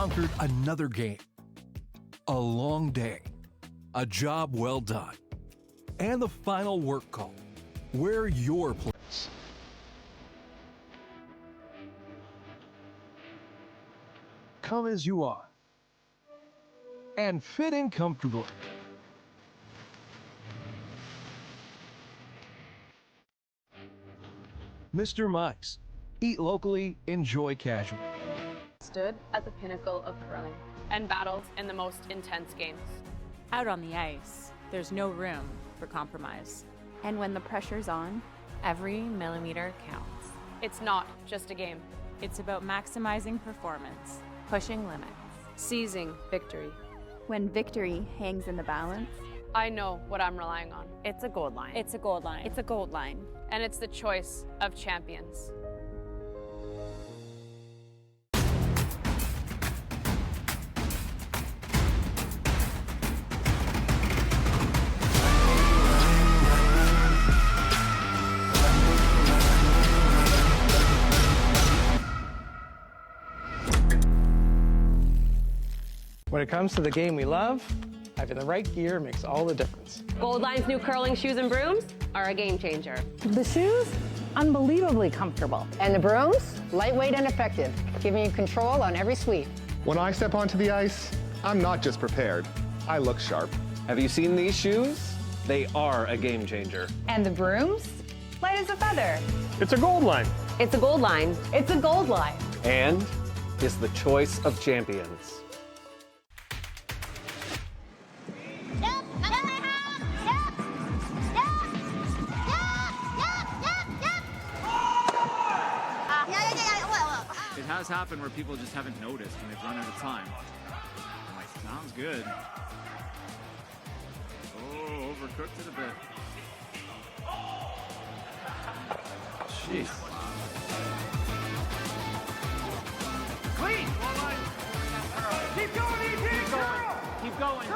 conquered another game. A long day, a job well done, and the final work call. Where your place. Come as you are and fit in comfortably. Mr. Mike's. Eat locally, enjoy casually. Stood at the pinnacle of curling and battled in the most intense games. Out on the ice, there's no room for compromise. And when the pressure's on, every millimeter counts. It's not just a game. It's about maximizing performance, Pushing limits. Seizing victory. When victory hangs in the balance, I know what I'm relying on. it's a gold line. It's a gold line. It's a gold line. And it's the choice of champions. When it comes to the game we love, having the right gear makes all the difference. Gold Line's new curling shoes and brooms are a game changer. The shoes, unbelievably comfortable. And the brooms, lightweight and effective, giving you control on every sweep. When I step onto the ice, I'm not just prepared, I look sharp. Have you seen these shoes? They are a game changer. And the brooms, light as a feather. It's a gold line. It's a Gold Line. It's a gold line. And is the choice of champions. It has happened where people just haven't noticed and they've run out of time. I'm like, sounds good. Oh, overcooked it a bit. Jeez. Clean! Keep going, ET! Keep going!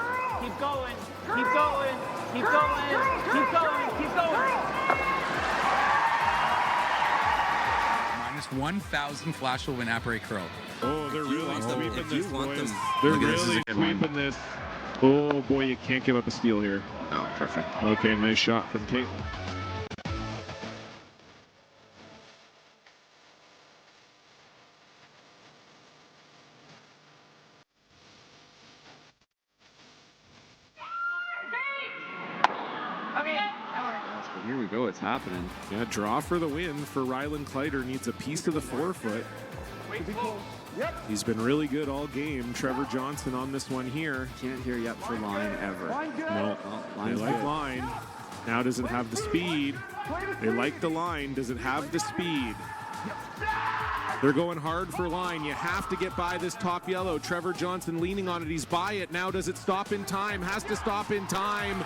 Keep going! Keep going! Keep going! Keep going! Keep going! -1,000 flash will win Apres curl. Oh, they're really sweeping this, boys. They're They're really sweeping this. Oh, boy, you can't give up a steal here. Oh, perfect. Okay, nice shot from Caitlin. Here we go, it's happening. Yeah, draw for the win for Ryland Kleider. Needs a piece of the forefoot. He's been really good all game. Trevor Johnson on this one here. Can't hear yet for line ever. No, Oh, they like good. line. Now doesn't have the speed. They like the line. Does it have the speed? They're going hard for line. You have to get by this top yellow. Trevor Johnson leaning on it. He's by it. Now does it stop in time? Has to stop in time.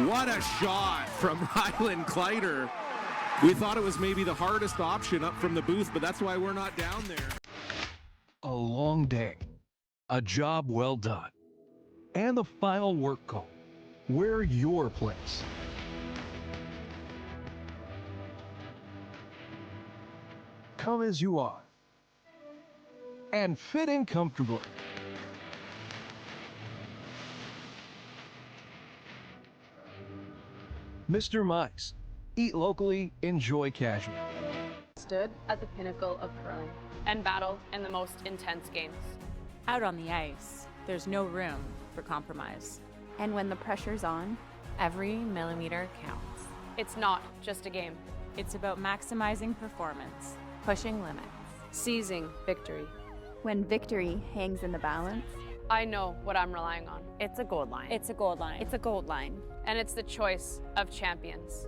What a shot from Ryland Kleider. We thought it was maybe the hardest option up from the booth, but that's why we're not down there. A long day, a job well done, and the final work call. Where your place. Come as you are and fit in comfortably. Mr. Mike's. Eat locally, enjoy casually. Stood at the pinnacle of curling and battled in the most intense games. Out on the ice, there's no room for compromise. And when the pressure's on, every millimeter counts. It's not just a game. It's about maximizing performance, Pushing limits. Seizing victory. When victory hangs in the balance, I know what I'm relying on. it's a gold line. it's a gold line. It's a gold line. And it's the choice of champions.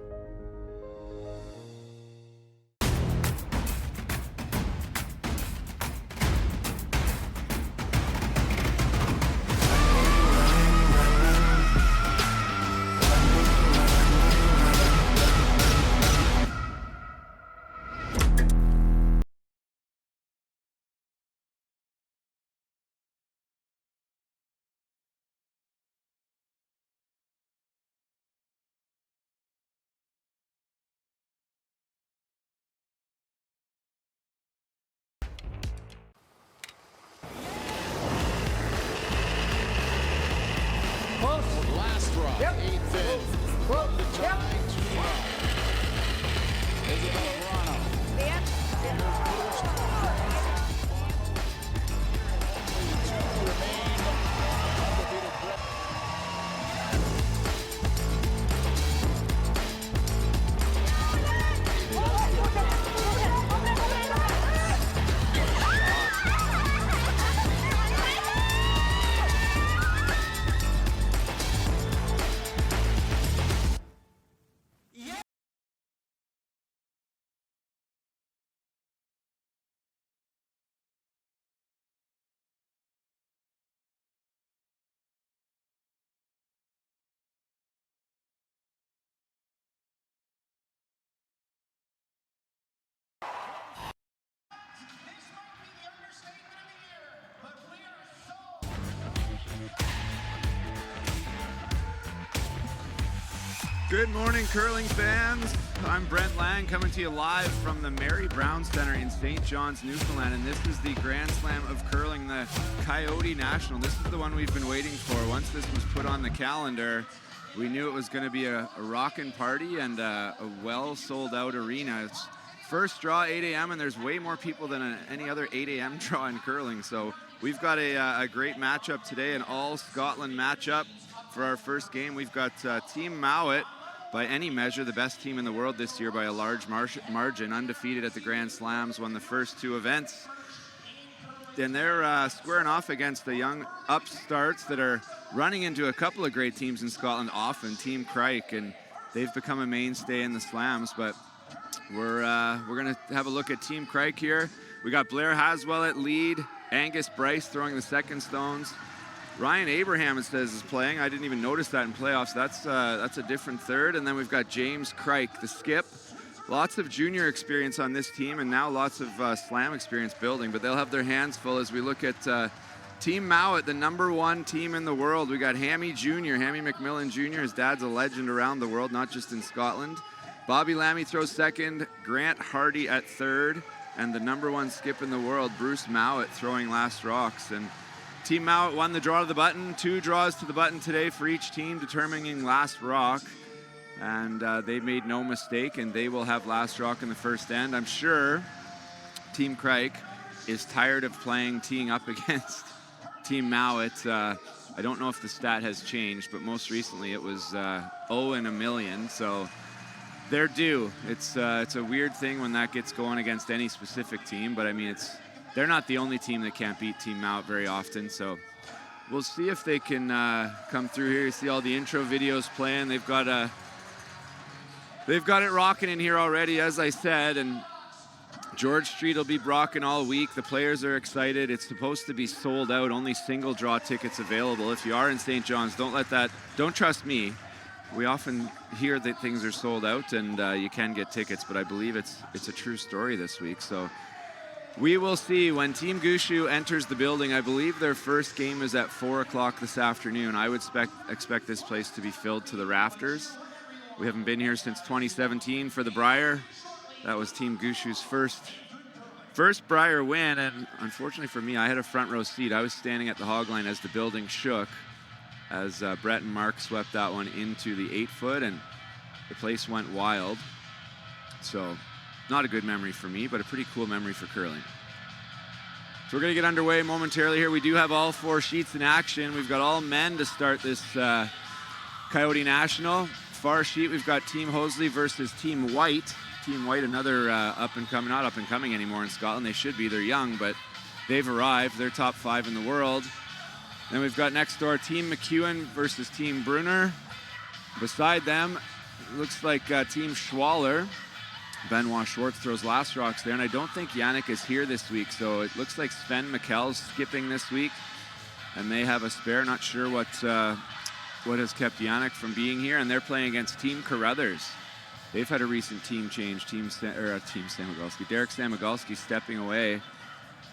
Yep. Whoa. Yep. Good morning, curling fans. I'm Brent Lang coming to you live from the Mary Brown Center in St. John's, Newfoundland, and this is the Grand Slam of Curling, the KIOTI National. This is the one we've been waiting for. Once this was put on the calendar, we knew it was going to be a rockin' party and a well sold out arena. It's first draw 8 a.m. and there's way more people than any other 8 a.m. draw in curling. So we've got a great matchup today, an all Scotland matchup for our first game. We've got Team Mouat, by any measure, the best team in the world this year by a large margin, undefeated at the Grand Slams, won the first 2 events. Then they're squaring off against the young upstarts that are running into a couple of great teams in Scotland often, Team Craik, and they've become a mainstay in the slams. But we're going to have a look at Team Craik here. We got Blair Haswell at lead, Angus Bryce throwing the second stones. Ryan Abraham, it says, is playing. I didn't even notice that in playoffs. That's a different third. And then we've got James Craik, the skip. Lots of junior experience on this team, and now lots of slam experience building. But they'll have their hands full as we look at Team Mouat, the #1 team in the world. We got Hammy Jr., Hammy McMillan Jr. His dad's a legend around the world, not just in Scotland. Bobby Lammy throws second, Grant Hardy at third, and the #1 skip in the world, Bruce Mouat, throwing last rocks. And Team Mouat won the draw to the button. 2 draws to the button today for each team, determining last rock. And they made no mistake, and they will have last rock in the first end. I'm sure Team Craik is tired of teeing up against Team Mouat. I don't know if the stat has changed, but most recently it was 0 in a million. So they're due. It's a weird thing when that gets going against any specific team, but I mean, they're not the only team that can't beat Team Mouat very often, so we'll see if they can come through here. You see all the intro videos playing. They've got it rocking in here already, as I said, and George Street will be rocking all week. The players are excited. It's supposed to be sold out, only single draw tickets available. If you are in St. John's, don't trust me. We often hear that things are sold out and you can get tickets, but I believe it's a true story this week. So we will see when Team Gushu enters the building. I believe their first game is at 4 o'clock this afternoon. I would expect this place to be filled to the rafters. We haven't been here since 2017 for the Briar. That was Team Gushu's first Briar win, and unfortunately for me, I had a front row seat. I was standing at the hog line as the building shook, as Brett and Mark swept that one into the 8-foot, and the place went wild. So not a good memory for me, but a pretty cool memory for curling. So we're going to get underway momentarily here. We do have all 4 sheets in action. We've got all men to start this KIOTI National. Far sheet, we've got Team Hoseley versus Team White. Team White, another not up and coming anymore in Scotland. They should be. They're young, but they've arrived. They're top 5 in the world. Then we've got next door Team McEwen versus Team Brunner. Beside them, it looks like Team Schwaller. Benoit Schwartz throws last rocks there, and I don't think Yannick is here this week, so it looks like Sven Mikkel's skipping this week, and they have a spare. Not sure what has kept Yannick from being here, and they're playing against Team Carruthers. They've had a recent team change. Team Samagalski. Derek Samagalski stepping away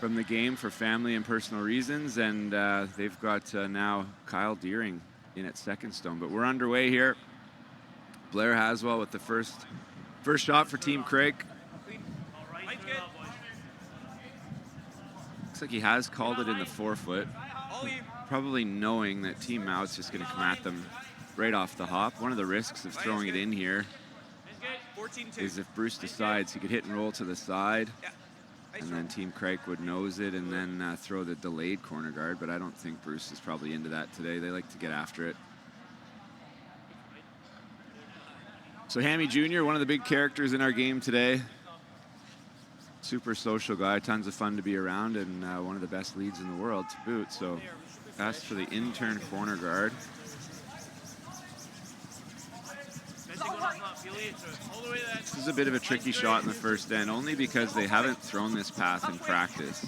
from the game for family and personal reasons, and they've got now Kyle Deering in at second stone. But we're underway here. Blair Haswell with the first shot for Team Craik. Looks like he has called it in the 4-foot, probably knowing that Team Mouat's just going to come at them right off the hop. One of the risks of throwing it in here is if Bruce decides he could hit and roll to the side, and then Team Craik would nose it and then throw the delayed corner guard, but I don't think Bruce is probably into that today. They like to get after it. So Hammy Jr., one of the big characters in our game today. Super social guy, tons of fun to be around, and one of the best leads in the world to boot. So pass for the intern corner guard. This is a bit of a tricky shot in the first end, only because they haven't thrown this path in practice.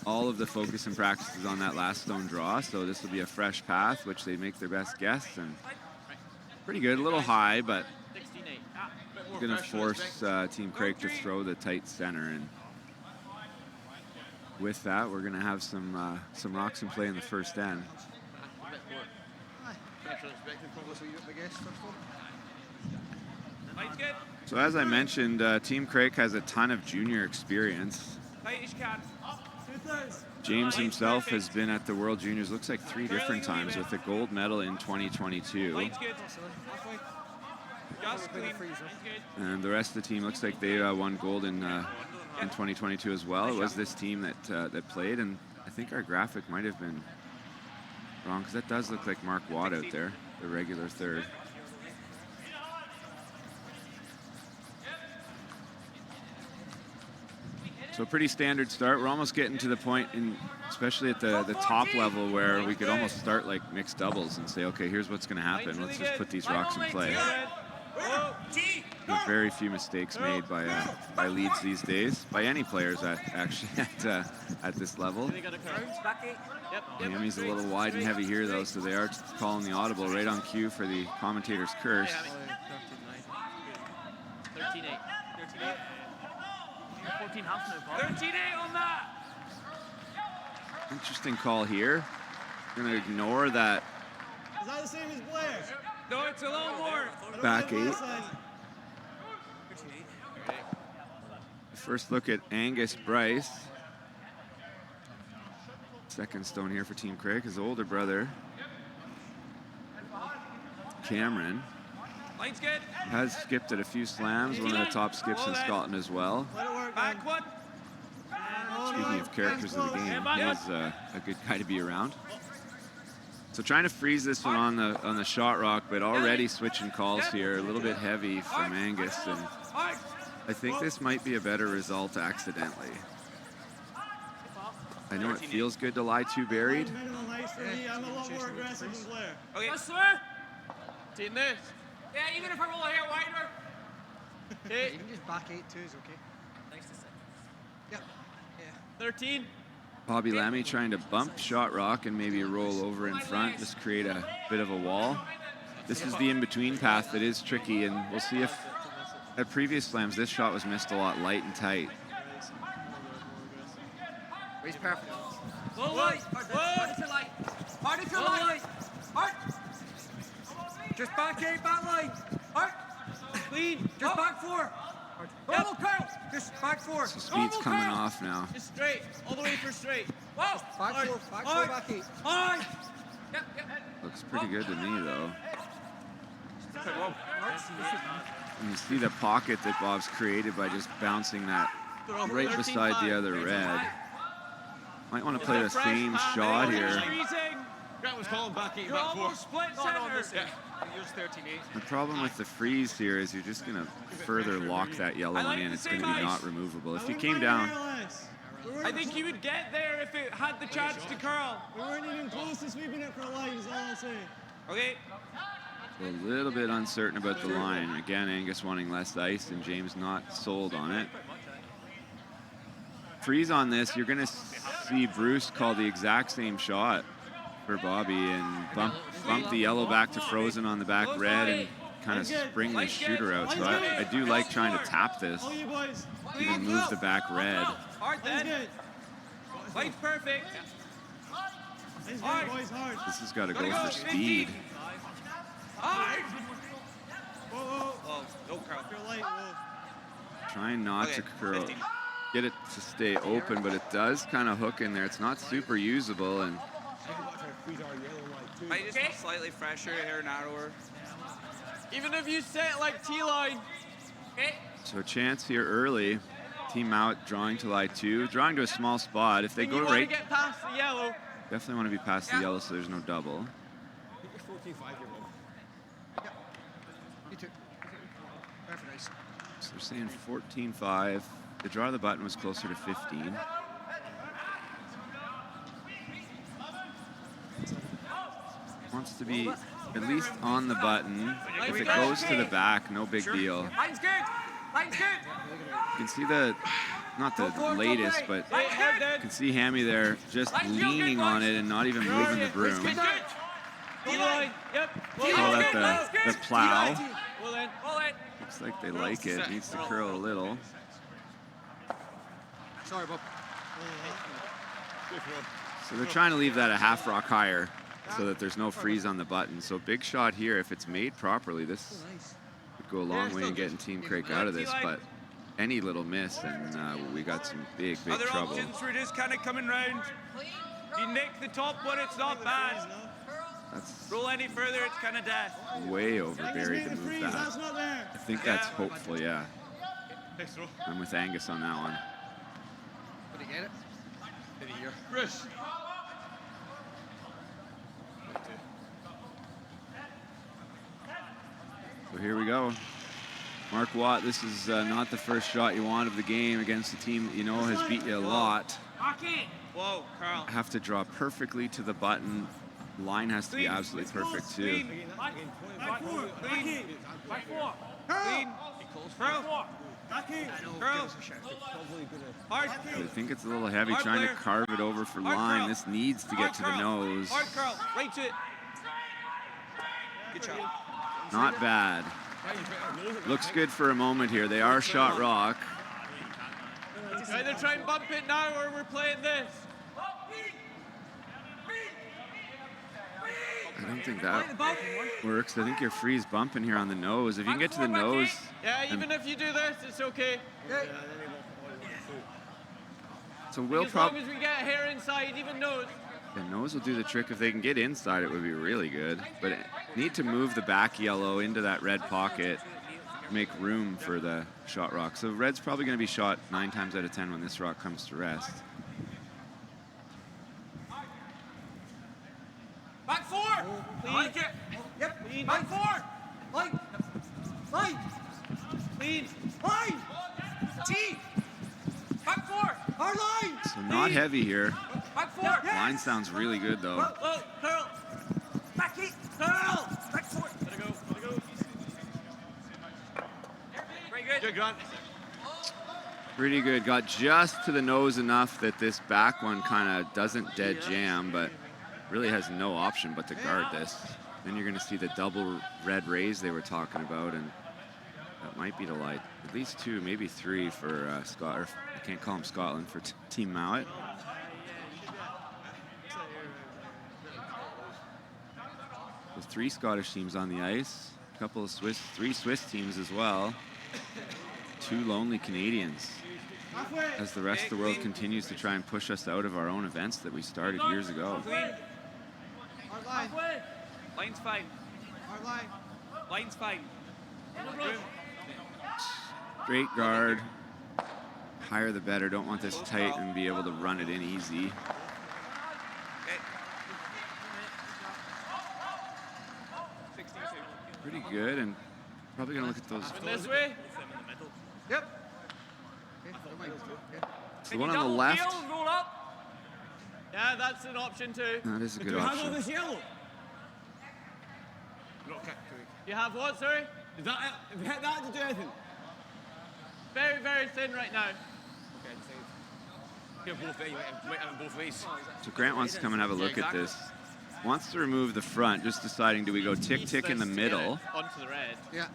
All of the focus in practice is on that last stone draw, so this will be a fresh path, which they make their best guess, and pretty good, a little high, but going to force Team Craik to throw the tight center, and with that, we're going to have some rocks in play in the first end. So as I mentioned, Team Craik has a ton of junior experience. James himself has been at the World Juniors, looks like 3 different times, with a gold medal in 2022. And the rest of the team looks like they won gold in 2022 as well. It was this team that played, and I think our graphic might have been wrong, because that does look like Mark Mouat out there, the regular third. So pretty standard start. We're almost getting to the point, especially at the top level, where we could almost start like mixed doubles and say, okay, here's what's going to happen. Let's just put these rocks in play. There are very few mistakes made by leads these days, by any players actually at this level. Miami's a little wide and heavy here though, so they are calling the audible right on cue for the commentator's curse. 13-8. 14 half now, 13-8 on that. Interesting call here. Going to ignore that. Is that the same as Blair? No, it's a little more. Back 8. First look at Angus Bryce. Second stone here for Team Craik, his older brother, Cameron. Has skipped at a few slams, one of the top skips in Scotland as well. Speaking of characters of the game, he's a good guy to be around. So trying to freeze this one on the shot rock, but already switching calls here, a little bit heavy from Angus, and I think this might be a better result accidentally. I know it feels good to lie too buried. I'm a lot more aggressive than Blair. Okay. Yes, sir. Team this. Yeah, even if I roll a hair wider. Okay. You can just back 8 twos, okay? Nice to say. Yeah. 13. Bobby Lammy trying to bump shot rock and maybe roll over in front, just create a bit of a wall. This is the in-between path that is tricky, and we'll see if at previous slams this shot was missed a lot light and tight. He's perfect. Low light. Hard if you're light. Hard if you're light. Hard. Just back 8, back line. Hard. Clean. Just back 4. Normal curl. Just back 4. So speed's coming off now. Just straight. All the way for straight. Whoa. Back 4. Back 4. Back 8. Hard. Yep. Looks pretty good to me though. And you see the pocket that Bob's created by just bouncing that right beside the other red. Might want to play the same shot here. Grant was calling back 8, back 4. Split center. The problem with the freeze here is you're just going to further lock that yellow one in. It's going to be not removable. If you came down... I think you would get there if it had the chance to curl. We weren't even close to sweeping it for a line, is all I'll say. Okay. A little bit uncertain about the line. Again, Angus wanting less ice and James not sold on it. Freeze on this, you're going to see Bruce call the exact same shot for Bobby and bump the yellow back to frozen on the back red and kind of spring the shooter out. So I do like trying to tap this, even move the back red. Hard then. Light's perfect. This has got to go for speed. Trying not to curl, get it to stay open, but it does kind of hook in there. It's not super usable, and Might just be slightly fresher, hair narrower. Even if you set like T-line. Okay. So a chance here early. Team Mouat drawing to lie 2, drawing to a small spot. If they go right, get past the yellow. definitely want to be past the yellow so there's no double. So they're saying 14-5. The draw of the button was closer to 15. Wants to be at least on the button. If it goes to the back, no big deal. Line's good. Line's good. You can see the, not the latest, but you can see Hammy there just leaning on it and not even moving the broom. Yep. Call that the plow. Pull in. Looks like they like it. Needs to curl a little. Sorry, Bob. So they're trying to leave that a half rock higher so that there's no freeze on the button. So big shot here. If it's made properly, this could go a long way in getting Team Craik out of this, but any little miss and we got some big Other trouble. options were just kind of coming round. You nick the top one, it's not bad. That's Roll any further, it's kind of death. way overburied to move that. I think that's hopeful, yeah. I'm with Angus on that one. Did he get it? Did he hear? Bruce. So here we go. Mark Watt, this is not the first shot you want of the game against a team that you know has beat you a lot. Whoa, Carl. Have to draw perfectly to the button. Line has to be absolutely perfect too. Back four. Clean. Back four. Clean. Curl. Curl. Hard. I think it's a little heavy trying to carve it over for line. This needs to get to the nose. Hard curl. Right to it. Good shot. Not bad. Looks good for a moment here. They are shot rock. Either try and bump it now or we're playing this. I don't think that works. I think your free's bumping here on the nose. If you can get to the nose. Yeah, even if you do this, it's okay. So we'll as long as we get hair inside, even nose. The nose will do the trick. If they can get inside, it would be really good. But need to move the back yellow into that red pocket, make room for the shot rock. So red's probably going to be shot 9 times out of 10 when this rock comes to rest. Back four. Clean. Like it. Yep. Clean. Back four. Line. Line. Clean. Line. T. Back four. Our line. So not heavy here. Back four. Line sounds really good though. Curl. Back eight. Curl. Back four. Gotta go. Very good. Good, Grant. Pretty good. Got just to the nose enough that this back one kind of doesn't dead jam, but really has no option but to guard this. Then you're going to see the double red raise they were talking about, and that might be to like at least 2, maybe 3 for Scotland. I can't call them Scotland, for Team Mouat. There's 3 Scottish teams on the ice, a couple of 3 Swiss teams as well, 2 lonely Canadians. As the rest of the world continues to try and push us out of our own events that we started years ago. Line's fine. Line's fine. Straight guard. Higher the better. Don't want this tight and be able to run it in easy. Pretty good, and probably gonna look at those. This way. Yep. So the one on the left. Roll up. Yeah, that's an option too. That is a good option. You have what, sorry? Is that it? Have you hit that to do anything? Very, very thin right now. Okay, both ways. So Grant wants to come and have a look at this. Wants to remove the front, just deciding, do we go tick in the middle? Onto the red. Yeah.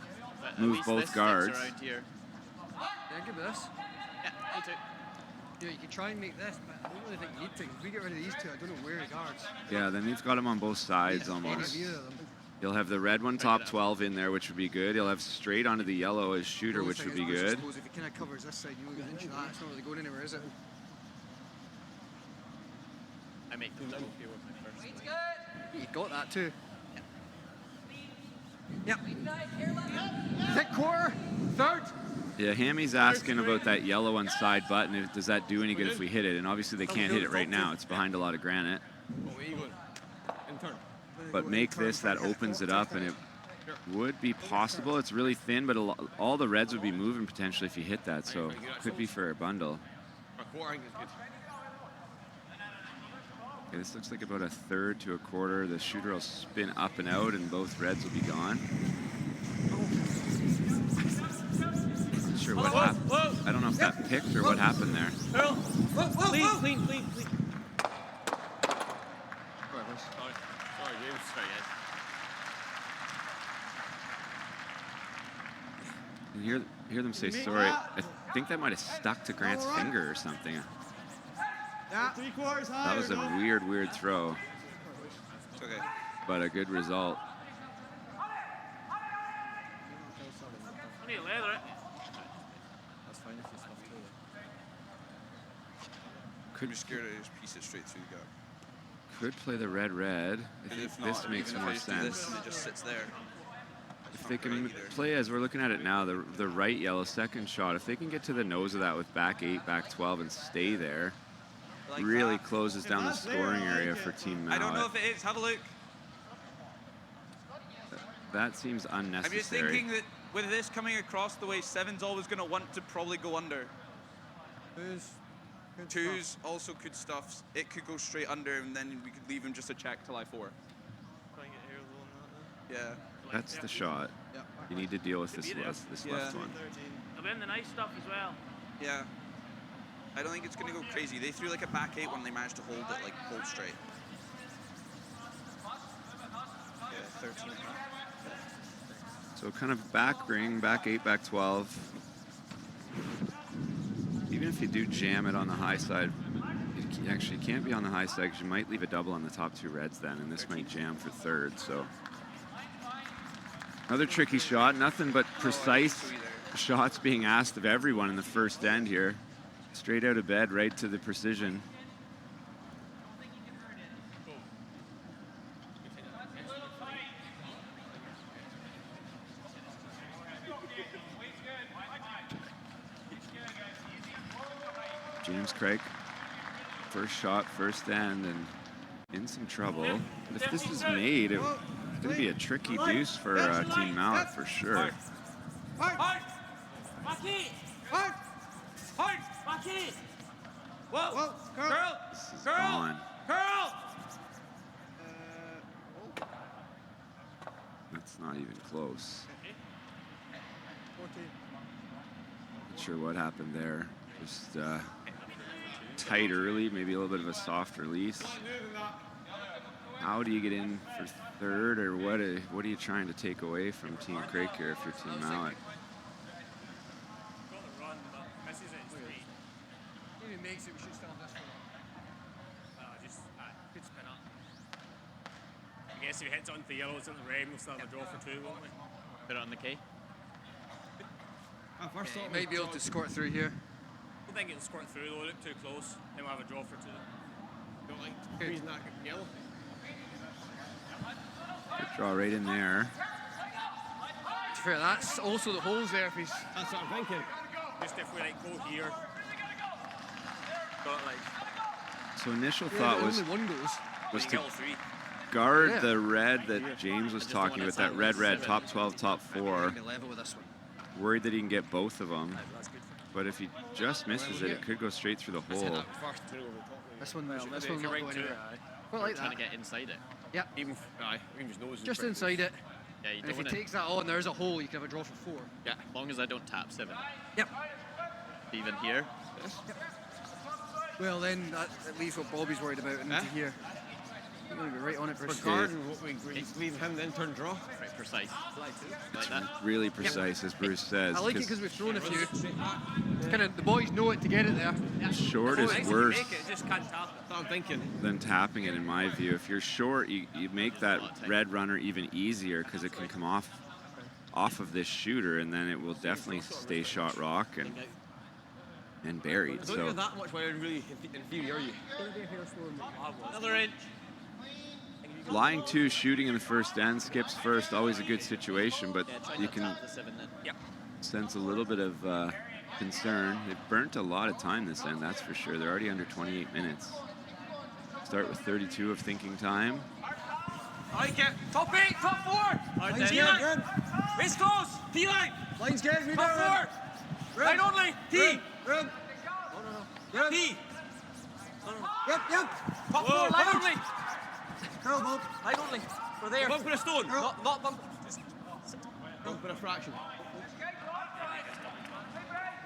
Move both guards. Yeah, give me this. Yeah, me too. Yeah, you can try and make this, but I don't really think you need to. If we get rid of these 2, I don't know where he guards. Yeah, then he's got them on both sides almost. He'll have the red one top 12 in there, which would be good. He'll have straight onto the yellow as shooter, which would be good. If he kind of covers this side, you get into that. It's not really going anywhere, is it? I make them double here with my first. You got that too. Yep. Hit quarter, third. Yeah, Hammy's asking about that yellow on side button. Does that do any good if we hit it? And obviously they can't hit it right now. It's behind a lot of granite. But make this, that opens it up, and it would be possible. It's really thin, but all the reds would be moving potentially if you hit that, so could be for a bundle. Okay, this looks like about a third to a quarter. The shooter will spin up and out, and both reds will be gone. Not sure what happened. I don't know if that picked or what happened there. Clean. You hear them say sorry. I think that might have stuck to Grant's finger or something. That was a weird throw. Okay. But a good result. Could be scared to just piece it straight through the gap. Could play the red. I think this makes more sense. It just sits there. If they can play, as we're looking at it now, the right yellow second shot, if they can get to the nose of that with back 8, back 12 and stay there, like really closes down the scoring area for Team Mouat. I don't know if it is. Have a look. That seems unnecessary. I'm just thinking that with this coming across the way, 7's always going to want to probably go under. 2's also could stuff. It could go straight under, and then we could leave him just a check till I4. Yeah. That's the shot. You need to deal with this left one. I'm in the nice stuff as well. Yeah. I don't think it's going to go crazy. They threw like a back 8 when they managed to hold it, like hold straight. Yeah, 13. So kind of back ring, back 8, back 12. Even if you do jam it on the high side, you actually can't be on the high side because you might leave a double on the top 2 reds then, and this might jam for third. So another tricky shot, nothing but precise shots being asked of everyone in the first end here. Straight out of bed, right to the precision. James Craik, first shot, first end, and in some trouble. But if this is made, it's going to be a tricky deuce for Team Mouat for sure. Whoa, girl! This is gone. That's not even close. Not sure what happened there. Just tight early, maybe a little bit of a soft release. How do you get in for third, or what are you trying to take away from Team Craik here if you're Team Mouat? If he makes it, we should still have this one. Could spin up. I guess if he hits it onto the yellows and the red, we'll still have a draw for 2, won't we? Put it on the K. He might be able to squirt through here. I don't think it'll squirt through though, look too close. Then we'll have a draw for 2. Don't like freezing that yellow. Good draw right in there. Fair, that's also the holes there if he's... That's what I'm thinking. Just if we like go here. Got it like... So initial thought was to guard Yeah. the red that James was talking about, that red, top 12, top 4. Worried that he can get both of them. But if he just misses it, it could go straight through the hole. This one will not go anywhere. Quite like Trying that. to get inside it. Yeah. Even his nose is Just pretty inside close. it. Yeah, you And don't if he want takes that on, there's a hole, you can have a draw for 4. Yeah, as long as I don't tap 7. Yep. Even here. Well, then that leaves what Bobby's worried about into here. You're going to be right on it for what we leave him, then turn draw. Right, precise. Like that. Really precise, as Bruce says. I like it because we've thrown a few. It's kind of, the boys know it to get it there. Short is worse Just can't tap it. I'm thinking. than tapping it, in my view. If you're short, you make that red runner even easier because it can come off of this shooter, and then it will definitely stay shot rock and buried. So that much where really in theory are you? Another inch. Lying two, shooting in the first end, skips first, always a good situation, but you can sense a little bit of concern. They've burnt a lot of time this end, that's for sure. They're already under 28 minutes. Start with 32 of thinking time. I like it. Top 8, top 4. Line's good. Waist close. T line. Line's good. Top 4. Line only. T. Run. No. T. Yep. Top 4. Line only. Curl, Bob. Line only. We're there. Bump with a stone. Not bump. Bump with a fraction.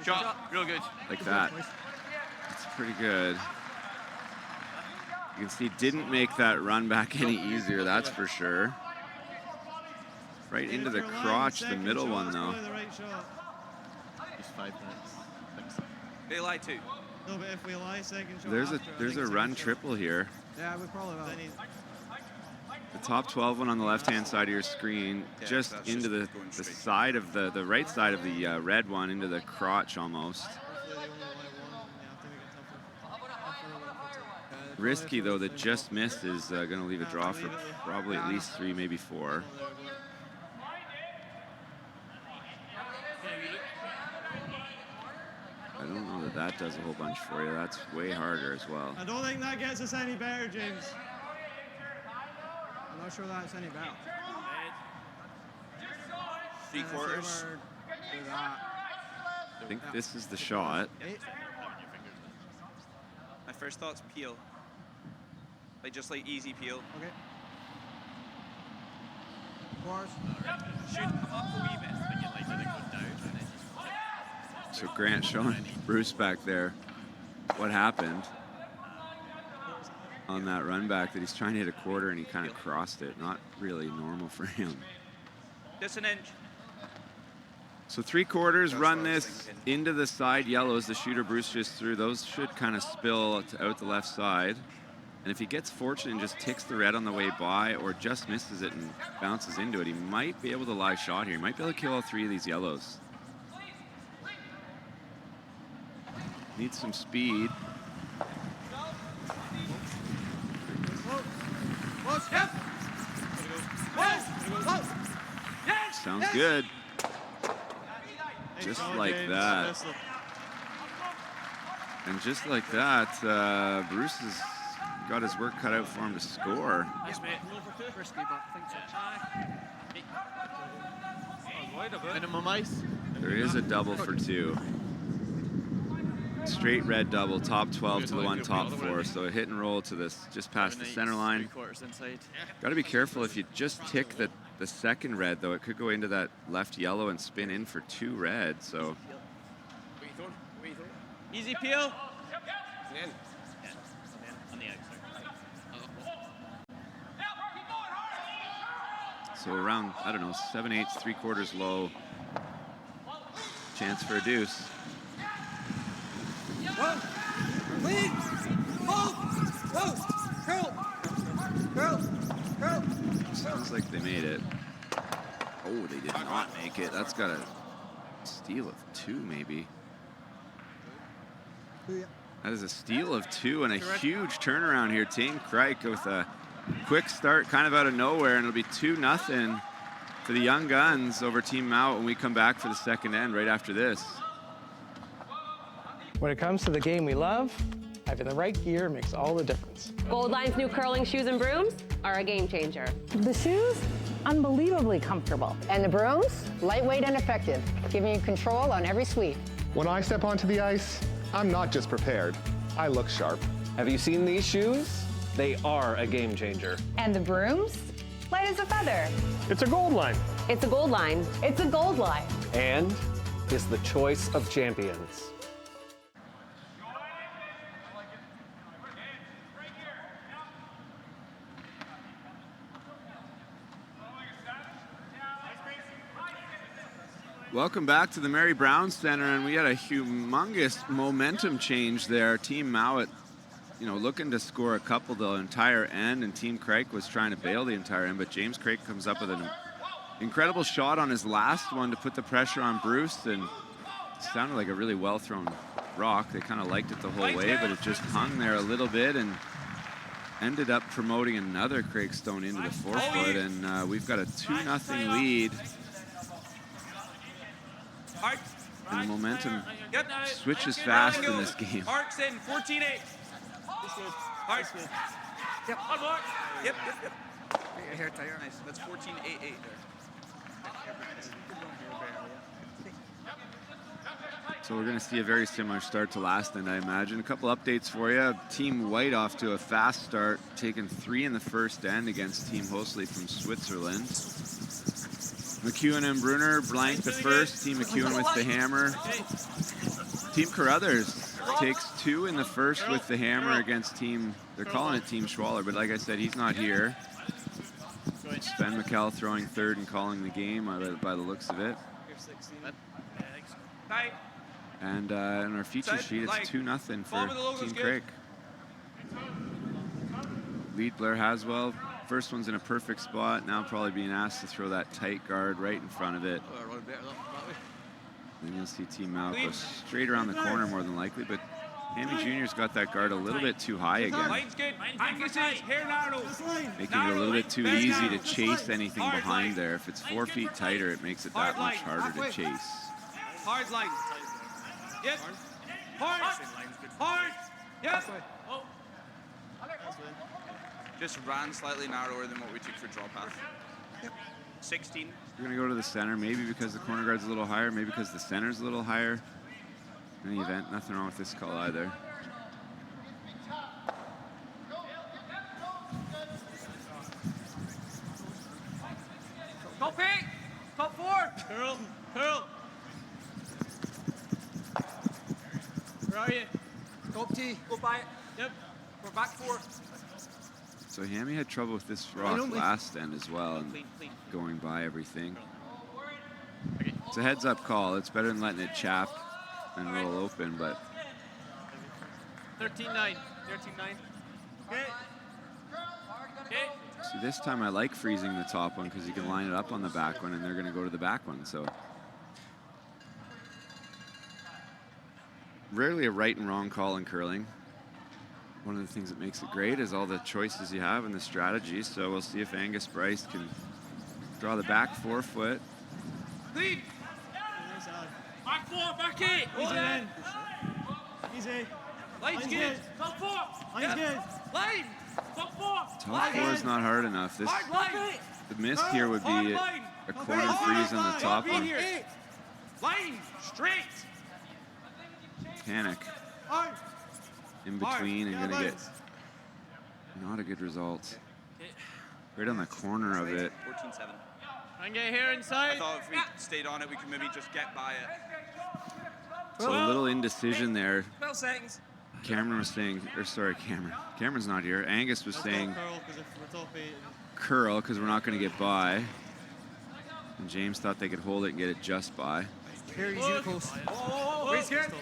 Shot. Real good. Like that. It's pretty good. You can see didn't make that run back any easier, that's for sure. Right into the crotch, the middle one though. Just 5 minutes. They lie too. No, but if we lie second shot. There's a run triple here. Yeah, we probably will. The top 12 one on the left-hand side of your screen, just into the side of the right side of the red one, into the crotch almost. Risky though, that just missed is going to leave a draw for probably at least 3, maybe 4. I don't know that does a whole bunch for you. That's way harder as well. I don't think that gets us any better, James. I'm not sure that's any better. 3/4. I think this is the shot. My first thought's peel. Just like easy peel. Okay. Course. Should come up a wee bit. When you like let it go down and then So Grant showing Bruce back there what happened on that run back, that he's trying to hit a quarter and he kind of crossed it. Not really normal for him. Just an inch. So 3/4, run this into the side yellows. The shooter Bruce just threw. Those should kind of spill out the left side. And if he gets fortunate and just ticks the red on the way by or just misses it and bounces into it, he might be able to lie shot here. He might be able to kill all 3 of these yellows. Needs some speed. Sounds good. Just like that. And just like that, Bruce has got his work cut out for him to score. Risky, but I think so. minimum ice. There is a double for 2. Straight red double, top 12 to the one top 4. So a hit and roll to this, just past the center line. Got to be careful if you just tick the second red, though. It could go into that left yellow and spin in for 2 red. So Easy peel. On the outside. So around, I don't know, 7/8, 3/4 low. Chance for a deuce. Lead. Curl. Sounds like they made it. Oh, they did not make it. That's got a steal of 2, maybe. That is a steal of 2 and a huge turnaround here. Team Craik with a quick start kind of out of nowhere, and it'll be 2-0 for the Young Guns over Team Mouat when we come back for the second end right after this. When it comes to the game we love, having the right gear makes all the difference. Goldline's new curling shoes and brooms are a game changer. The shoes, unbelievably comfortable. And the brooms, lightweight and effective, giving you control on every sweep. When I step onto the ice, I'm not just prepared, I look sharp. Have you seen these shoes? They are a game changer. And the brooms, light as a feather. It's a gold line. It's a gold line. It's a gold line. And is the choice of champions. Welcome back to the Mary Brown Center, and we had a humongous momentum change there. Team Mouat, looking to score a couple the entire end, and Team Craik was trying to bail the entire end, but James Craik comes up with an incredible shot on his last one to put the pressure on Bruce, and it sounded like a really well-thrown rock. They kind of liked it the whole way, but it just hung there a little bit, and ended up promoting another Craig Stone into the 4-foot, and we've got a 2-0 lead. And the momentum switches fast in this game. Arcs in, 14-8. Arcs. Yep. Yep. Get your hair tighter. Nice. That's 14-8-8 there. So we're going to see a very similar start to last night, I imagine. A couple updates for you. Team White off to a fast start, taking 3 in the first end against Team Hosley from Switzerland. McEwen and Brunner blanked the first. Team McEwen with the hammer. Team Carruthers takes 2 in the first with the hammer against Team, they're calling it Team Schwaller, but like I said, he's not here. Sven McCall throwing third and calling the game by the looks of it. And in our feature sheet, it's 2-0 for Team Craig. Lead Blair Haswell. First one's in a perfect spot. Now probably being asked to throw that tight guard right in front of it. Then you'll see Team Mouat go straight around the corner more than likely, but Hammy Jr.'s got that guard a little bit too high again. Making it a little bit too easy to chase anything behind there. If it's 4 feet tighter, it makes it that much harder to chase. Hard line. Yep. Hard. Yep. Just ran slightly narrower than what we took for draw path. Yep. 16. We're going to go to the center, maybe because the corner guard's a little higher, maybe because the center's a little higher. In any event, nothing wrong with this call either. Top 8. Top 4. Curl. Where are you? Top T. Go by it. Yep. We're back 4. So Hammy had trouble with this rock last end as well, and going by everything. It's a heads-up call. It's better than letting it chap and roll open, but 13-9. Okay. see, this time I like freezing the top one because you can line it up on the back one, and they're going to go to the back one. So rarely a right and wrong call in curling. One of the things that makes it great is all the choices you have and the strategies. So we'll see if Angus Bryce can draw the back 4-foot. Lead. Back 4, back 8. Hold in. Easy. Line's good. Top 4. Line's good. Line. Top 4. Top 4 is not hard enough. The miss here would be a corner freeze on the top one. Line. Straight. Panic in between and gonna get not a good result. Right on the corner of it. 14-7. Try and get here inside. I thought if we stayed on it, we could maybe just get by it. So a little indecision there. 12 seconds. Cameron was saying, or sorry, Cameron's not here. Angus was saying curl because we're not going to get by. And James thought they could hold it and get it just by.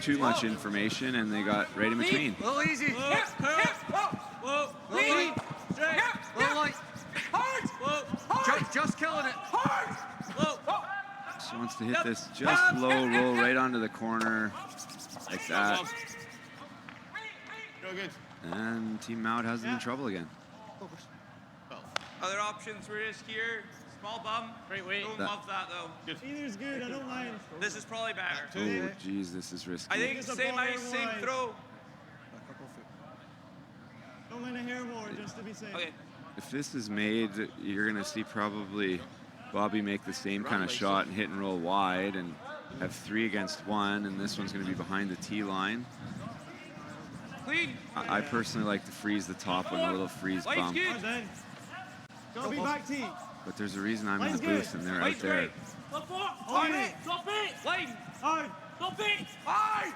Too much information, and they got right in between. A little easy. Lean. Just killing it. Just wants to hit this just low, roll right onto the corner like that. And Team Mouat has them in trouble again. Other options were just here. Small bum. Great weight. Don't love that though. Either's good, I don't mind. This is probably better. Oh, geez, this is risky. I think same ice, same throw. Don't mind a hair more, just to be safe. Okay. If this is made, you're going to see probably Bobby make the same kind of shot and hit and roll wide and have 3 against 1, and this one's going to be behind the tee line. Clean. I personally like to freeze the top one, a little freeze bump. Don't be back tee. But there's a reason I'm in the booth and they're out there. Top 8. Line. Hard. Top 8. Hard.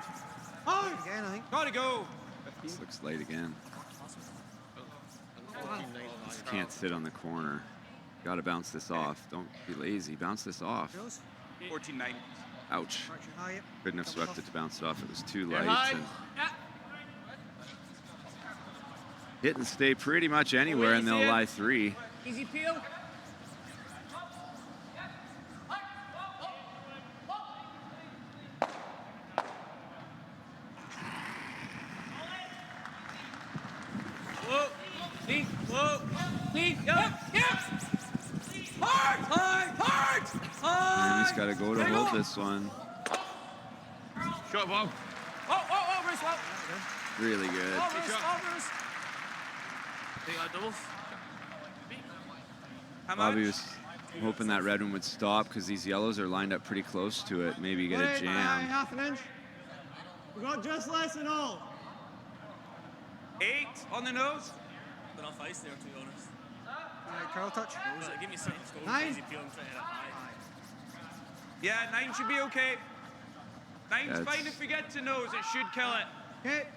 Again, I think. Gotta go. This looks light again. Just can't sit on the corner. Got to bounce this off. Don't be lazy. Bounce this off. 14-9. Ouch. Couldn't have swept it to bounce it off. It was too light. And hit and stay pretty much anywhere, and they'll lie 3. Easy peel. Whoa. Lean. Hey, yep. Hard. And he's got to go to hold this one. Shot, Bob. Oh, Bruce, well. Really good. Bruce. Take that doubles. Bobby was hoping that red one would stop because these yellows are lined up pretty close to it. Maybe get a jam. Half an inch. We got just less than all. 8 on the nose. Been off ice there, to be honest. Curl touch. Give me something to go 9. crazy feeling trying to hit it high. Yeah, 9 should be okay. 9's Yeah, fine if we get to nose. It should kill it. Okay.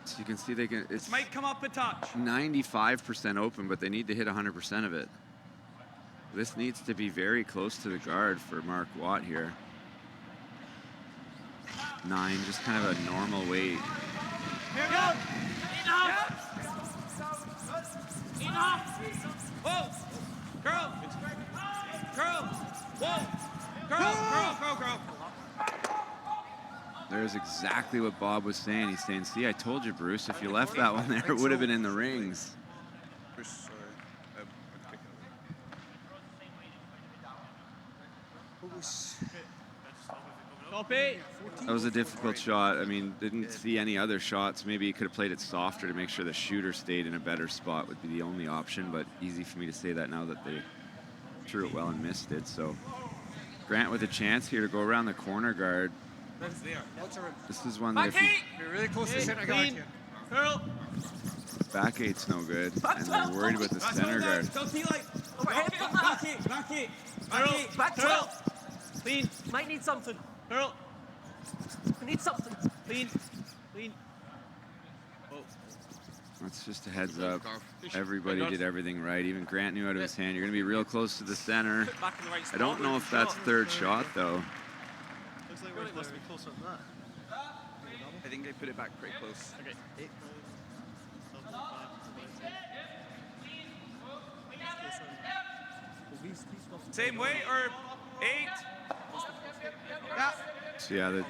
So you can see they can. It's Might come up a touch. 95% open, but they need to hit 100% of it. This needs to be very close to the guard for Mark Watt here. 9, just kind of a normal weight. Here we go. 8.5. Whoa. Curl. Whoa. Curl. There's exactly what Bob was saying. He's saying, see, I told you, Bruce, if you left that one there, it would have been in the rings. Bruce, Copy. That was a difficult shot. I mean, didn't see any other shots. Maybe he could have played it softer to make sure the shooter stayed in a better spot would be the only option, but easy for me to say that now that they threw it well and missed it. So Grant with a chance here to go around the corner guard. This is one that if You're really close to the center guard here. Curl. back eight's no good, and they're worried about the center guard. Back 12. Clean. Might need something. Curl. I need something. Clean. That's just a heads up. Everybody did everything right. Even Grant knew out of his hand. You're going to be real close to the center. I don't know if that's third shot, though. Looks like we're supposed to be closer than that. I think they put it back pretty close. Okay. 8. Same way or 8? Yeah. So yeah,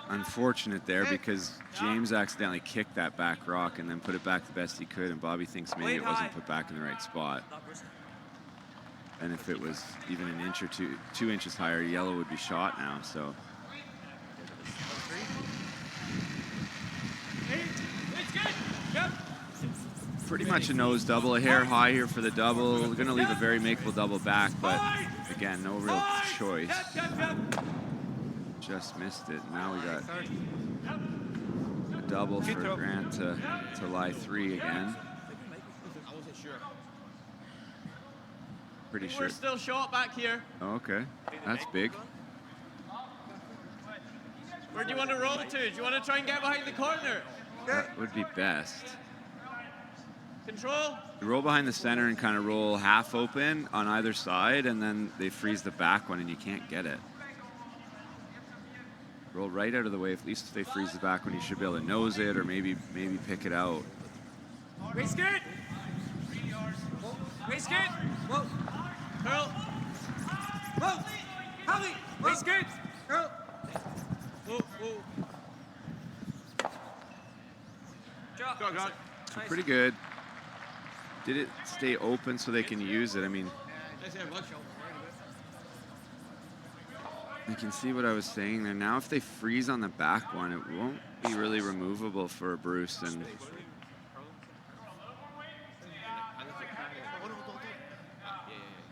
unfortunate there because James accidentally kicked that back rock and then put it back the best he could, and Bobby thinks maybe it wasn't put back in the right spot. And if it was even an inch or 2 inches higher, yellow would be shot now. So. Pretty much a nose double, a hair high here for the double. We're going to leave a very makeable double back, but again, no real choice. Just missed it. Now we got a double for Grant to lie 3 again. I wasn't sure. Pretty sure. We're still short back here. Oh, okay, that's big. Where do you want to roll to? Do you want to try and get behind the corner? That would be best. Control. You roll behind the center and kind of roll half open on either side, and then they freeze the back one and you can't get it. Roll right out of the way. At least if they freeze the back one, you should be able to nose it or maybe pick it out. Race good. Race good. Whoa. Curl. Whoa. Holly. Race good. Curl. Whoa. Drop. So pretty good. Did it stay open so they can use it? I mean, you can see what I was saying there. Now if they freeze on the back one, it won't be really removable for Bruce. And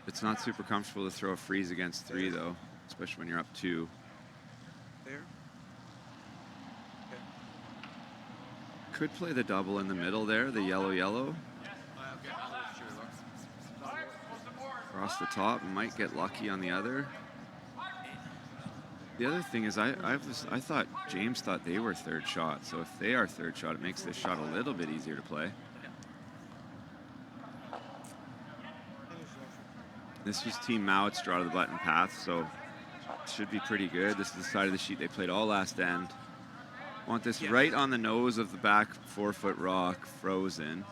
it's not super comfortable to throw a freeze against 3, though, especially when you're up 2. There. Could play the double in the middle there, the yellow. Across the top, might get lucky on the other. The other thing is, I thought James thought they were third shot, so if they are third shot, it makes this shot a little bit easier to play. This was Team Mouat's draw to the button path, so it should be pretty good. This is the side of the sheet they played all last end. Want this right on the nose of the back 4-foot rock, frozen.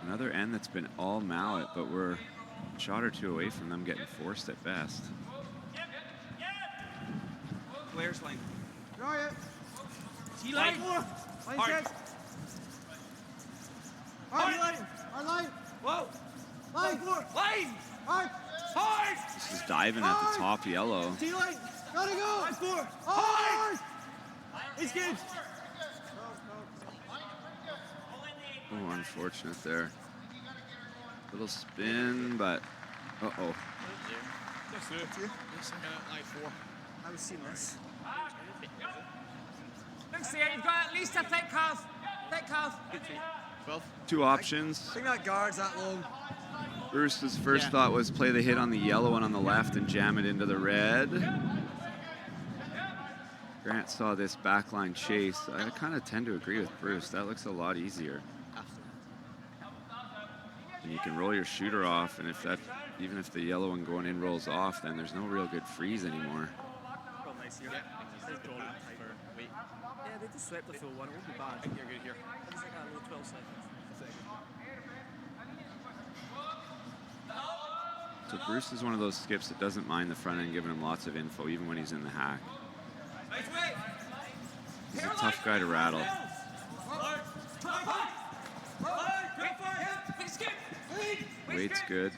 Another end that's been all Mouat, but we're a shot or 2 away from them getting forced at best. Players line. Draw it. Line. Line sets. Line. Line. Whoa. Line. Line. Hard. Hard. This is diving at the top yellow. T-line. Gotta go. Line 4. Hard. It's good. Oh, unfortunate there. Little spin, but uh-oh. Line 4. I was seeing this. Looks here, you've got at least a thick calf. Thick calf. 12. Two options. I think that guard's that long. Bruce's first thought was play the hit on the yellow one on the left and jam it into the red. Grant saw this backline chase. I kind of tend to agree with Bruce. That looks a lot easier. And you can roll your shooter off, and if that, even if the yellow one going in rolls off, then there's no real good freeze anymore. Yeah, they just swept the full one. It won't be bad. I think you're good here. It's like a little 12 seconds. So Bruce is one of those skips that doesn't mind the front end giving him lots of info, even when he's in the hack. He's a tough guy to rattle. Weight's good.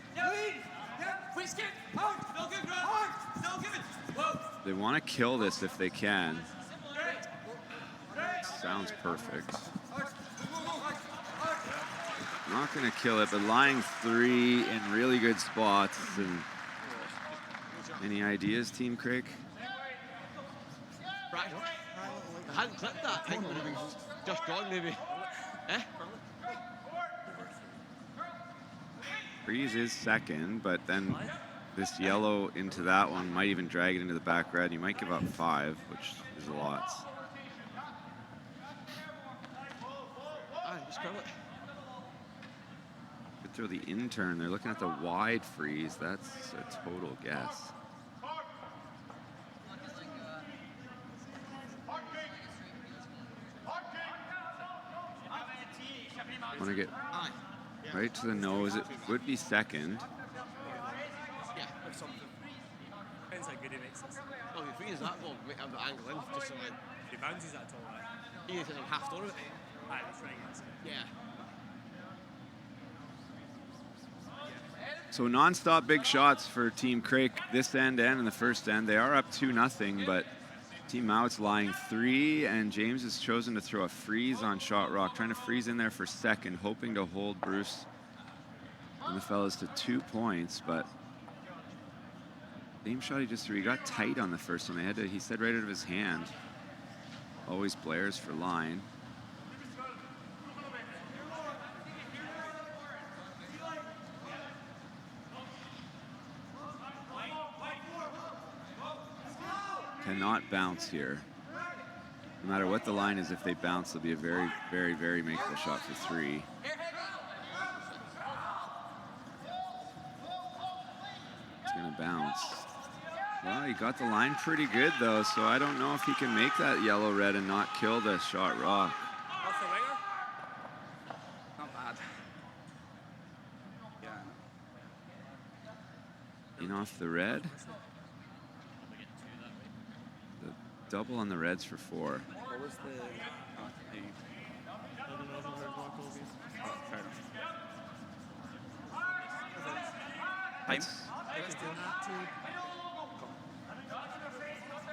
They want to kill this if they can. Sounds perfect. Not going to kill it, but lying 3 in really good spots. And any ideas, Team Craik? I hadn't clipped that. I think it would have been just gone, maybe. Eh? Freeze is second, but then this yellow into that one might even drag it into the back red. You might give up 5, which is a lot. Just curl it. Could throw the in-turn. They're looking at the wide freeze. That's a total guess. Want to get right to the nose. It would be second. Yeah, or something. Depends how good he makes this. Oh, if he is that long, might have the angle in, just so like. He bounces that tall, right? He is like half done it. Aye, that's right. Yeah. So non-stop big shots for Team Craik this end and in the first end. They are up 2-0, but Team Mouat's lying 3, and James has chosen to throw a freeze on Shot Rock, trying to freeze in there for second, hoping to hold Bruce and the fellas to 2 points, but same shot he just threw. He got tight on the first one. They had to, he said right out of his hand. Always Blair's for line. Cannot bounce here. No matter what the line is, if they bounce, it'll be a very, very, very makeable shot for 3. It's gonna bounce. Well, he got the line pretty good though, so I don't know if he can make that yellow-red and not kill the Shot Rock. Off the ringer? Not bad. Yeah. In off the red. The double on the reds for 4. What was the... That's,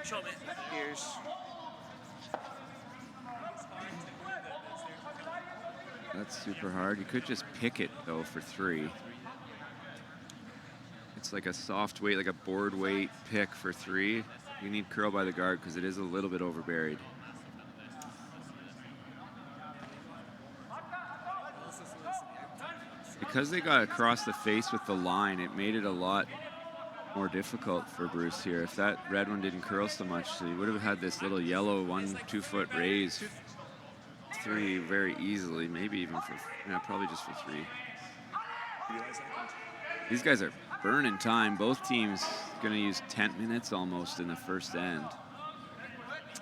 Shot it. Here's. that's super hard. You could just pick it though for 3. It's like a soft weight, like a board weight pick for 3. You need curl by the guard because it is a little bit overburied. Because they got across the face with the line, it made it a lot more difficult for Bruce here. If that red one didn't curl so much, so he would have had this little yellow 1-2 foot raise 3 very easily, maybe even for, probably just for 3. These guys are burning time. Both teams going to use 10 minutes almost in the first end.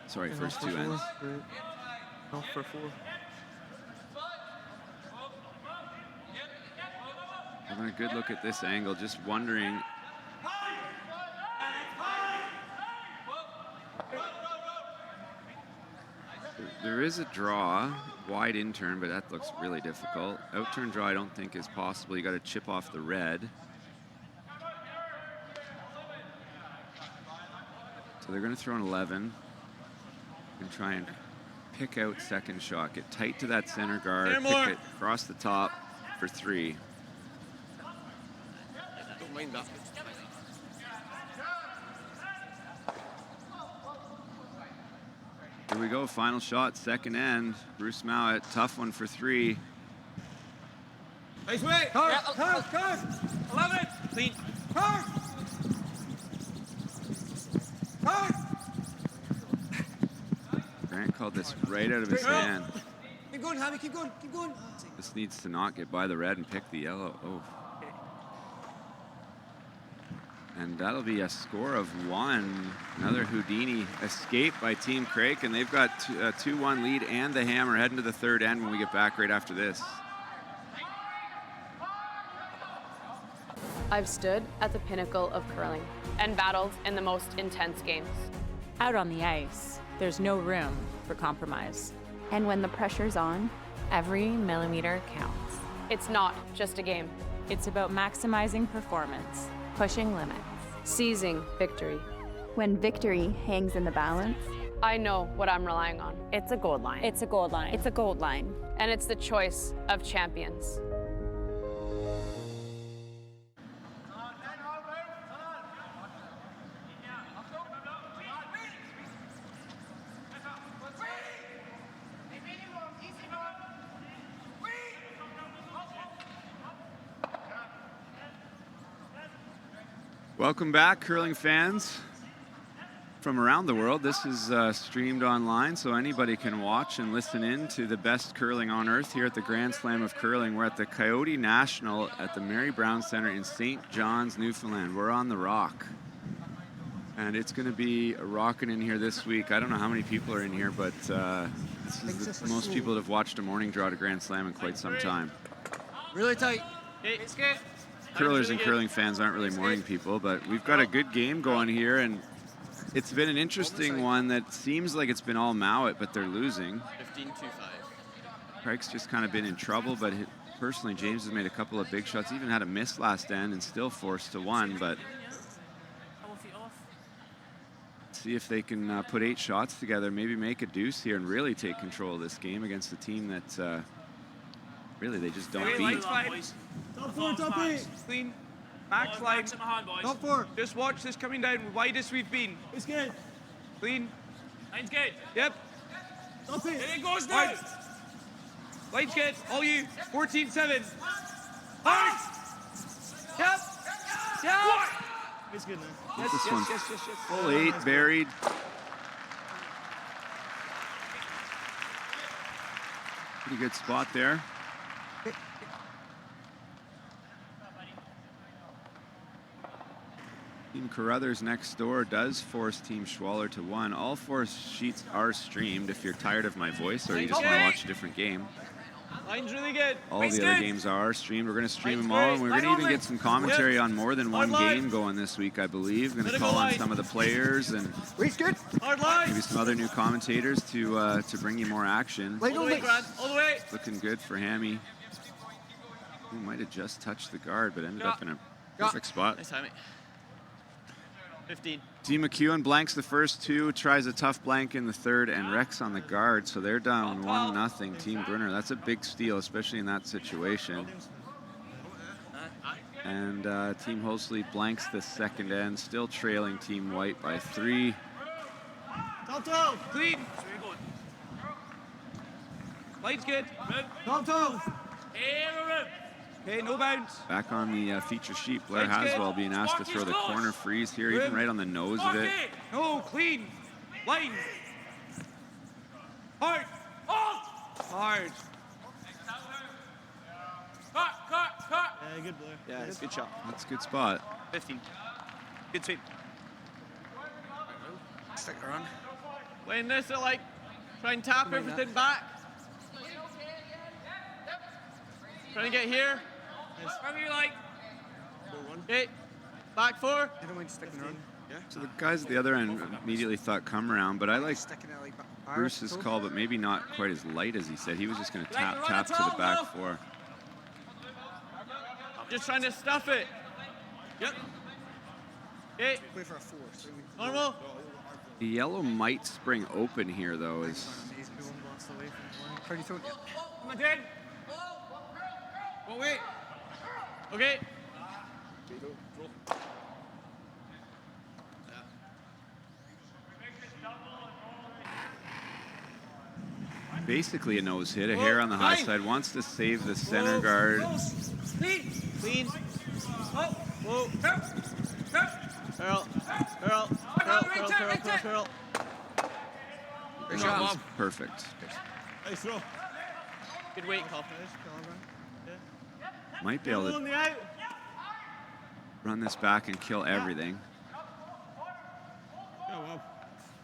Sorry, first 2 ends. Off for 4. Having a good look at this angle, just wondering. There is a draw, wide in turn, but that looks really difficult. Out turn draw I don't think is possible. You got to chip off the red. So they're going to throw an 11 and try and pick out second shot. Get tight to that center guard, pick it across the top for 3. Don't mind that. Here we go, final shot, second end. Bruce Mouat, tough one for 3. Nice way. Card. 11. Clean. Card. Grant called this right out of his hand. Keep going, Javi. Keep going. Keep going. This needs to not get by the red and pick the yellow. Oh. And that'll be a score of 1. Another Houdini escape by Team Craik, and they've got a 2-1 lead and the hammer heading to the third end when we get back right after this. I've stood at the pinnacle of curling and battled in the most intense games. Out on the ice, there's no room for compromise. And when the pressure's on, every millimeter counts. It's not just a game. It's about maximizing performance, pushing limits, seizing victory. When victory hangs in the balance, I know what I'm relying on. It's a gold line. It's a gold line. It's a gold line. And it's the choice of champions. Welcome back, curling fans from around the world. This is streamed online, so anybody can watch and listen in to the best curling on earth here at the Grand Slam of Curling. We're at the KIOTI National at the Mary Brown Center in St. John's, Newfoundland. We're on the rock, and it's going to be rocking in here this week. I don't know how many people are in here, but this is the most people that have watched a morning draw at a Grand Slam in quite some time. Really tight. It's good. Curlers and curling fans aren't really morning people, but we've got a good game going here, and it's been an interesting one that seems like it's been all Mouat, but they're losing. 15-2-5. Craig's just kind of been in trouble, but personally, James has made a couple of big shots, even had a miss last end and still forced to 1, but see if they can put 8 shots together, maybe make a deuce here and really take control of this game against a team that really they just don't beat. Top 4, top 8. Clean. Max line. Top 4. Just watch this coming down. Widest we've been. It's good. Clean. Line's good. Yep. Top 8. And it goes now. Line's good. All you. 14-7. Hard. Yep. Yep. It's good now. Yes, this one's full 8, buried. Pretty good spot there. Team Carruthers next door does force Team Schwaller to 1. All 4 sheets are streamed if you're tired of my voice or you just want to watch a different game. Line's really good. All the other games are streamed. We're going to stream them all, and we're going to even get some commentary on more than one game going this week, I believe. We're going to call on some of the players and maybe some other new commentators to bring you more action. All the way, Grant. All the way. Looking good for Hammy, who might have just touched the guard, but ended up in a perfect spot. Nice timing. 15. Team McEwen blanks the first 2, tries a tough blank in the third, and wrecks on the guard, so they're down 1-0. Team Brunner, that's a big steal, especially in that situation. And Team Holsley blanks the second end, still trailing Team White by 3. Top 12. Clean. Line's good. Top 12. Okay, no bounce. Back on the feature sheet, Blair Haswell being asked to throw the corner freeze here, even right on the nose of it. No, clean. Line. Hard. Hard. Cut. Yeah, good Blair. Yeah, it's a good shot. That's a good spot. 15. Good sweep. Stick around. Playing this at like, try and tap everything back. Trying to get here. Whatever you like. 4-1. Okay. Back 4. I don't mind sticking around. So the guys at the other end immediately thought come around, but I like Bruce's call, but maybe not quite as light as he said. He was just going to tap to the back four. I'm just trying to stuff it. Yep. Okay. Play for a 4. Normal. The yellow might spring open here, though. Pretty throw. Come on, Ted. Oh, wait. Okay. Basically a nose hit, a hair on the high side. Wants to save the center guard. Clean. Oh, whoa. Curl. Good job. Perfect. Nice throw. Good weight call. Might be able to run this back and kill everything.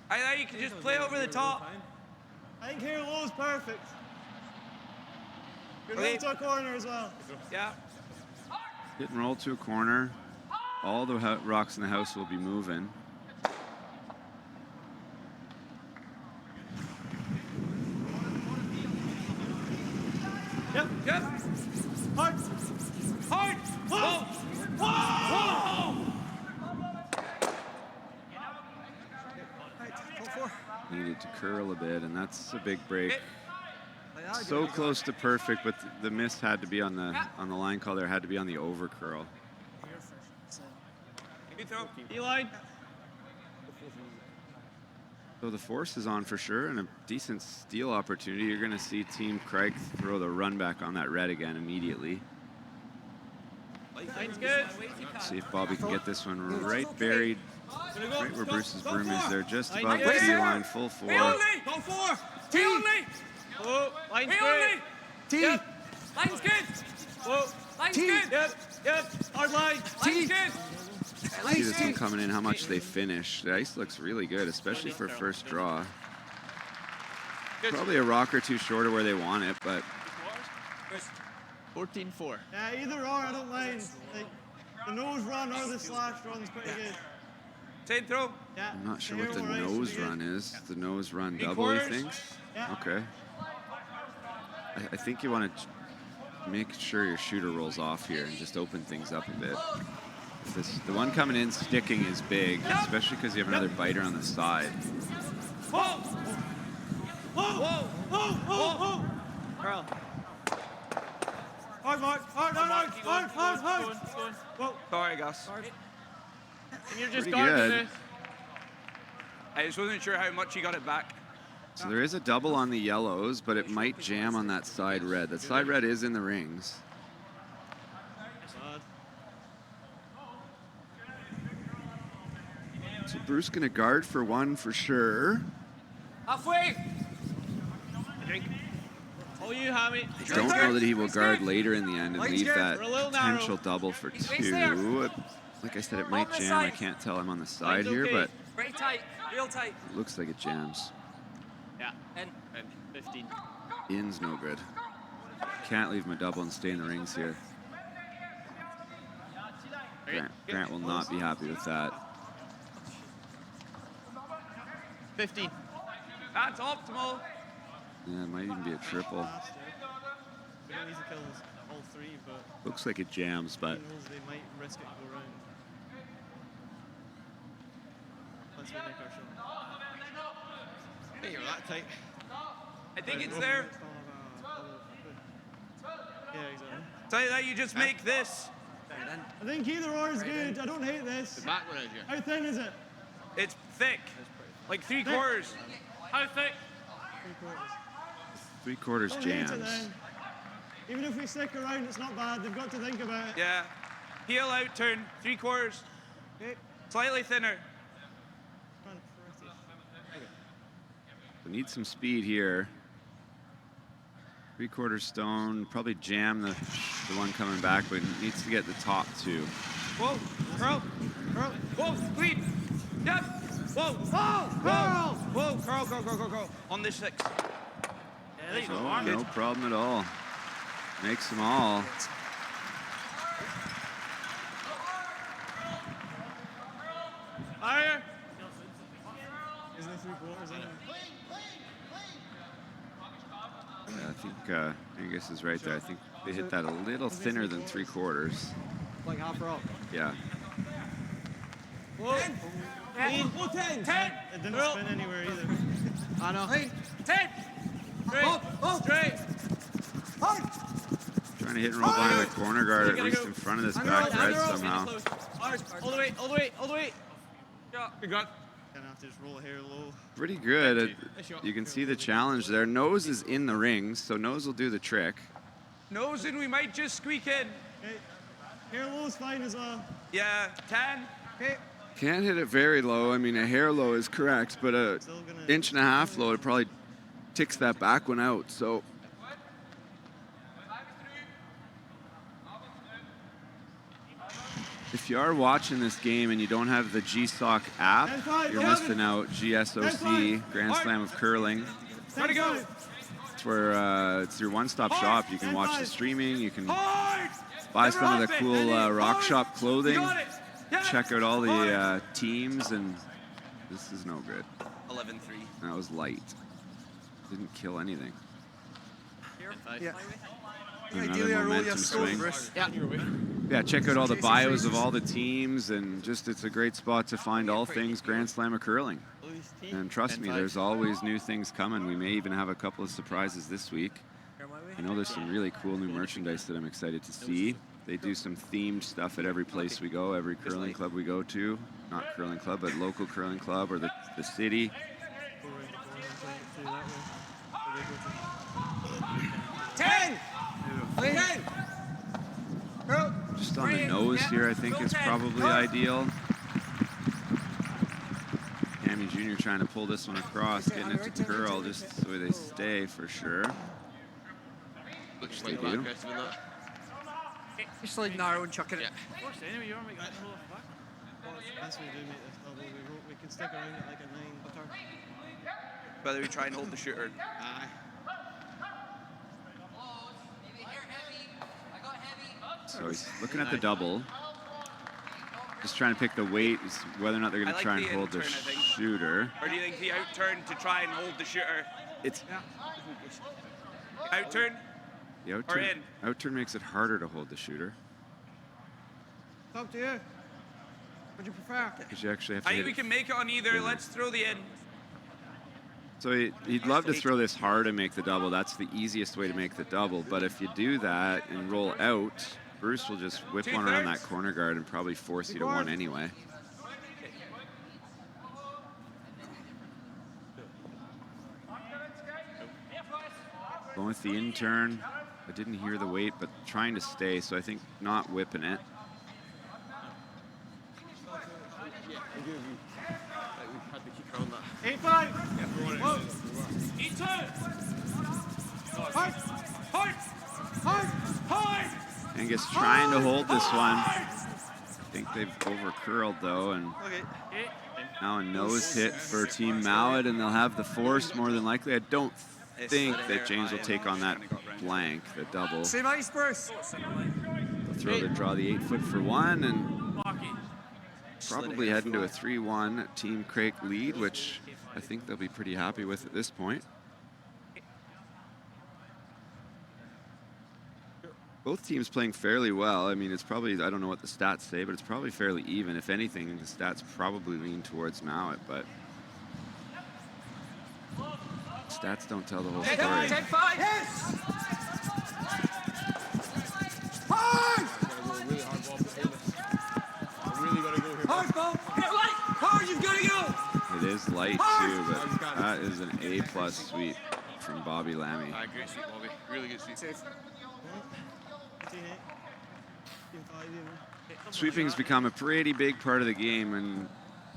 I thought you could just play over the top. I think here low's perfect. Good roll to a corner as well. Yeah. Hit and roll to a corner. All the rocks in the house will be moving. Yep. Hard. Whoa. Needed to curl a bit, and that's a big break. So close to perfect, but the miss had to be on the line call. There had to be on the over curl. Good throw. E-line. So the force is on for sure, and a decent steal opportunity. You're going to see Team Craig throw the run back on that red again immediately. Line's good. See if Bobby can get this one right buried, right where Bruce's broom is there, just above the tee line, full 4. Go 4. T only. Oh, line's good. T. Yep. Line's good. Whoa. Line's good. Yep. Hard line. Line's good. See this one coming in, how much they finish. The ice looks really good, especially for first draw. Probably a rock or two short of where they want it, but 14-4. Yeah, either or, I don't mind. Like, the nose run or the slash run's pretty good. Same throw. Yeah. I'm not sure what the nose run is. The nose run double, he thinks? Yeah. Okay. I think you want to make sure your shooter rolls off here and just open things up a bit. The one coming in sticking is big, especially because you have another biter on the side. Whoa. Carl. Hard, Mark. Hard. Whoa. Sorry, Gus. And you're just Pretty guarding good. this. I just wasn't sure how much he got it back. So there is a double on the yellows, but it might jam on that side red. That side red is in the rings. So Bruce gonna guard for one for sure. Halfway. Drink. Oh, you, Hammy. I don't know that he will guard later in the end and leave that potential double for 2. Like I said, it might jam. I can't tell. I'm on the side here, but very tight, real tight. it looks like it jams. Yeah, and 15. In's no good. Can't leave him a double and stay in the rings here. Grant will not be happy with that. 15. That's optimal. Yeah, it might even be a triple. We don't need to kill all 3, but Looks like it jams, but they might risk it and go round. Let's make our shot. Hey, you're that tight. I think it's there. Yeah, exactly. Tell you that you just make this. I think either or is good. I don't hate this. The back one is you. How thin is it? It's thick. Like 3/4. How thick? 3/4 Don't hate it jams. then. Even if we stick around, it's not bad. They've got to think about it. Yeah. Heel out turn, 3/4. Okay. Slightly thinner. We need some speed here. 3/4 stone, probably jam the one coming back, but needs to get the top 2. Whoa, curl. Whoa, clean. Yep. Whoa, curl. On this 6. Yeah, there you go, Mark. No problem at all. Makes them all. All right. 3/4 anyway. Yeah, I think Angus is right there. I think they hit that a little thinner than 3/4. Like half rock. Yeah. Whoa. 10. 10. It didn't spin anywhere either. I know. 10. Straight. Trying to hit and roll behind the corner guard, at least in front of this back red somehow. All the way. Yeah. Good gun. Gonna have to just roll a hair low. Pretty good. You can see the challenge there. Nose is in the rings, so Nose will do the trick. Nose in, we might just squeak in. Okay. Hair low is fine as well. Yeah, 10. Okay. Can't hit it very low. I mean, a hair low is correct, but a inch and a half low, it probably ticks that back one out. So if you are watching this game and you don't have the GSOC app, you're missing out. GSOC, Grand Slam of Curling. Ready to go. It's where it's your one-stop shop. You can watch the streaming. You can buy some of the cool Rock Shop clothing. Check out all the teams, and this is no good. 11-3. That was light. Didn't kill anything. Yeah. Another momentum swing. Yeah. Yeah, check out all the bios of all the teams, and just it's a great spot to find all things Grand Slam of curling. And trust me, there's always new things coming. We may even have a couple of surprises this week. I know there's some really cool new merchandise that I'm excited to see. They do some themed stuff at every place we go, every curling club we go to. Not curling club, but local curling club or the city. 10. 10. Just on the nose here, I think is probably ideal. Tammy Jr. trying to pull this one across, getting it to curl just the way they stay for sure. Which they do. Just like narrow and chucking it. That's what we do, mate. This double. We can stick around it like a 9. Whether we try and hold the shooter. Aye. So he's looking at the double. Just trying to pick the weight, whether or not they're going to try and hold the shooter. Or do you think the outturn to try and hold the shooter? It's Outturn? the outturn makes it harder to hold the shooter. It's up to you. What do you prefer? Because you actually have to I think hit we can make it on either. Let's throw the in. So he'd love to throw this hard and make the double. That's the easiest way to make the double. But if you do that and roll out, Bruce will just whip one around that corner guard and probably force you to one anyway. Going with the in turn. I didn't hear the weight, but trying to stay, so I think not whipping it. Eight, 5. Angus trying to hold this one. I think they've over curled though, and now a nose hit for Team Mouat, and they'll have the force more than likely. I don't think that James will take on that blank, the double. Same ice burst. They'll throw the draw the 8 foot for one, and probably heading to a 3-1 Team Craik lead, which I think they'll be pretty happy with at this point. Both teams playing fairly well. I mean, it's probably, I don't know what the stats say, but it's probably fairly even. If anything, the stats probably lean towards Mouat, but stats don't tell the whole story. 10-5. Yes. Hard. Hard, Bo. Hard, you've got to go. It is light too, but that is an A+ sweep from Bobby Lammy. Great sweep, Bobby. Really good sweep. Sweeping's become a pretty big part of the game, and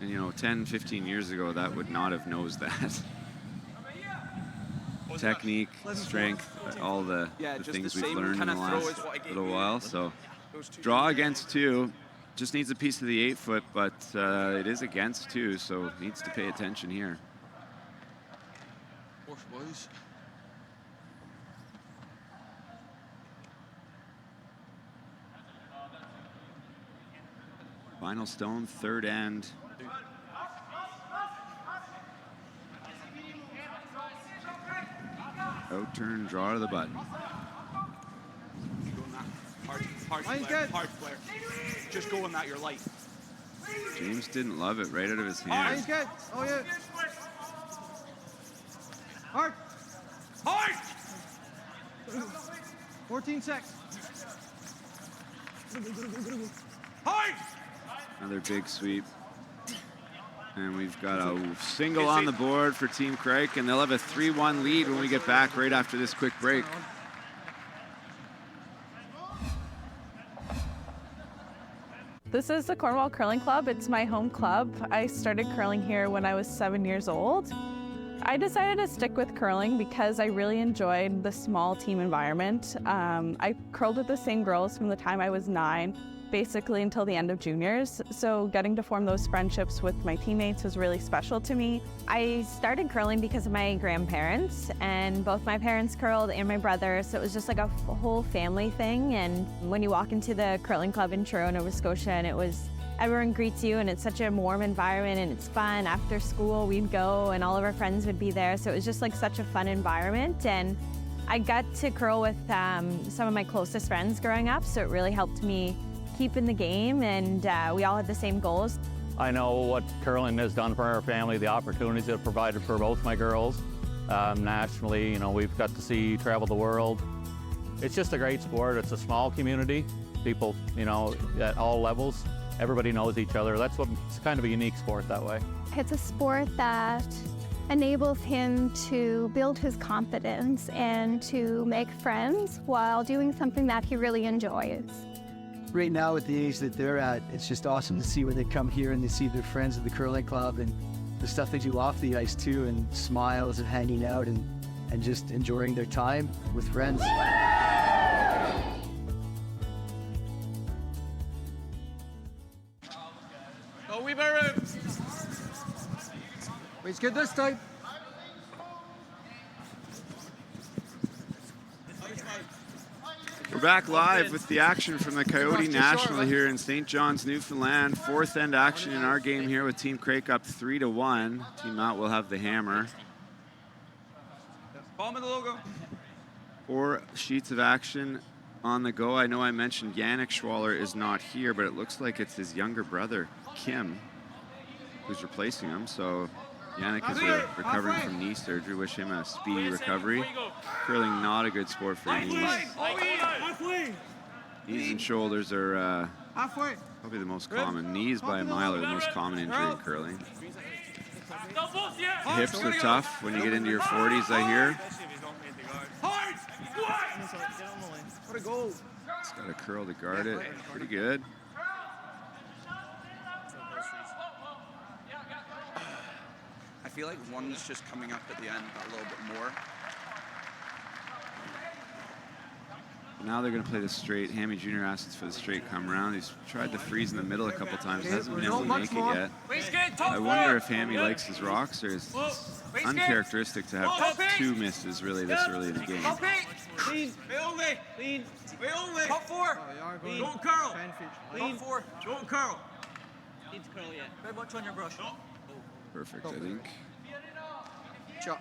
you know, 10, 15 years ago, that would not have known that. Technique, strength, all the things we've learned in the last little while. So, draw against 2. Just needs a piece of the 8 foot, but it is against 2, so needs to pay attention here. Boys. Final stone, third end. Out turn, draw to the button. Hard square. Just go on that, you're light. James didn't love it right out of his hand. Line's good. Oh, yeah. Hard. Hard! 14-6. Hard! Another big sweep. And we've got a single on the board for Team Craik, and they'll have a 3-1 lead when we get back right after this quick break. This is the Cornwall Curling Club. It's my home club. I started curling here when I was 7 years old. I decided to stick with curling because I really enjoyed the small team environment. I curled with the same girls from the time I was 9, basically until the end of juniors. So getting to form those friendships with my teammates was really special to me. I started curling because of my grandparents, and both my parents curled and my brother, so it was just like a whole family thing. And when you walk into the curling club in Truro, Nova Scotia, and everyone greets you, and it's such a warm environment, and it's fun. After school, we'd go, and all of our friends would be there, so it was just like such a fun environment. And I got to curl with some of my closest friends growing up, so it really helped me keep in the game, and we all had the same goals. I know what curling has done for our family, the opportunities it provided for both my girls. Nationally, you know, we've got to see travel the world. It's just a great sport. It's a small community. People, you know, at all levels, everybody knows each other. That's what, it's kind of a unique sport that way. It's a sport that enables him to build his confidence and to make friends while doing something that he really enjoys. Right now, at the age that they're at, it's just awesome to see when they come here and they see their friends at the curling club and the stuff they do off the ice too, and smiles and hanging out and just enjoying their time with friends. Go wee barroom. He's good this time. We're back live with the action from the KIOTI National here in St. John's, Newfoundland. Fourth end action in our game here with Team Craik up 3-1. Team Mouat will have the hammer. Bottom of the logo. 4 sheets of action on the go. I know I mentioned Yannick Schwaller is not here, but it looks like it's his younger brother, Kim, who's replacing him. So Yannick is recovering from knee surgery. Wish him a speedy recovery. Curling not a good sport for knees. Knees and shoulders are probably the most common. Knees by a mile are the most common injury in curling. Hips are tough when you get into your 40s, I hear. It's got a curl to guard it. Pretty good. I feel like one's just coming up at the end a little bit more. Now they're going to play the straight. Hammy Jr. asks for the straight come around. He's tried to freeze in the middle a couple times. Hasn't been able to make it yet. I wonder if Hammy likes his rocks, or is it uncharacteristic to have 2 misses really this early in the game. Lean. Lean. Top 4. Don't curl. Lean. 4. Don't curl. Need to curl yet. Very much on your brush. Perfect, I think. Shot.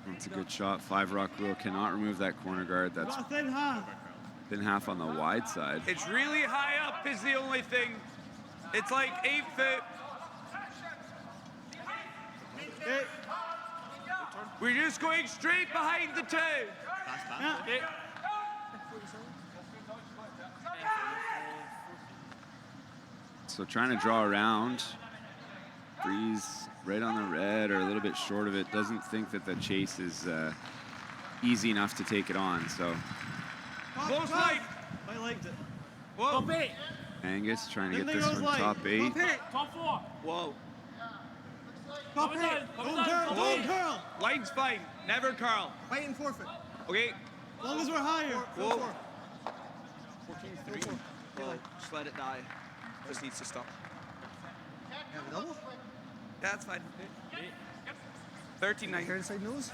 That's a good shot. 5 rock rule cannot remove that corner guard. That's thin half. Thin half on the wide side. It's really high up is the only thing. It's like 8 foot. We're just going straight behind the toe. Okay. So trying to draw around. Freeze right on the red or a little bit short of it. Doesn't think that the chase is easy enough to take it on. So close line. I liked it. Whoa. Angus trying to get this one top 8. Top 4. Whoa. Top 8. Don't curl. Don't curl. Line's fine. Never curl. Fight and forfeit. Okay. As long as we're higher. Whoa. 14-3. Just let it die. Just needs to stop. Have a double? Yeah, that's fine. 13-9. Here inside nose.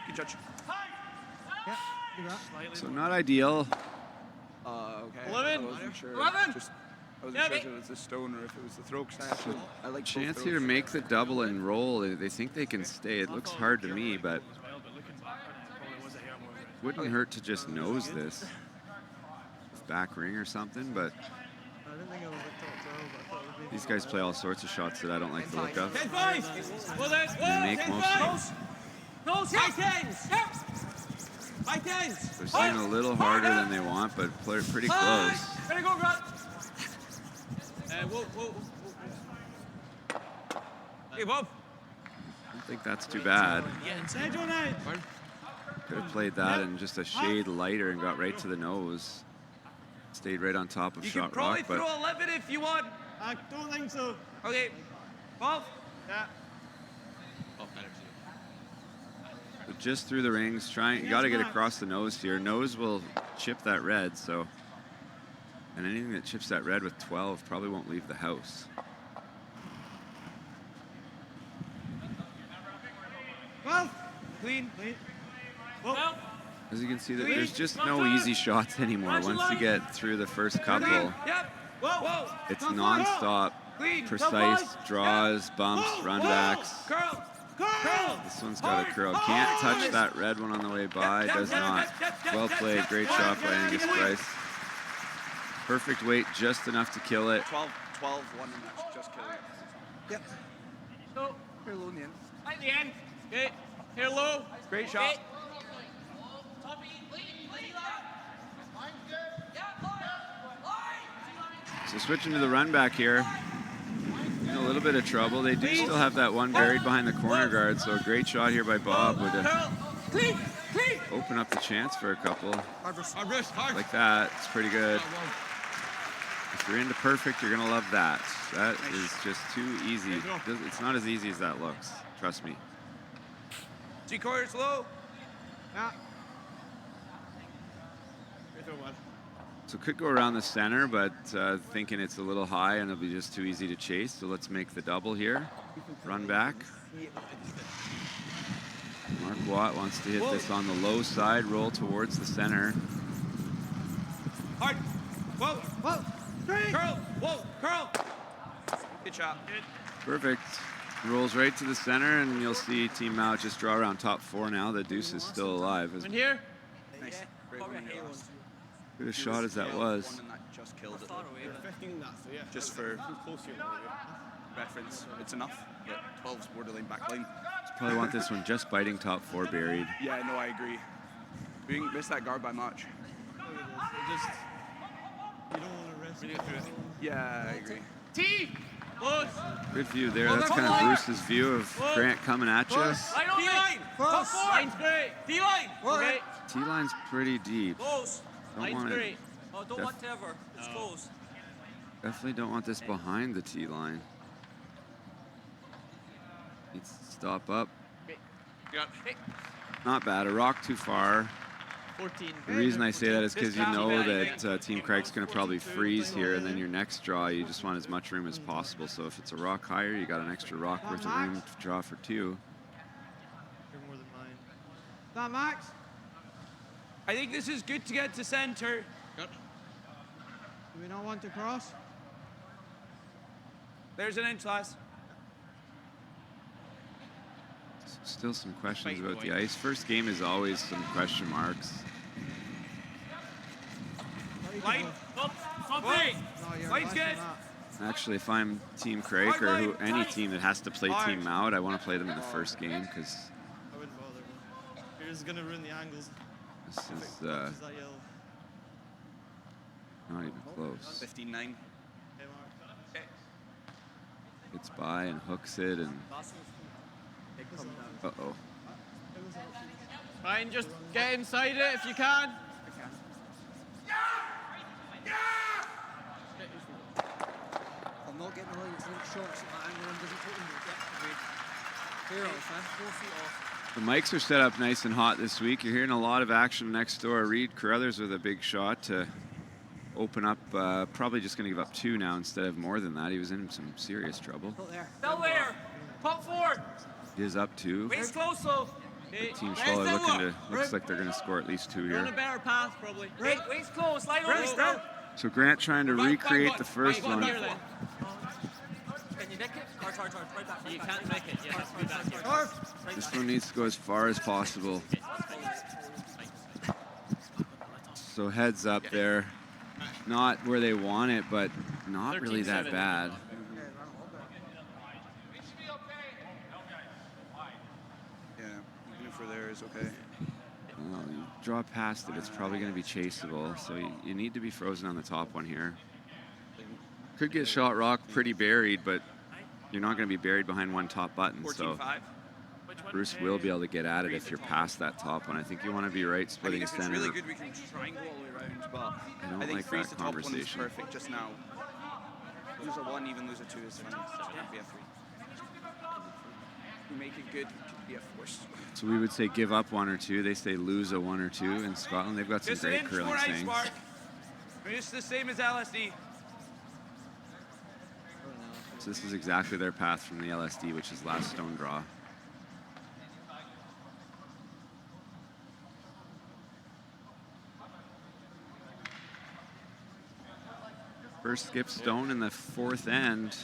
Good judge. Yeah, you got. So not ideal. Okay. 11. I wasn't sure. 11. I wasn't sure if it was the stone or if it was the throat. I like Chance here to make the double and roll. They think they can stay. It looks hard to me, but Wouldn't hurt to just nose this. Back ring or something, but these guys play all sorts of shots that I don't like the look of. They make most of them. They're swinging a little harder than they want, but pretty close. Hey, Bob. I don't think that's too bad. Could have played that in just a shade lighter and got right to the nose. Stayed right on top of shot rock, but throw 11 if you want. I don't think so. Okay, Bob. Yeah. but just through the rings. You got to get across the nose here. Nose will chip that red, so. And anything that chips that red with 12 probably won't leave the house. Well, clean. Well. As you can see, there's just no easy shots anymore. Once you get through the first couple, it's non-stop, precise draws, bumps, runbacks. This one's got a curl. Can't touch that red one on the way by. Does not. Well played. Great shot by Angus Bryce. Perfect weight, just enough to kill it. 12, 1 and that's just killing it. Yep. So, here low in the end. At the end. Okay. Here low. Great shot. Okay. So switching to the run back here. In a little bit of trouble. They do still have that one buried behind the corner guard, so a great shot here by Bob would open up the chance for a couple. Like that, it's pretty good. If you're into perfect, you're gonna love that. That is just too easy. It's not as easy as that looks, trust me. 3/4 low. Yeah. So could go around the center, but thinking it's a little high and it'll be just too easy to chase. So let's make the double here. Run back. Mark Mouat wants to hit this on the low side, roll towards the center. Hard. Whoa, whoa. Curl. Whoa, curl. Good shot. Perfect. Rolls right to the center, and you'll see Team Mouat just draw around top 4 now. The deuce is still alive. In here. Nice. Good a shot as that was. Just killed it. Just for reference, it's enough. But 12's borderline backline. Probably want this one just biting top 4 buried. Yeah, no, I agree. We didn't miss that guard by much. You don't want to risk it. Yeah, I agree. T. Close. Good view there. That's kind of Bruce's view of Grant coming at you. T-line. Top 4. Line's great. T-line. Okay. T-line's pretty deep. Close. Don't want great. it. Oh, don't want to ever. It's close. Definitely don't want this behind the T-line. Needs to stop up. Not bad. A rock too far. 14. The reason I say that is because you know that Team Craig's going to probably freeze here, and then your next draw, you just want as much room as possible. So if it's a rock higher, you got an extra rock worth of room to draw for 2. You're more than mine. That Max? I think this is good to get to center. Do we not want to cross? There's an inch, lass. Still some questions about the ice. First game is always some question marks. Line. Line's good. Actually, if I'm Team Craig or any team that has to play Team Mouat, I want to play them in the first game because I wouldn't bother. You're just gonna ruin the angles. this is not even close. 15-9. Gets by and hooks it, and uh-oh. Fine, just get inside it if you can. I'm not getting the line, it's like shots at that angle and doesn't put them clear off, man. 4 feet off. The mics are set up nice and hot this week. You're hearing a lot of action next door. Reed Carruthers with a big shot to open up. Probably just going to give up 2 now instead of more than that. He was in some serious trouble. Still there. Top 4. He is up 2. Waist close though. Team Schwaller looks like they're going to score at least 2 On here. a better path probably. Right, waist close. Line over still. So Grant trying to recreate the first one. Can you nick it? Hard. Right back. You can't nick it. Yeah, that's good back here. This one needs to go as far as possible. So heads up there. Not where they want it, but not really that bad. Yeah, even if we're there is okay. Well, you draw past it, it's probably going to be chaseable, so you need to be frozen on the top one here. Could get shot rock pretty buried, but you're not going to be buried behind one top button, so 14-5. Bruce will be able to get at it if you're past that top one. I think you want to be right splitting if center. it's really good, we can triangle all the way around, but I don't think like freeze that the top one is conversation. perfect just now. Lose a 1, even lose a 2 is fine. So it could be a 3. We make it good, it could be a force. So we would say give up 1 or 2. They say lose a 1 or 2. In Scotland, they've got some Just great an inch curling more ice things. mark. It's the same as LSD. So this is exactly their path from the LSD, which is last stone draw. First skip stone in the 4th end.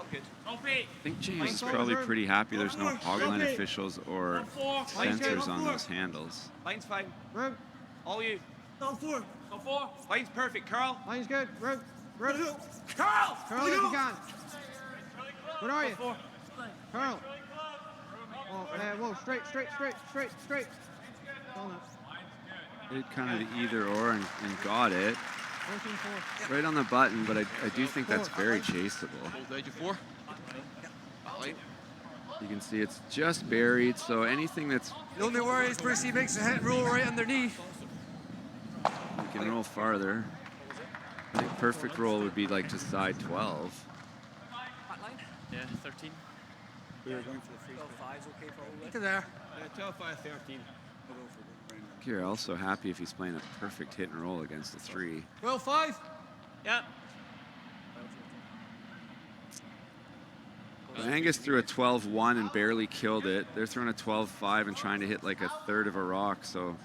Good. I think James is probably pretty happy there's no hogline officials or sensors on those handles. Line's fine. Room. All you. Go 4. Go 4. Line's perfect, Carl. Line's good. Room. Room. Carl! Carl, if you can. What are you? Carl. Oh, whoa, straight. Did kind of the either or and got it. 14-4. Right on the button, but I do think that's very chaseable. Hold 4. You can see it's just buried, so anything that's... The only worry is Brucey makes a hit roll right underneath. You can roll farther. I think perfect roll would be like to side 12. Yeah, 13. We were going for the free. 5's okay for all Get to there. 12, 5, 13. You're also happy if he's playing a perfect hit and roll against a 3. 12-5. Yep. Angus threw a 12-1 and barely killed it. They're throwing a 12-5 and trying to hit like a third of a rock, so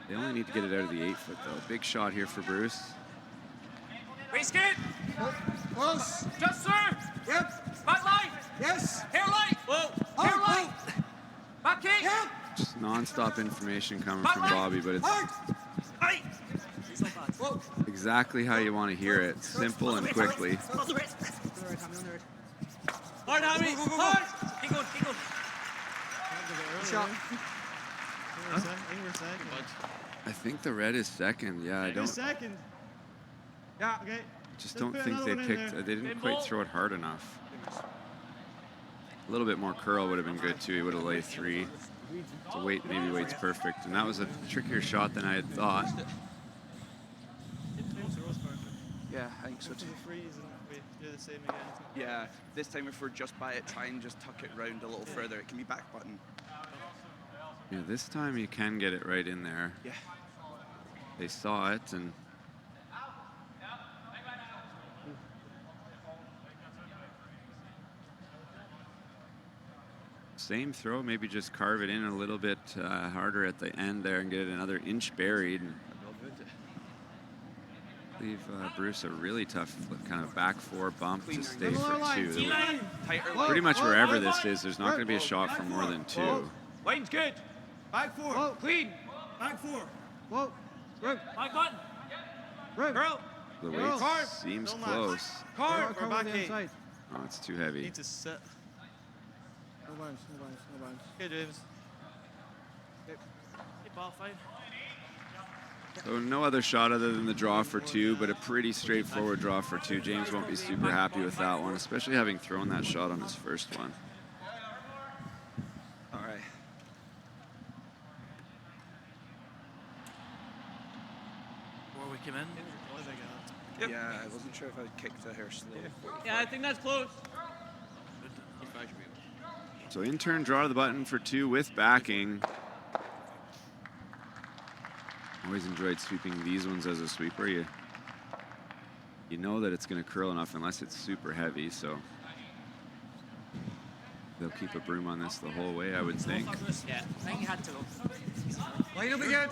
they only need to get it out of the 8-foot though. Big shot here for Bruce. Race skid. Close. Just sir. Yep. Back line. Yes. Hair light. Whoa. Hair light. Back kick. Yep. Just non-stop information coming from Bobby, but it's exactly how you want to hear it. Simple and quickly. Hard, Hammy. Hard. Keep going. Shot. I think the red is second. Yeah, I don't. Second. Yeah. Okay. Just don't think they picked. They didn't quite throw it hard enough. A little bit more curl would have been good too. He would have laid 3. So weight, maybe weight's perfect. And that was a trickier shot than I had thought. Yeah, I think so too. Yeah, this time if we're just by it, try and just tuck it round a little further. It can be back button. Yeah, this time you can get it right in there. Yeah. They saw it and same throw, maybe just carve it in a little bit harder at the end there and get it another inch buried. And leave Bruce a really tough kind of back 4 bump to stay for 2. Pretty much wherever this is, there's not going to be a shot for more than 2. Line's good. Back 4. Clean. Back 4. Whoa. Room. Back button. Room. Girl. The weight seems close. Card. Or back inside. Oh, it's too heavy. Need to sit. No bounce. Okay, James. Ball 5. So no other shot other than the draw for 2, but a pretty straightforward draw for 2. James won't be super happy with that one, especially having thrown that shot on his first one. All right. Before we come in. Yep. Yeah, I wasn't sure if I'd kick to her slow. Yeah, I think that's close. So in turn, draw to the button for 2 with backing. Always enjoyed sweeping these ones as a sweeper. You know that it's going to curl enough unless it's super heavy, so they'll keep a broom on this the whole way, I would think. Yeah, I think you had to go. Line up again.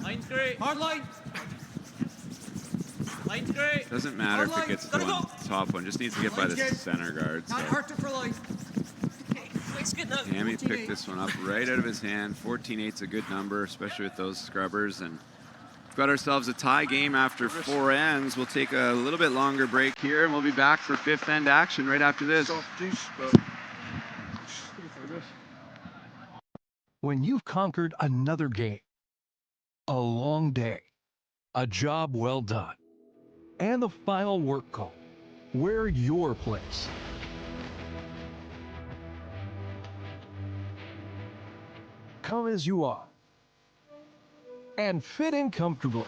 Line's great. Hard line. Line's great. Doesn't matter if it gets to the top one, just needs to get by the center guard. Not hurt it for life. Hammy picked this one up right out of his hand. 14-8's a good number, especially with those scrubbers. And we've got ourselves a tie game after 4 ends. We'll take a little bit longer break here, and we'll be back for 5th end action right after this. When you've conquered another game, a long day, a job well done, and the final work call, wear your place. Come as you are and fit in comfortably.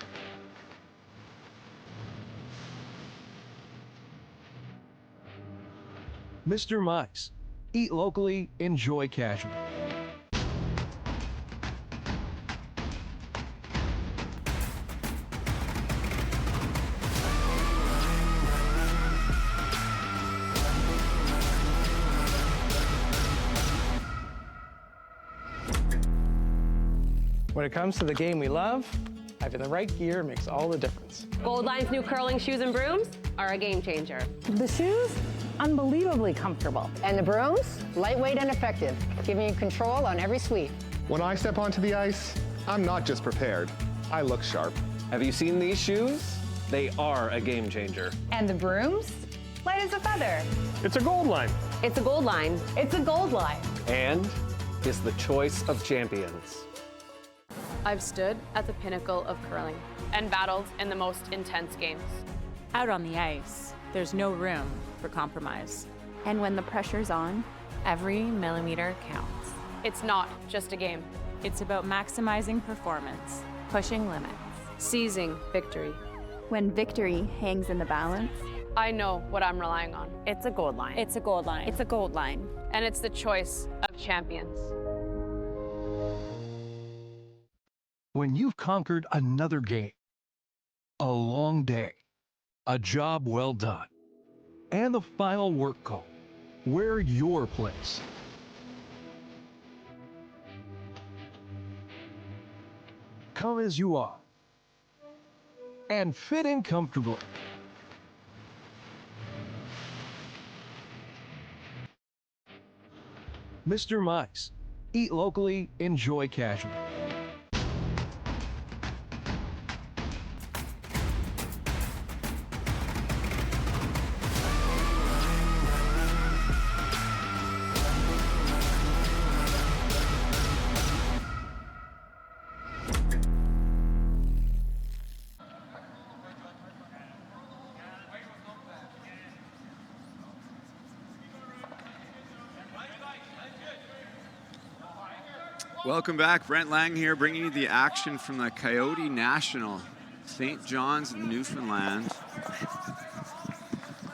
Mr. Mice, eat locally, enjoy casually. When it comes to the game we love, having the right gear makes all the difference. Gold Line's new curling shoes and brooms are a game changer. The shoes, unbelievably comfortable. And the brooms, lightweight and effective, giving you control on every sweep. When I step onto the ice, I'm not just prepared, I look sharp. Have you seen these shoes? They are a game changer. And the brooms, light as a feather. It's a Gold Line. It's a Gold Line. It's a Gold Line. And is the choice of champions. I've stood at the pinnacle of curling and battled in the most intense games. Out on the ice, there's no room for compromise. And when the pressure's on, every millimeter counts. It's not just a game. It's about maximizing performance, Pushing limits. Seizing victory. When victory hangs in the balance, I know what I'm relying on. it's a Gold Line. it's a Gold Line. It's a Gold Line. And it's the choice of champions. When you've conquered another game, a long day, a job well done, and the final work call, wear your place. Come as you are and fit in comfortably. Mr. Mice, eat locally, enjoy casually. Welcome back. Brent Lang here, bringing you the action from the Coyote National, St. John's, Newfoundland.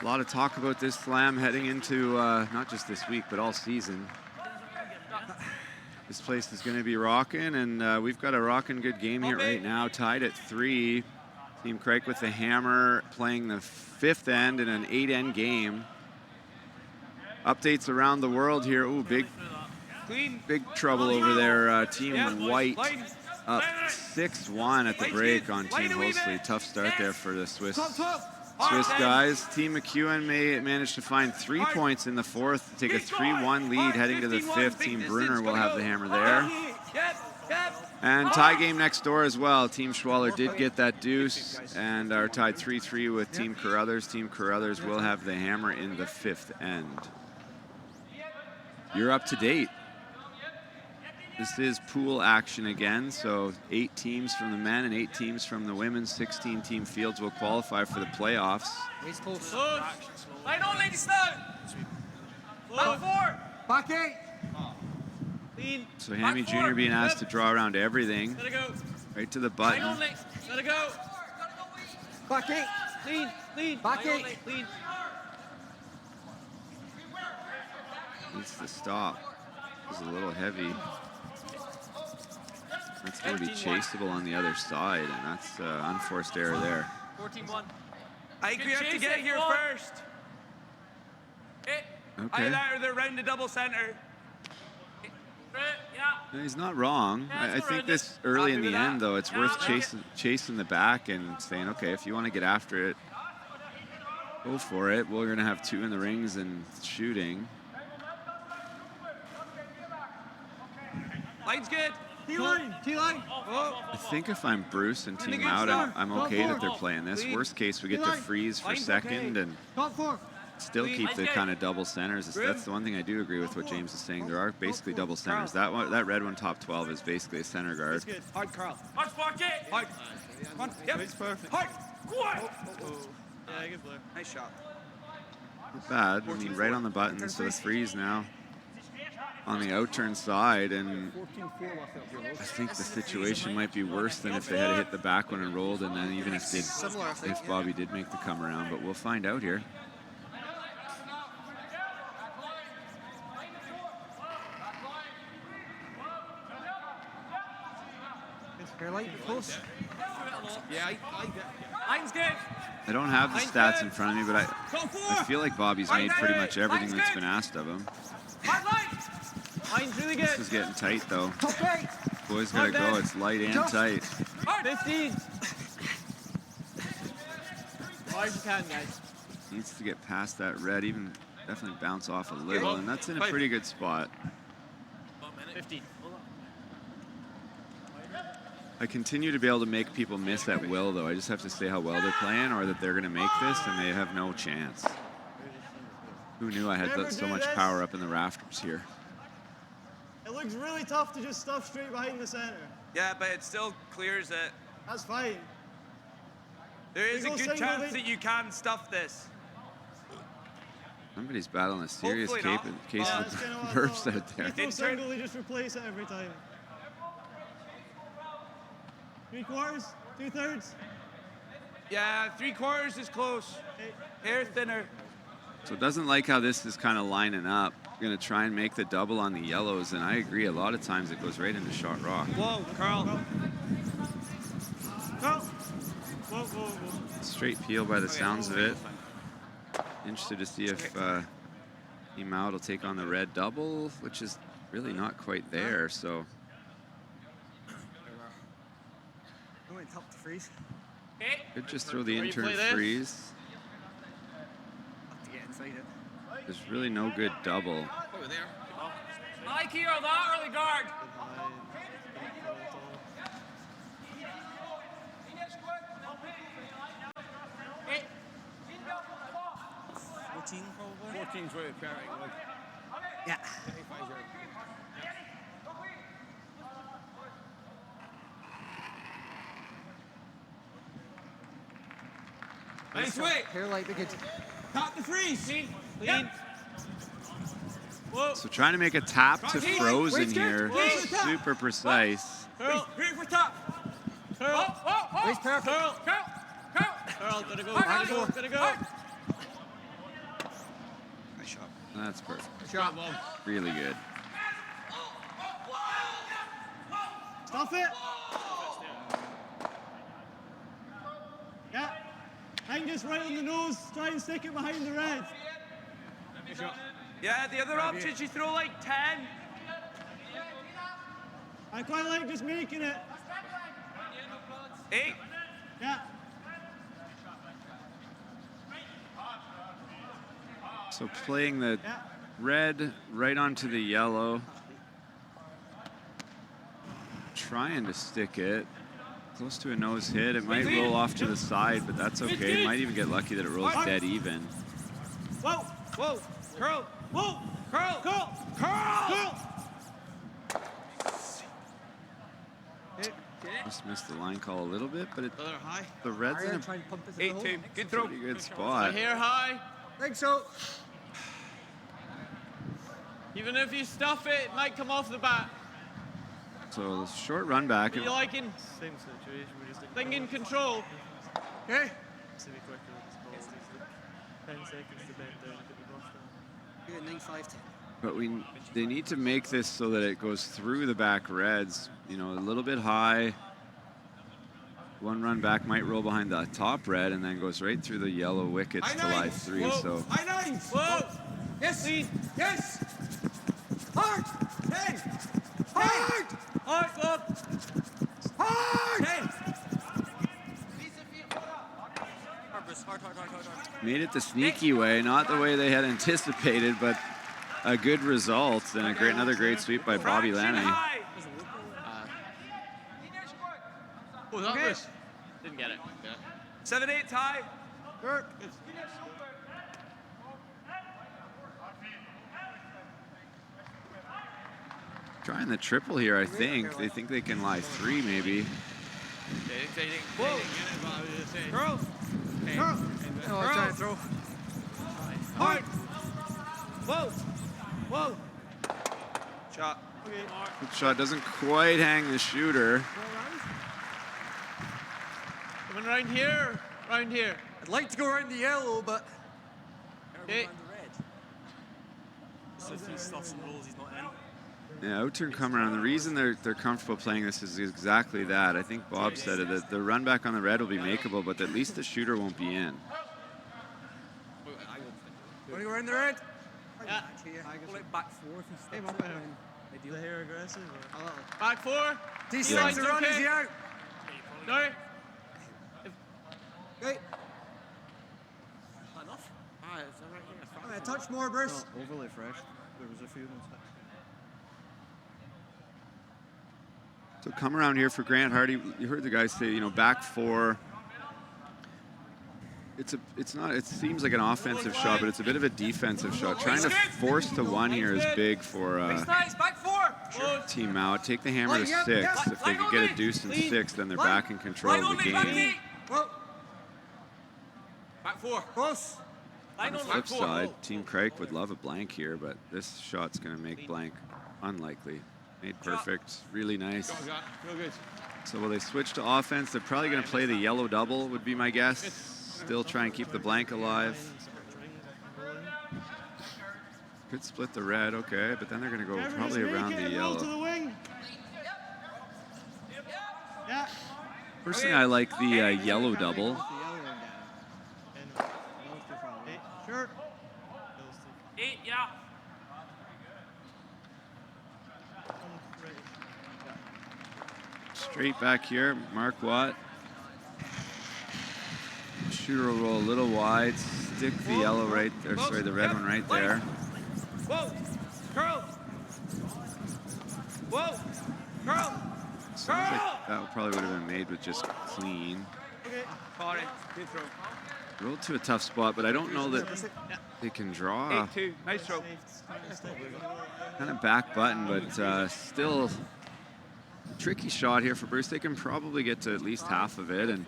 A lot of talk about this slam heading into not just this week, but all season. This place is going to be rocking, and we've got a rocking good game here right now, tied at 3. Team Craik with the hammer, playing the 5th end in an 8-end game. Updates around the world here. Ooh, big trouble over there. Team White up 6-1 at the break on Team Hosley. Tough start there for the Swiss guys. Team McEwen managed to find 3 points in the 4th to take a 3-1 lead heading to the 5th. Team Brunner will have the hammer there. And tie game next door as well. Team Schwaller did get that deuce and are tied 3-3 with Team Carruthers. Team Carruthers will have the hammer in the 5th end. You're up to date. This is pool action again, so 8 teams from the men and 8 teams from the women. 16-team fields will qualify for the playoffs. Line on, ladies, slow. Back 4. Back 8. Clean. So Hammy Jr. being asked to draw around everything. Let it go. Right to the button. Line on, let it go. Back 8. Clean, clean. Back 8. Clean. Needs to stop. It's a little heavy. That's going to be chaseable on the other side, and that's unforced error there. 14-1. I think we have to get here first. Okay. Highlighter, they're round the double center. No, he's not wrong. I think this early in the end, though, it's worth chasing the back and saying, okay, if you want to get after it, go for it. We're going to have 2 in the rings and shooting. Line's good. T-line. T-line. Oh. I think if I'm Bruce and Team Mouat, I'm okay that they're playing this. Worst case, we get to freeze for second and still keep the kind of double centers. That's the one thing I do agree with what James is saying. There are basically double centers. That red one, top 12, is basically a center guard. That's good. Hard, Carl. Hard, Sparky. Hard. Come on. Yep. It's perfect. Hard. Go on. Yeah, good play. Nice shot. Not bad. I mean, right on the buttons for the freeze now. On the outturn side, and I think the situation might be worse than if they had hit the back one and rolled, and then even if Bobby did make the come around, but we'll find out here. Close. Yeah, line's good. I don't have the stats in front of me, but I feel like Bobby's made pretty much everything that's been asked of him. Line's really good. This is getting tight, though. Boys gotta go. It's light and tight. 15. Hard as you can, guys. Needs to get past that red, even definitely bounce off a little, and that's in a pretty good spot. 15. I continue to be able to make people miss at will, though. I just have to say how well they're playing, or that they're going to make this, and they have no chance. Who knew I had so much power up in the rafters here? It looks really tough to just stuff straight behind the center. Yeah, but it still clears it. That's fine. There is a good chance that you can stuff this. Somebody's battling a serious case of burps out there. If you throw single, they just replace it every time. 3/4, 2/3. Yeah, 3/4 is close. Hair thinner. So it doesn't like how this is kind of lining up. Going to try and make the double on the yellows, and I agree. A lot of times it goes right into shot rock. Whoa, Carl. Carl. Whoa. Straight peel by the sounds of it. Interested to see if Team Mouat will take on the red double, which is really not quite there. So. Help to freeze. Could just throw the intern freeze. Have to get inside it. There's really no good double. I like Hero, that early guard. Probably. 14's right at Craik. Yeah. Nice way. Here, like the good. Top the freeze. Clean. So trying to make a tap to frozen here. Super precise. Curl. Ready for top. Curl. Where's perfect? Curl. Curl. Gotta go. Gotta go. Nice shot. That's perfect. Shot. Really good. Stop it. Yeah. Hang just right on the nose. Try and stick it behind the red. Yeah, the other options you throw like 10. I quite like just making it. 8. Yeah. So playing the red right onto the yellow. Trying to stick it. Close to a nose hit. It might roll off to the side, but that's okay. Might even get lucky that it rolls dead even. Whoa. Curl. Whoa. Curl. Just missed the line call a little bit, but the red's in a 8-2. Good throw. pretty good spot. Hair high. Think so. Even if you stuff it, it might come off the bat. So short run back. What are you liking? Same situation. We just Thinking control. Okay. to be quicker with this ball. 10 seconds to bend down and get the brush down. Good, 9-5. But they need to make this so that it goes through the back reds, you know, a little bit high. One run back might roll behind the top red and then goes right through the yellow wickets to live 3. Whoa. So I-9. Whoa. Yes. Lead. Yes. Hard. 10. Hard. Hard. Hard. 10. made it the sneaky way, not the way they had anticipated, but a good result and another great sweep by Bobby Lanning. Get it. Yeah. 7-8 tie. Kirk. Trying the triple here, I think. They think they can lie 3 maybe. Whoa. Girl. Girl. Oh, I tried to throw. Hard. Whoa. Whoa. Shot. Good shot doesn't quite hang the shooter. Coming around here. Around here. I'd like to go around the yellow, but. Okay. So if he stuffs and rolls, he's not in. Yeah, out-turn come around. The reason they're comfortable playing this is exactly that. I think Bob said it, that the run back on the red will be makeable, but at least the shooter won't be in. Want to go around the red? Yeah. Pull it back 4 if he steps it down. Is the hair aggressive? Or? Back 4. D6 Yeah. run, is he out? No. Okay. Enough? Ah, it's all right here. A touch more, Bruce. Not overly fresh. There was a few inside. So come around here for Grant Hardy. You heard the guys say, you know, back 4. It's not. It seems like an offensive shot, but it's a bit of a defensive shot. Trying to force to 1 here is big for Back 4. Team Mouat. Take the hammer to 6. If they could get a deuce and 6, then they're back in control of the game. Back 4. Close. On the flip side, Team Craik would love a blank here, but this shot's going to make blank unlikely. Made perfect. Really nice. So will they switch to offense? They're probably going to play the yellow double, would be my guess. Still try and keep the blank alive. Could split the red, okay, but then they're going to go probably around the yellow. Personally, I like the yellow double. Sure. 8, yeah. Straight back here, Mark Watt. Shooter will roll a little wide, stick the yellow right there, sorry, the red one right there. Whoa, curl. Whoa, curl. Sounds like that probably would have been made with just clean. Okay. Caught it. Good throw. Rolled to a tough spot, but I don't know that they can draw. 8-2. Nice throw. Kind of back button, but still tricky shot here for Bruce. They can probably get to at least half of it and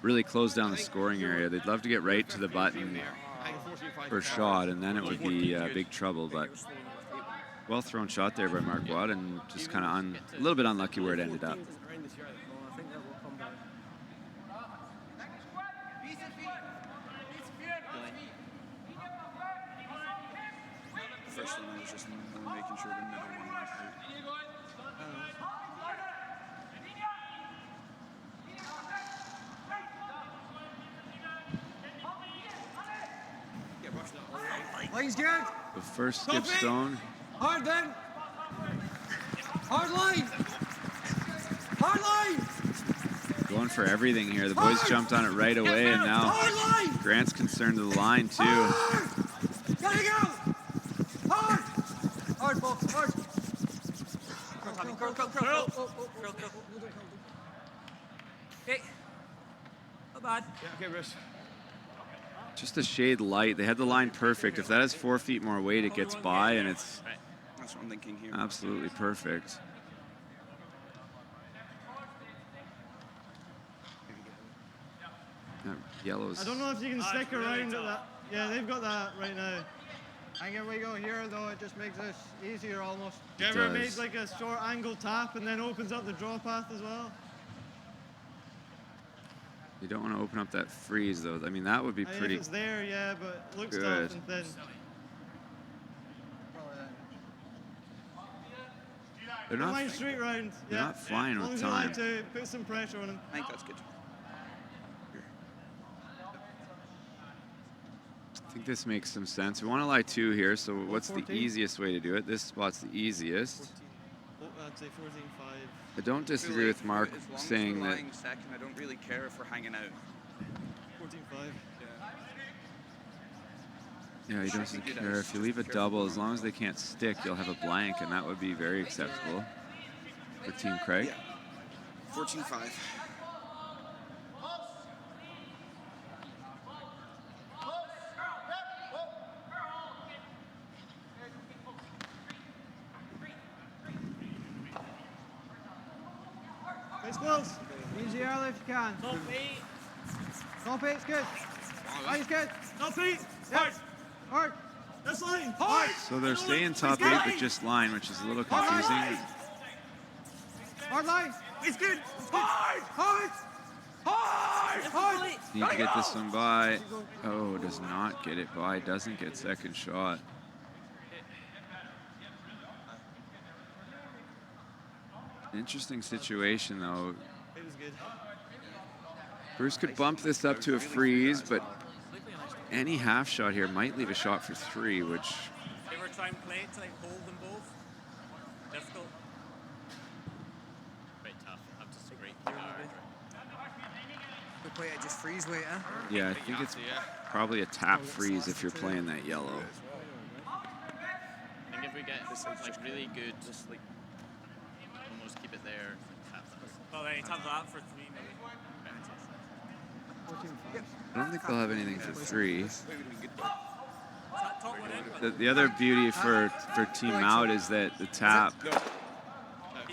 really close down the scoring area. They'd love to get right to the button for a shot, and then it would be big trouble. But well thrown shot there by Mark Watt, and just kind of a little bit unlucky where it ended up. First one was just making sure the middle one was out. Line's good. The first skip stone. Hard then. Hard line. Hard line. Going for everything here. The boys jumped on it right away, and now Grant's concerned to the line too. Gotta go. Hard. Hard ball. Hard. Curl. Okay. Not bad. Yeah, okay, Bruce. Just a shade light. They had the line perfect. If that has 4 feet more weight, it gets by, and it's That's what I'm thinking here. absolutely perfect. That yellow's. I don't know if you can stick around at that. Yeah, they've got that right now. And if we go here, though, it just makes this easier almost. It You ever does. made like a short angle tap and then opens up the draw path as well? You don't want to open up that freeze, though. I mean, that would be I mean, pretty if it's there, yeah, but it looks good. tough and thin. They're Don't not. mind straight round. They're Yeah. not flying As long with as you like time. to put some pressure on them. I think that's good. I think this makes some sense. We want to lie 2 here, so what's the 14? easiest way to do it? This spot's the easiest. I'd say 14-5. I don't disagree with Mark As long as saying we're that. lying second, I don't really care if we're hanging out. 14-5. Yeah, he doesn't care. If you leave a double, as long as they can't stick, you'll have a blank, and that would be very acceptable for Team Craik. 14-5. It's close. Easy early if you can. Top 8. Top 8's good. Line's good. Top 8. Hard. Hard. This line. Hard. So they're saying top 8, but just line, which is a little confusing. Hard line. It's good. Hard. Hard. Hard. Hard. Need to get this one by. Oh, does not get it by. Doesn't get second shot. Interesting situation, though. It was good. Bruce could bump this up to a freeze, but any half shot here might leave a shot for 3, which... They were trying to play it to like hold them both. Difficult. Quite tough. I'm just a great Good play to just freeze weight, eh? Yeah, I think it's probably a tap freeze if you're playing that yellow. I think if we get like really good, just like almost keep it there. Well, then he'd have that for 3 maybe. I don't think they'll have anything for 3. The other beauty for Team Mouat is that the tap, You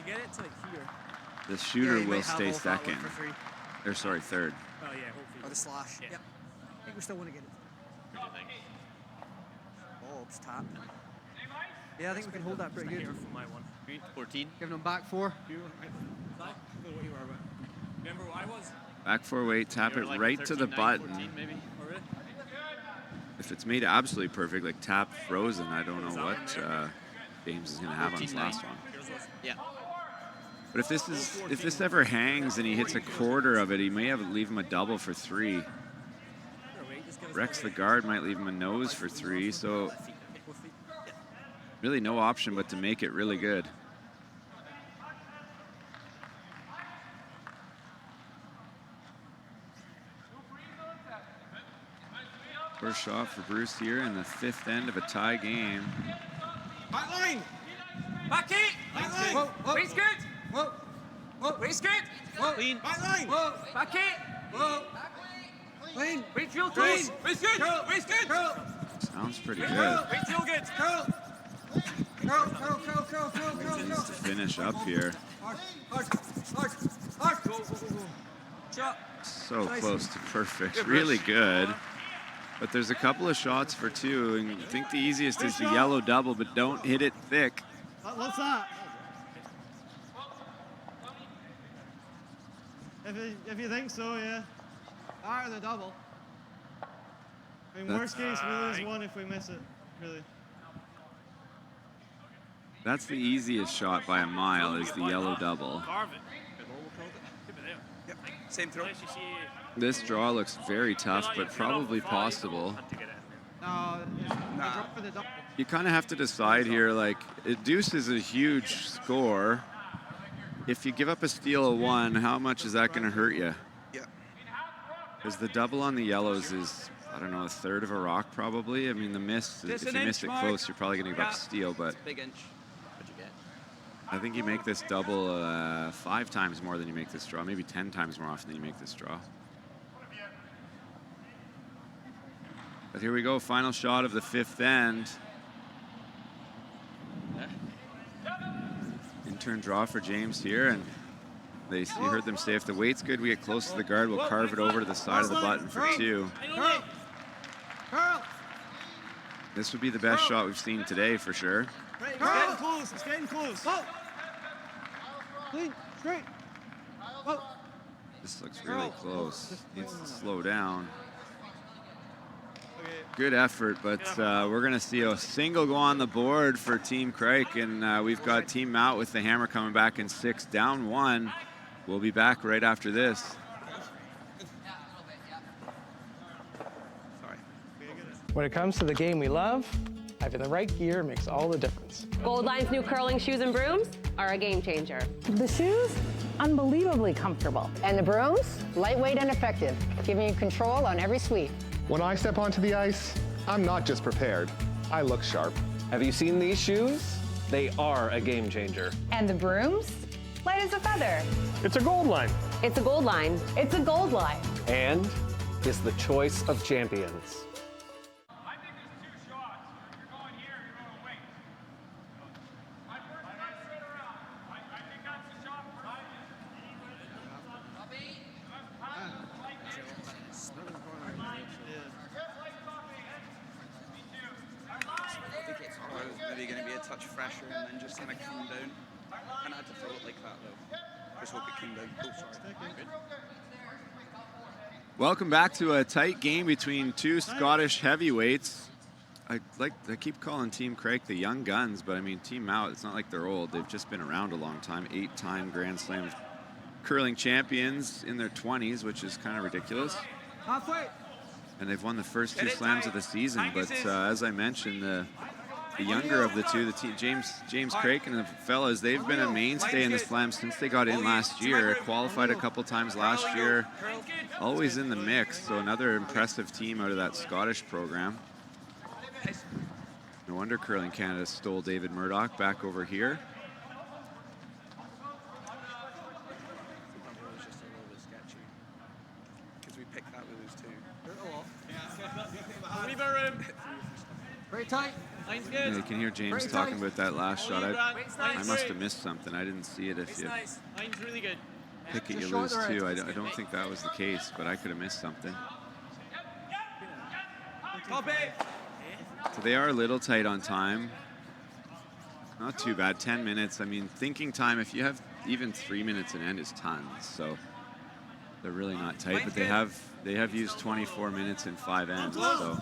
get it to like here. the shooter will stay second. Or sorry, third. Oh yeah, hopefully. Or the slash. Yep. I think we still want to get it. What do you think? Bob's tap. Yeah, I think we can hold that pretty good. For my one. 14. Giving them back 4. Remember what I was? Back 4 weight, tap it Like right to the 13, 9, button. 14 maybe. Oh really? If it's made absolutely perfect, like tap frozen, I don't know what James is going to have on his last one. Yeah. But if this ever hangs and he hits a quarter of it, he may leave him a double for 3. Rex the guard might leave him a nose for 3, so really no option but to make it really good. First shot for Bruce here in the 5th end of a tie game. Back line! Back it! Back line! Whoa, whoa. Waist good! Whoa! Whoa! Waist good! Whoa! Clean! Back line! Whoa! Back it! Whoa! Clean! Waist real clean! Waist good! Waist good! Sounds pretty good. Waist real good! Curl! Needs to finish up here. Hard! Hard! Hard! Hard! Go, go, go, go. Shot! So close to perfect. Really good. But there's a couple of shots for 2, and I think the easiest is the yellow double, but don't hit it thick. What's that? If you think so, yeah. Or the double. I mean, worst case, we lose 1 if we miss it, really. That's the easiest shot by a mile, is the yellow double. Carve it. Keep it there. Yep. Same throw. This draw looks very tough, but probably possible. No, for the double. You kind of have to decide here, like, deuce is a huge score. If you give up a steal of 1, how much is that going to hurt you? Yeah. Because the double on the yellows is, I don't know, a third of a rock probably. I mean, the miss, if you miss it close, you're probably going to give up a steal, but Big inch. What'd you get? I think you make this double 5 times more than you make this draw, maybe 10 times more often than you make this draw. But here we go, final shot of the 5th end. In-turn draw for James here, and you heard them say if the weight's good, we get close to the guard, we'll carve it over to the side of the button for 2. This would be the best shot we've seen today for sure. It's getting close, it's getting close. Clean, straight. This looks really close. Needs to slow down. Good effort, but we're going to see a single go on the board for Team Craik, and we've got Team Mouat with the hammer coming back in 6, down 1. We'll be back right after this. When it comes to the game we love, having the right gear makes all the difference. Gold Line's new curling shoes and brooms are a game changer. The shoes, unbelievably comfortable. And the brooms, lightweight and effective, giving you control on every sweep. When I step onto the ice, I'm not just prepared, I look sharp. Have you seen these shoes? They are a game changer. And the brooms? Light as a feather. It's a Gold Line. It's a Gold Line. It's a Gold Line. And is the choice of champions. touch fresher and then just kind of come down. Kind of had to throw it like that though. Just hope it came down. Oh, sorry. Good. Welcome back to a tight game between two Scottish heavyweights. I keep calling Team Craik the young guns, but I mean Team Mouat, it's not like they're old. They've just been around a long time. 8-time Grand Slam curling champions in their 20s, which is kind of ridiculous. Halfway. And they've won the first 2 slams of the season. But as I mentioned, the younger of the two, James Craik and the fellas, they've been a mainstay in the slam since they got in last year. Qualified a couple times last year. Always in the mix. So another impressive team out of that Scottish program. No wonder Curling Canada stole David Murdoch back over here. Because we picked that, we lose 2. Very tight. Line's good. Yeah, you can hear James talking about that last shot. I must have missed something. I didn't see it. If you Line's really good. pick it, you lose too. I don't think that was the case, but I could have missed something. So they are a little tight on time. Not too bad, 10 minutes. I mean, thinking time, if you have even 3 minutes an end is tons. So they're really not tight, but they have used 24 minutes in 5 ends. So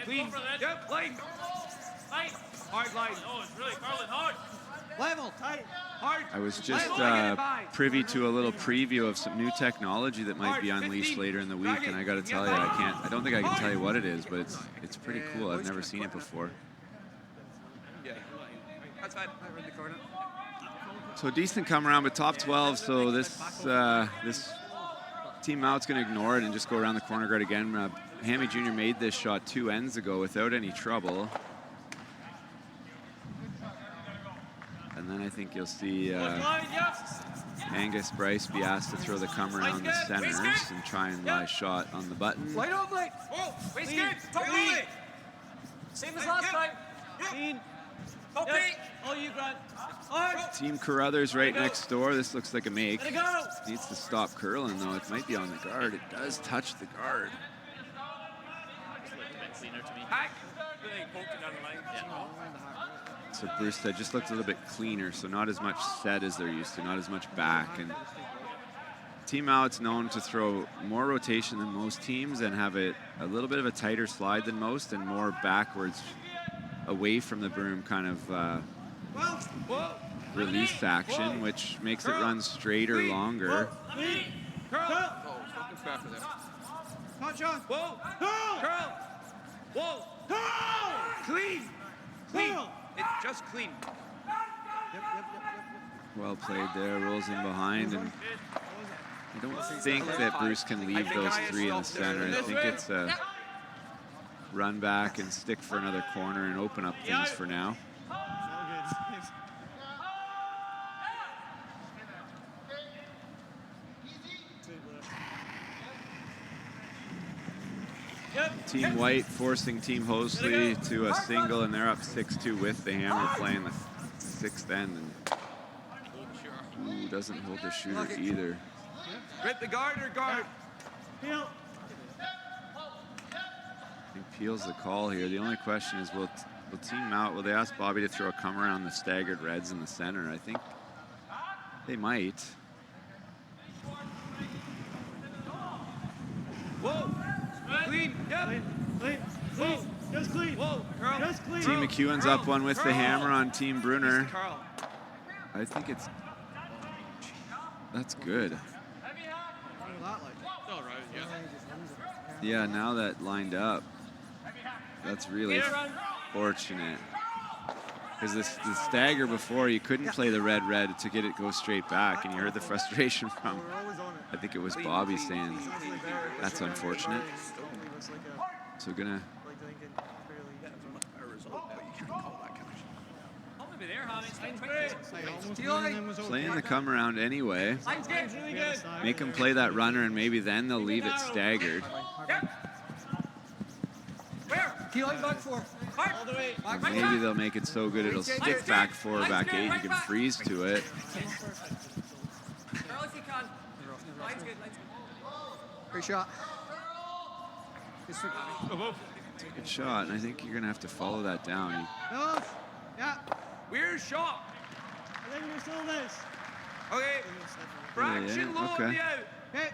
Clean. Yep, line. Line. Hard line. Oh, it's really curling hard. Level, tight, hard. I was just privy to a little preview of some new technology that might be unleashed later in the week, and I got to tell you, I don't think I can tell you what it is, but it's pretty cool. I've never seen it before. Yeah, that's fine. Right in the corner. So decent come around, but top 12. So this Team Mouat's going to ignore it and just go around the corner guard again. Hammy Jr. made this shot 2 ends ago without any trouble. And then I think you'll see Angus Bryce be asked to throw the come around the centers and try and lie shot on the button. Light on, light. Oh, waist good. Top right. Same as last time. Clean. Top eight. All you, Grant. Team Carruthers right next door. This looks like a make. Let it go. Needs to stop curling though. It might be on the guard. It does touch the guard. So Bruce said just looked a little bit cleaner, so not as much set as they're used to, not as much back. And Team Mouat's known to throw more rotation than most teams and have it a little bit of a tighter slide than most and more backwards away from the broom kind of release action, which makes it run straighter, longer. Touch on. Whoa. Curl. Whoa. Clean. Clean. It's just clean. Well played there, rolls in behind, and I don't think that Bruce can leave those 3 in the center. I think it's a run back and stick for another corner and open up things for now. Team White forcing Team Hosley to a single, and they're up 6-2 with the hammer playing the 6th end. And ooh, doesn't hold the shooter either. Grip the guard or guard. Peel. I think Peel's the call here. The only question is, will Team Mouat, will they ask Bobby to throw a come around the staggered reds in the center? I think they might. Whoa. Clean. Yep. Clean. Whoa. Just clean. Whoa. Curl. Just clean. Team McEwen's up 1 with the hammer on Team Brunner. I think that's good. Yeah, now that lined up, that's really fortunate. Because the stagger before, you couldn't play the red to get it go straight back, and you heard the frustration from, I think it was Bobby saying, that's unfortunate. So gonna playing the come around anyway. Make them play that runner, and maybe then they'll leave it staggered. Maybe they'll make it so good it'll stick back 4, back 8. You can freeze to it. Great shot. It's a good shot, and I think you're gonna have to follow that down. Yeah. Weird shot. I think you're still this. Okay. Fraction low on the out. Okay.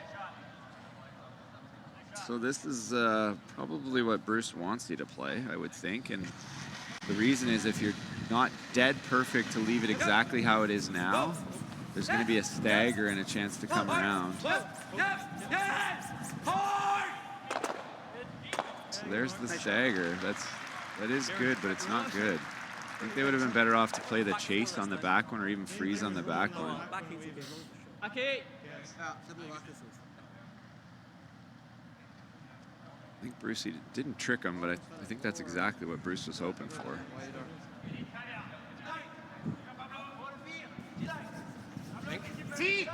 So this is probably what Bruce wants you to play, I would think. And the reason is if you're not dead perfect to leave it exactly how it is now, there's going to be a stagger and a chance to come around. So there's the stagger. That is good, but it's not good. I think they would have been better off to play the chase on the back one or even freeze on the back one. Okay. I think Bruce didn't trick him, but I think that's exactly what Bruce was hoping for.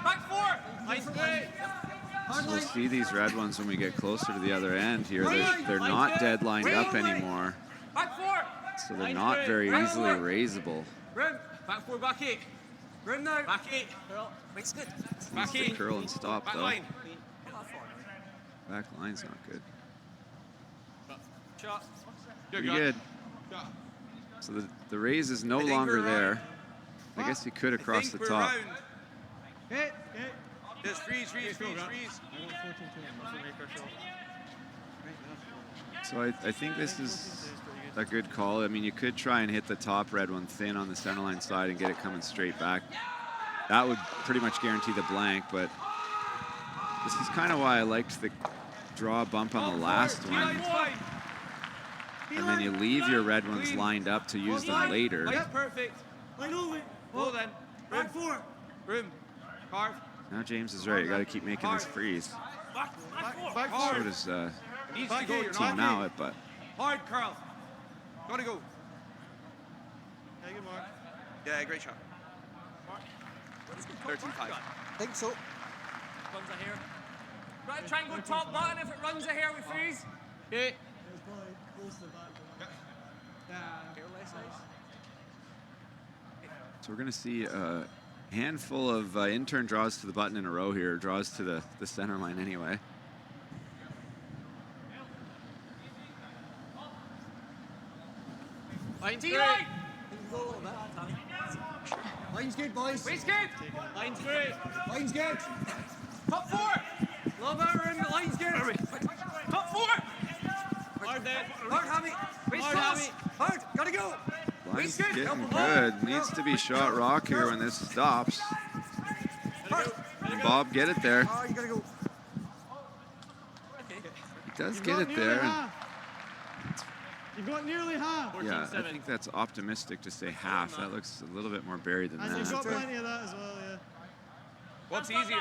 Back four. Nice good. So we'll see these red ones when we get closer to the other end here. They're not dead lined up anymore. Back four. So they're not very easily raisable. Room. Back four, back eight. Room now. Back eight. It's good. Back eight. Curl and stop back though. Line. Back line's not good. Shot. Pretty good. So the raise is no longer there. I guess he could across the top. Okay. Just freeze. So I think this is a good call. I mean, you could try and hit the top red one thin on the center line side and get it coming straight back. That would pretty much guarantee the blank, but this is kind of why I liked the draw bump on the last one. And then you leave your red ones lined up to use them later. Perfect. Line over. Well then. Back four. Room. Carve. Now James is right. You got to keep making this freeze. Back So four. does Needs to go. Team Mouat, but Hard, Carl. Gotta go. Yeah, good mark. Yeah, great shot. 13-5. I think so. Runs it here. Right, try and go top button. If it runs it here, we freeze. Okay. It's probably close to the back. Yeah. So we're going to see a handful of intern draws to the button in a row here, draws to the center line anyway. Line's great. Line's good, boys. Wait's good. Line's great. Line's good. Top four. Love our room. The line's good. Top four. Hard there. Hard, Hammy. Wait's close. Hard. Gotta go. Line's getting good. Needs to be shot rock here when this stops. And Bob, get it there. Oh, you gotta go. He does get it there. You've got nearly half. Yeah, I think that's optimistic to say half. That looks a little bit more buried than And you've got that. plenty of that as well, yeah. What's easier?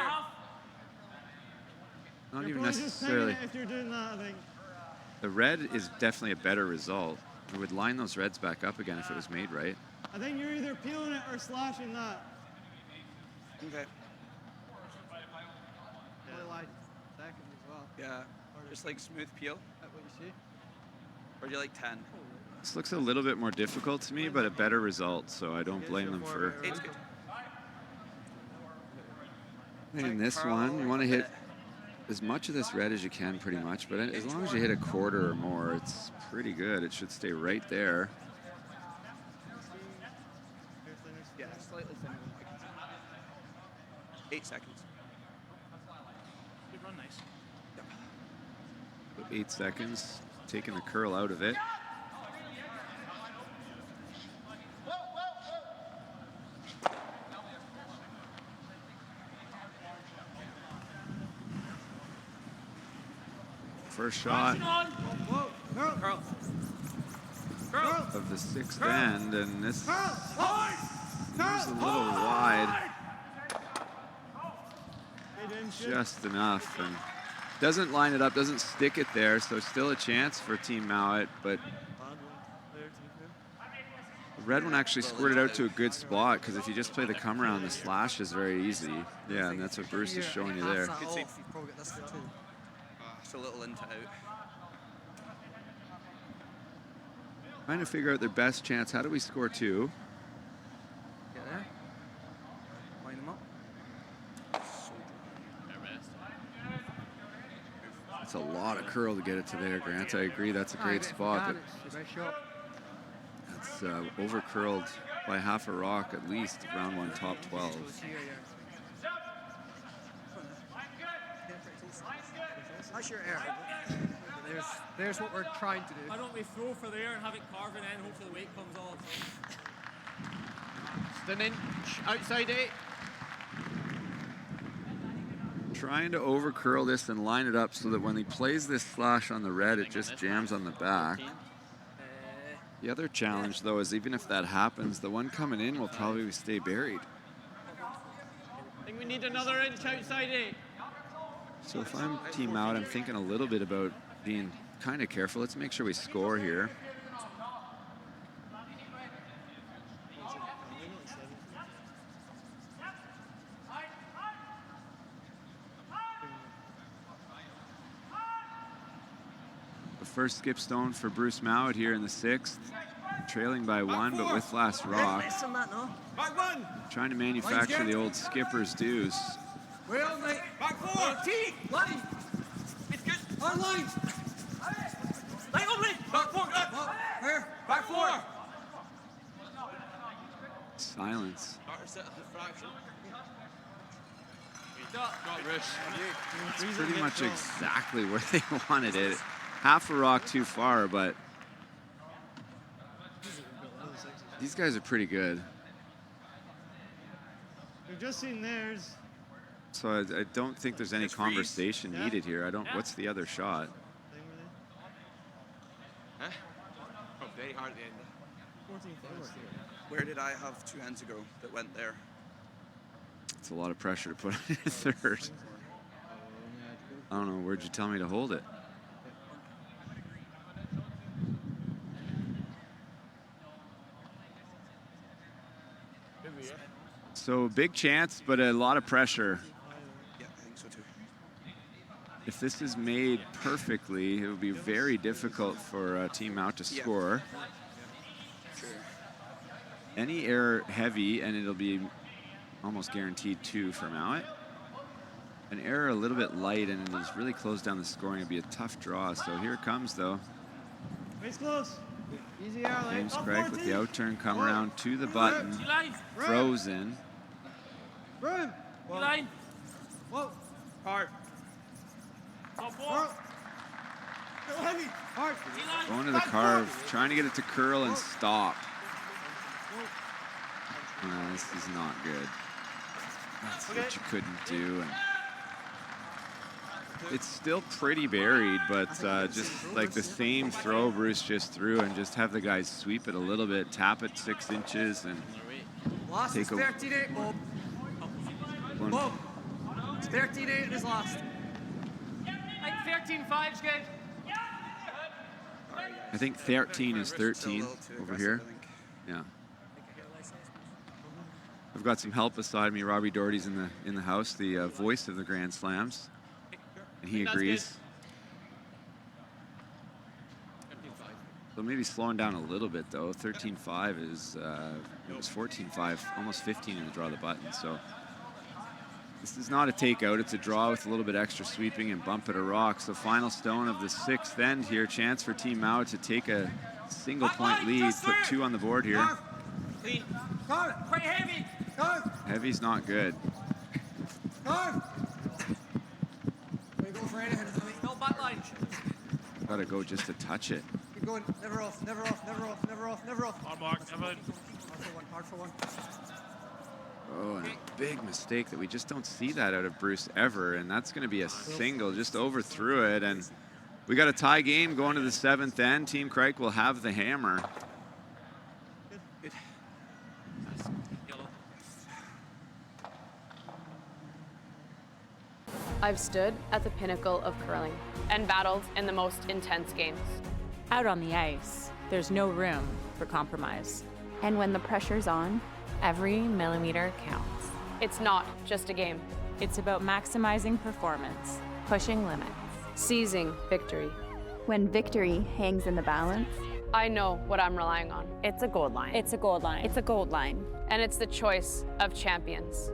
Not You're even probably just pinging necessarily. it if you're doing that, I think. The red is definitely a better result. We would line those reds back up again if it was made right. I think you're either peeling it or slashing that. Okay. Probably like second as well. Yeah. Just like smooth peel. That's what you see. Or do you like 10? This looks a little bit more difficult to me, but a better result, so I don't blame them for It's good. hitting this one. You want to hit as much of this red as you can pretty much, but as long as you hit a quarter or more, it's pretty good. It should stay right there. Yeah, slightly thinner. 8 seconds. Good run, nice. About 8 seconds, taking the curl out of it. First shot of the sixth end, and this is a little wide. Just enough, and doesn't line it up, doesn't stick it there, so still a chance for Team Mouat, but the red one actually squirted out to a good spot, because if you just play the come around, the slash is very easy. Yeah, and that's what Bruce is showing you there. Good save. Just a little into out. Trying to figure out their best chance. How do we score two? Get there. Line them up. It's a lot of curl to get it to there, Grant. I agree, that's a great spot, but that's over curled by half a rock at least, round one, top 12. That's your air. There's what we're trying to do. Why don't we throw for the air and have it carve and then hopefully the weight comes off. Just an inch outside 8. Trying to over curl this and line it up so that when he plays this slash on the red, it just jams on the back. The other challenge, though, is even if that happens, the one coming in will probably stay buried. I think we need another inch outside 8. So if I'm team out, I'm thinking a little bit about being kind of careful. Let's make sure we score here. The first skip stone for Bruce Mouat here in the 6th. Trailing by 1, but with last rock. Trying to manufacture the old skipper's deuce. Well, mate. Back 4. T. Line. It's good. On line. Line open. Back 4. Good. Back 4. Silence. It's pretty much exactly where they wanted it. Half a rock too far, but these guys are pretty good. We've just seen theirs. So I don't think there's any conversation needed here. I don't. What's the other shot? Huh? Oh, very hard at the end. Where did I have 2 hands ago that went there? It's a lot of pressure to put on your third. I don't know. Where'd you tell me to hold it? So big chance, but a lot of pressure. Yeah, I think so too. If this is made perfectly, it would be very difficult for Team Mouat to score. Sure. Any error heavy, and it'll be almost guaranteed 2 for Mouat. An error a little bit light, and it'll just really close down the scoring. It'll be a tough draw. So here it comes, though. Face close. Easy early. James Craik with the outturn, come around to the button. Frozen. Room. Line. Whoa. Hard. Top 4. Go heavy. Hard. Going to the carve, trying to get it to curl and stop. This is not good. That's what you couldn't do. And it's still pretty buried, but just like the same throw Bruce just threw, and just have the guys sweep it a little bit, tap it 6 inches, and Last take is 13-8, Bob. Bob, it's 13-8 in his last. I think 13-5 is good. I think 13 is 13 over here. Yeah. I've got some help beside me. Robbie Doherty's in the house, the voice of the Grand Slams, and he agrees. So maybe slowing down a little bit though. 13-5 is it was 14-5, almost 15 in the draw of the button. So this is not a takeout. It's a draw with a little bit extra sweeping and bump at a rock. So final stone of the 6th end here. Chance for Team Mouat to take a single point lead. Put 2 on the board here. Clean. Quite heavy. Heavy's not good. We go for anything. No back line. Gotta go just to touch it. Keep going. Never off. Never off. Never off. Never off. Never off. Hard mark. Never. Hard for one. Oh, and a big mistake that we just don't see that out of Bruce ever, and that's going to be a single. Just overthrew it, and we got a tie game going to the 7th end. Team Craik will have the hammer. Good. I've stood at the pinnacle of curling and battled in the most intense games. Out on the ice, there's no room for compromise. And when the pressure's on, every millimeter counts. It's not just a game. It's about maximizing performance, Pushing limits. Seizing victory. When victory hangs in the balance, I know what I'm relying on. it's a gold line. It's a gold line. It's a gold line. And it's the choice of champions.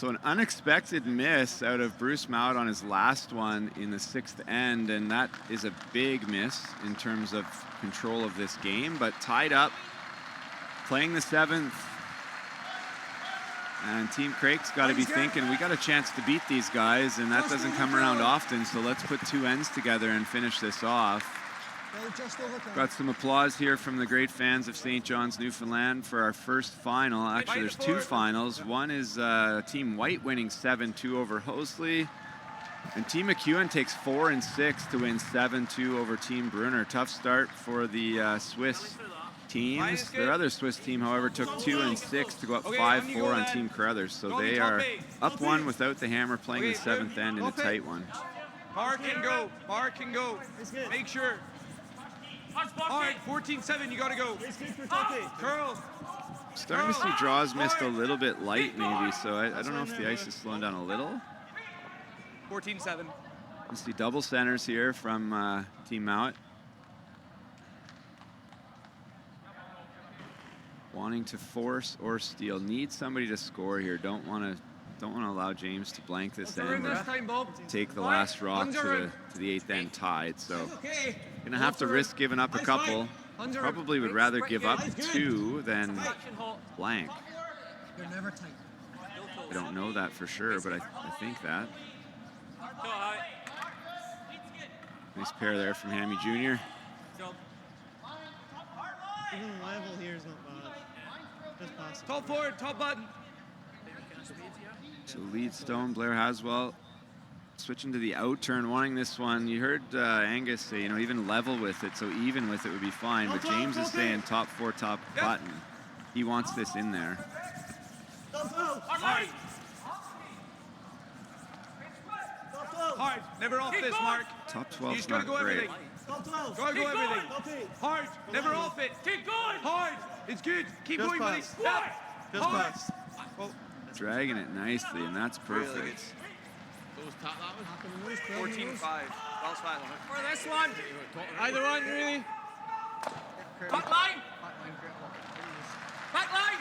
So an unexpected miss out of Bruce Mouat on his last one in the 6th end, and that is a big miss in terms of control of this game, but tied up, playing the 7th. And Team Craik's got to be thinking, we got a chance to beat these guys, and that doesn't come around often, so let's put 2 ends together and finish this off. Got some applause here from the great fans of St. John's, Newfoundland for our first final. Actually, there's 2 finals. One is Team White winning 7-2 over Hosley. And Team McEwen takes 4 and 6 to win 7-2 over Team Brunner. Tough start for the Swiss teams. Their other Swiss team, however, took 2 and 6 to go up 5-4 on Team Carruthers. So they are up 1 without the hammer, playing the 7th end in a tight one. Park and go. Park and go. Make sure. Hard, 14-7, you gotta go. Curl. Starting to see draws missed a little bit light, maybe, so I don't know if the ice is slowing down a little. 14-7. You see double centers here from Team Mouat. Wanting to force or steal. Need somebody to score here. Don't want to allow James to blank this end and take the last rock to the 8th end tied. So gonna have to risk giving up a couple. Probably would rather give up 2 than blank. I don't know that for sure, but I think that. Nice pair there from Hammy Jr. Even level here is not bad. Just pass it. Top forward, top button. So lead Stone, Blair Haswell switching to the out turn, wanting this one. You heard Angus say, you know, even level with it, so even with it would be fine. But James is saying top 4, top button. He wants this in there. Hard. Hard. Never off this, Mark. Top 12 is gotta not go great. everything. Gotta go everything. Hard. Never off it. Keep going. Hard. It's good. Keep going, buddy. Hard. Dragging it nicely, and that's perfect. 14-5. For this one. Either one, really. Back line. Back line.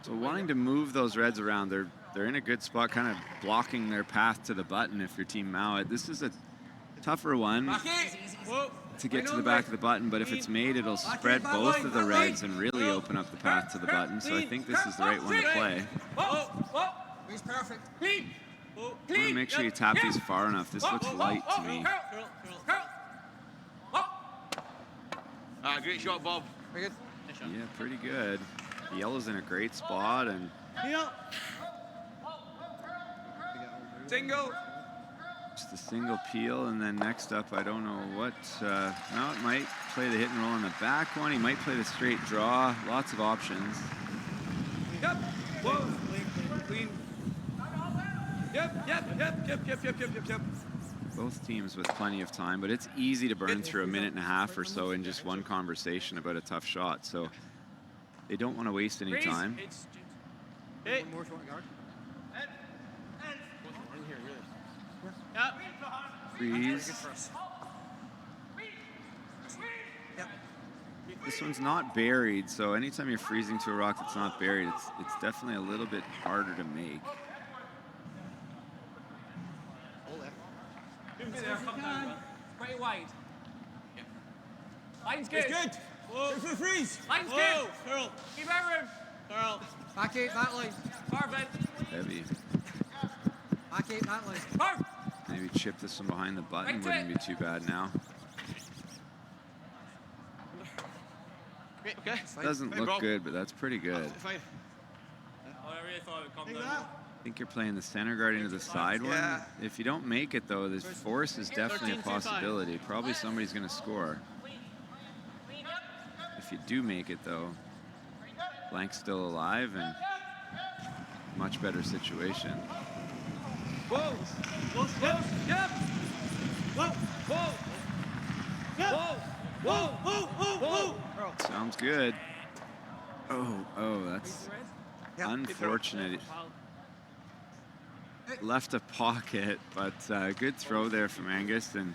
So wanting to move those Reds around, they're in a good spot, kind of blocking their path to the button if you're Team Mouat. This is a tougher one to get to the back of the button, but if it's made, it'll spread both of the Reds and really open up the path to the button. So I think this is the right one to play. He's perfect. Want to make sure you tap these far enough. This looks light to me. Great shot, Bob. Very good. Yeah, pretty good. The yellow's in a great spot, and Single. just a single peel, and then next up, I don't know what. Mouat might play the hit and roll on the back one. He might play the straight draw. Lots of options. Yep. Whoa. Clean. Yep. Both teams with plenty of time, but it's easy to burn through a minute and a half or so in just one conversation about a tough shot. So they don't want to waste any time. One more short guard. Freeze. This one's not buried, so anytime you're freezing to a rock that's not buried, it's definitely a little bit harder to make. Pretty wide. Line's good. It's good. Whoa. For freeze. Line's good. Curl. Keep everyone. Curl. Back 8, that line. Perfect. Heavy. Back 8, that line. Perfect. Maybe chip this one behind the button wouldn't be too bad now. Okay. Doesn't look good, but that's pretty good. I really thought it would come down. I think you're playing the center guard into the side one. If you don't make it, though, this force is definitely a possibility. Probably somebody's going to score. If you do make it, though, blank's still alive and much better situation. Whoa! Whoa! Yep! Whoa! Whoa! Whoa! Whoa! Whoa! Sounds good. Oh, that's unfortunate. Left a pocket, but good throw there from Angus, and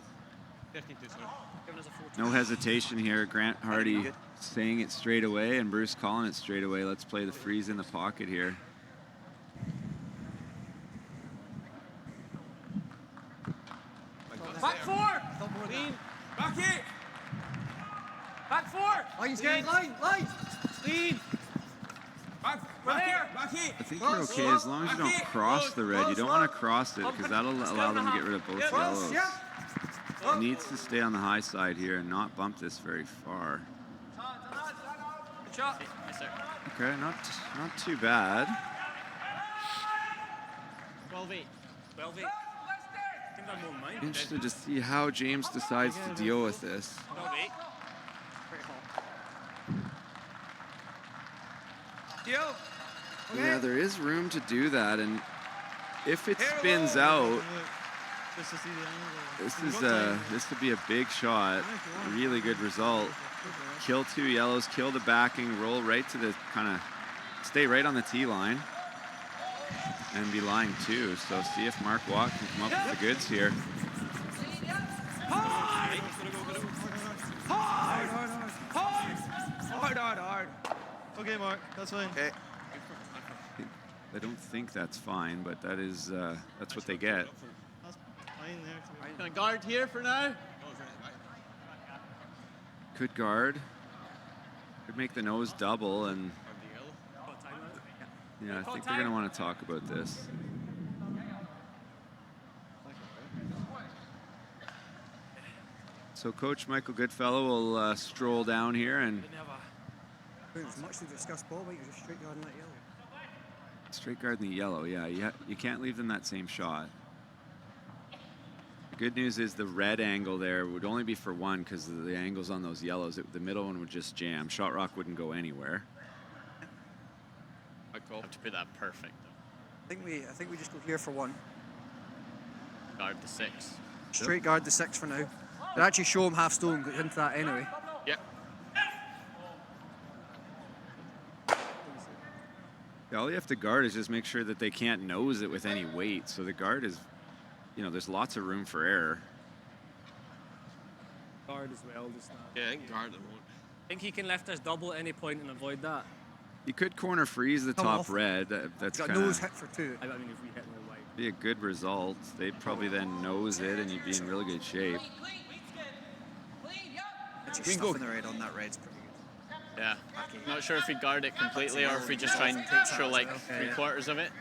No hesitation here. Grant Hardy saying it straight away and Bruce calling it straight away. Let's play the freeze in the pocket here. Back four! Clean. Back eight! Back four! Line's good, line! Clean! Back there! Back eight! I think you're okay as long as you don't cross the red. You don't want to cross it because that'll allow them to get rid of both yellows. It needs to stay on the high side here and not bump this very far. Good shot. Yes, sir. Okay, not too bad. 12-8. 12-8. Interested to see how James decides to deal with this. 12-8. Yeah, there is room to do that, and if it spins out, this could be a big shot. A really good result. Kill 2 yellows, kill the backing, roll right to the stay right on the tee line, and be line 2. So see if Mark Watt can come up with the goods here. Hard. Okay, Mark, that's fine. Okay. I don't think that's fine, but that is that's what they get. That's fine there. Can I guard here for now? Could guard. Could make the nose double, and yeah, I think they're going to want to talk about this. So Coach Michael Goodfellow will stroll down here and much to discuss ball, but you're just straight guarding that yellow. straight guard in the yellow. Yeah, you can't leave them that same shot. The good news is the red angle there would only be for 1 because of the angles on those yellows. The middle one would just jam. Shot rock wouldn't go anywhere. Have to be that perfect. I think we just go here for 1. Guard the 6. Straight guard the 6 for now. They'll actually show him half stone, get into that anyway. Yep. Yeah, all you have to guard is just make sure that they can't nose it with any weight. So the guard is, there's lots of room for error. Guard as well, just not. Yeah, I think guard them. I think he can left us double at any point and avoid that. You could corner freeze the top red. That's got kind nose hit for 2. I mean, if we hit no white. Be a good result. They'd probably then nose it, and you'd be in really good shape. Actually, stuffing the red on that red's pretty good. Yeah. Not sure if we guard it completely or if we just try and show like 3/4 of it.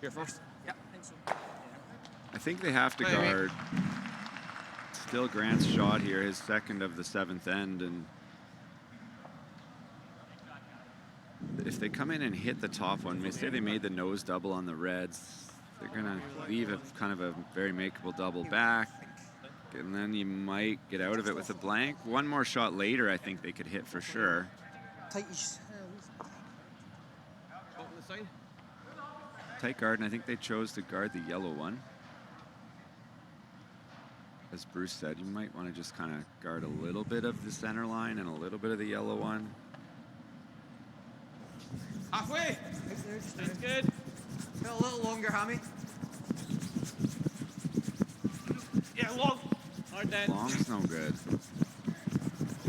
Here first. Yeah, I think so. I think they have to guard. Still Grant's shot here, his second of the 7th end, and if they come in and hit the top one, say they made the nose double on the reds, they're gonna leave a kind of a very makeable double back, and then you might get out of it with a blank. One more shot later, I think they could hit for sure. Tight guard, and I think they chose to guard the yellow one. As Bruce said, you might want to just kind of guard a little bit of the center line and a little bit of the yellow one. Halfway. That's good. A little longer, Hammy. Yeah, long. Hard dead. Long's no good.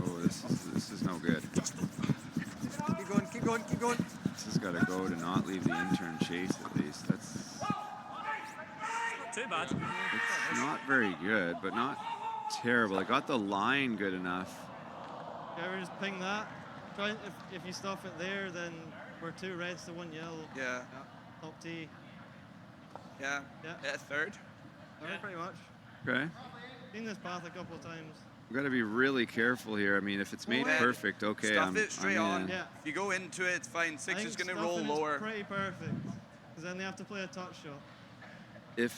Oh, this is no good. Keep going. This has got to go to not leave the intern chase at least. That's too bad. It's not very good, but not terrible. I got the line good enough. Yeah, we just ping that. Try if you stop it there, then we're 2 reds to 1 yellow. Yeah. Top tee. Yeah. Third. Pretty much. Okay. Seen this path a couple of times. We've got to be really careful here. I mean, if it's made perfect, okay, Stuff it straight on. Yeah. If you go into it, it's fine. 6 is going to roll stuffing lower. Is pretty perfect. Because then they have to play a touch shot. If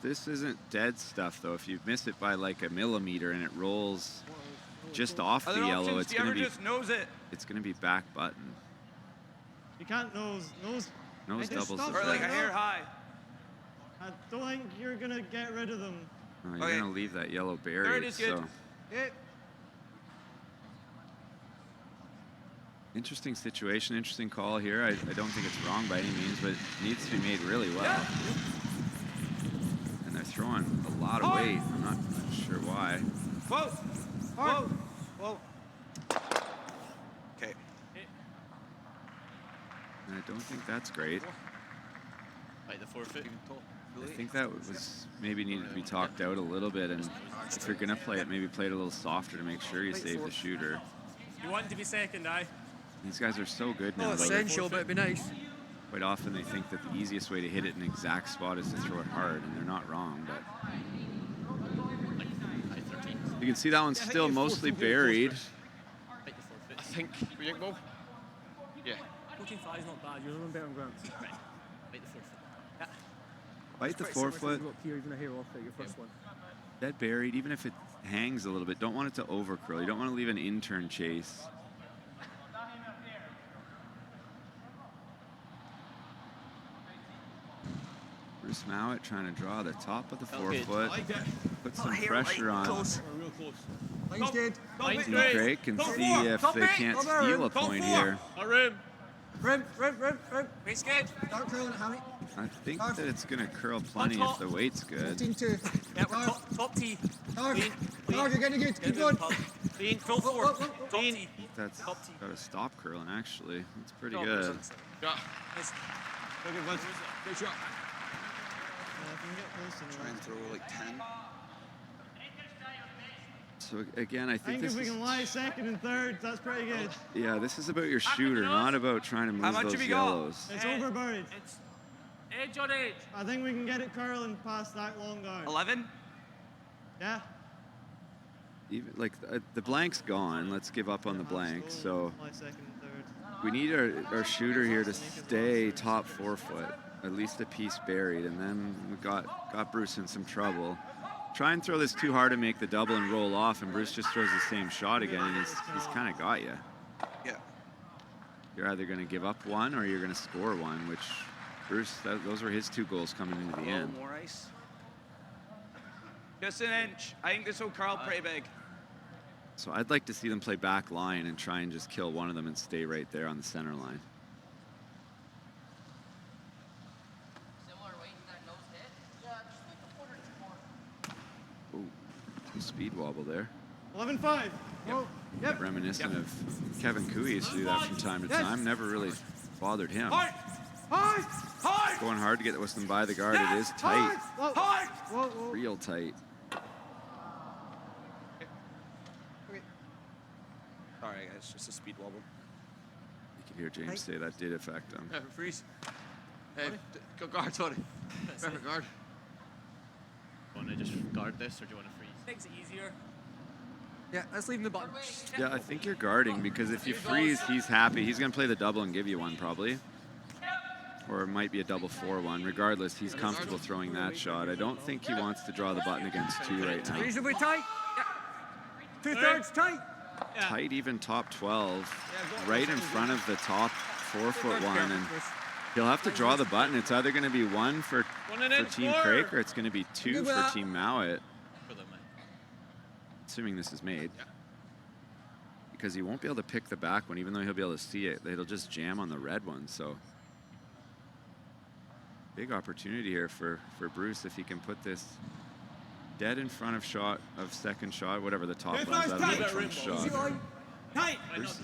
this isn't dead stuff, though, if you miss it by like a millimeter and it rolls just off the yellow, it's going to be just nose it. It's going to be back button. You can't nose doubles. Or like a hair high. I don't think you're going to get rid of them. Oh, you're going to leave that yellow buried. Third is good. So. Interesting situation, interesting call here. I don't think it's wrong by any means, but it needs to be made really well. And they're throwing a lot of weight. I'm not sure why. Whoa! Whoa! Whoa! Okay. And I don't think that's great. Like the forfeit. I think that was maybe needed to be talked out a little bit, and if you're gonna play it, maybe play it a little softer to make sure you save the shooter. You want to be second, aye? These guys are so good now. Oh, essential, but it'd be nice. Quite often they think that the easiest way to hit it in an exact spot is to throw it hard, and they're not wrong, but you can see that one's still mostly buried. I think. We think ball? Yeah. 14-5 is not bad. You're doing better on ground. Right. Bite the forefoot. Yeah. Bite the forefoot. Here, even a hair off there, your first one. Dead buried, even if it hangs a little bit. Don't want it to over curl. You don't want to leave an in-turn chase. Bruce Mouat trying to draw the top of the forefoot. Put some pressure on. Real close. Line's good. Team Craik can see if they can't steal a point here. Rim. Weight's good. Start curling it, Hammy. I think that it's going to curl plenty if the weight's good. 15-2. Yeah, top tee. Clean. You're getting good. Keep going. Clean. Full forward. Clean. That's got to stop curling, actually. That's pretty good. Yeah. Nice. Good one. Good shot. Try and throw like 10. So again, I think this if we is, can lie second and third, that's pretty good. yeah, this is about your shooter, not about trying to move those yellows. It's over buried. It's edge on edge. I think we can get it curling past that long guard. 11. Yeah. Even like the blank's gone. Let's give up on the blank. So Lie second and third. we need our shooter here to stay top forefoot, at least a piece buried, and then we got Bruce in some trouble. Try and throw this too hard and make the double and roll off, and Bruce just throws the same shot again, and he's kind of got you. Yeah. You're either going to give up one or you're going to score one, which Bruce, those were his 2 goals coming into the end. More ice. Just an inch. I think this will curl pretty big. So I'd like to see them play back line and try and just kill one of them and stay right there on the center line. Speed wobble there. 11-5. Yep. Reminiscent of Kevin Coo used to do that from time to time. Never really bothered him. Going hard to get Weston by the guard. It is tight. Real tight. Sorry, guys, just a speed wobble. You can hear James say that did affect him. Freeze. Hey, go guard, sorry. Perfect guard. Want to just guard this, or do you want to freeze? Makes it easier. Yeah, let's leave him the button. Yeah, I think you're guarding, because if you freeze, he's happy. He's going to play the double and give you one, probably. Or it might be a double 4-1. Regardless, he's comfortable throwing that shot. I don't think he wants to draw the button against 2 right now. Reasonably tight. Yeah. 2/3 tight. Yeah. Tight, even top 12. Right in front of the top 4-foot one. And he'll have to draw the button. It's either going to be 1 for Team Craik, or it's going to be 2 for Team Mouat. Assuming this is made. Because he won't be able to pick the back one, even though he'll be able to see it. It'll just jam on the red one, so. Big opportunity here for Bruce if he can put this dead in front of second shot, whatever the top one's out of the front shot. Bruce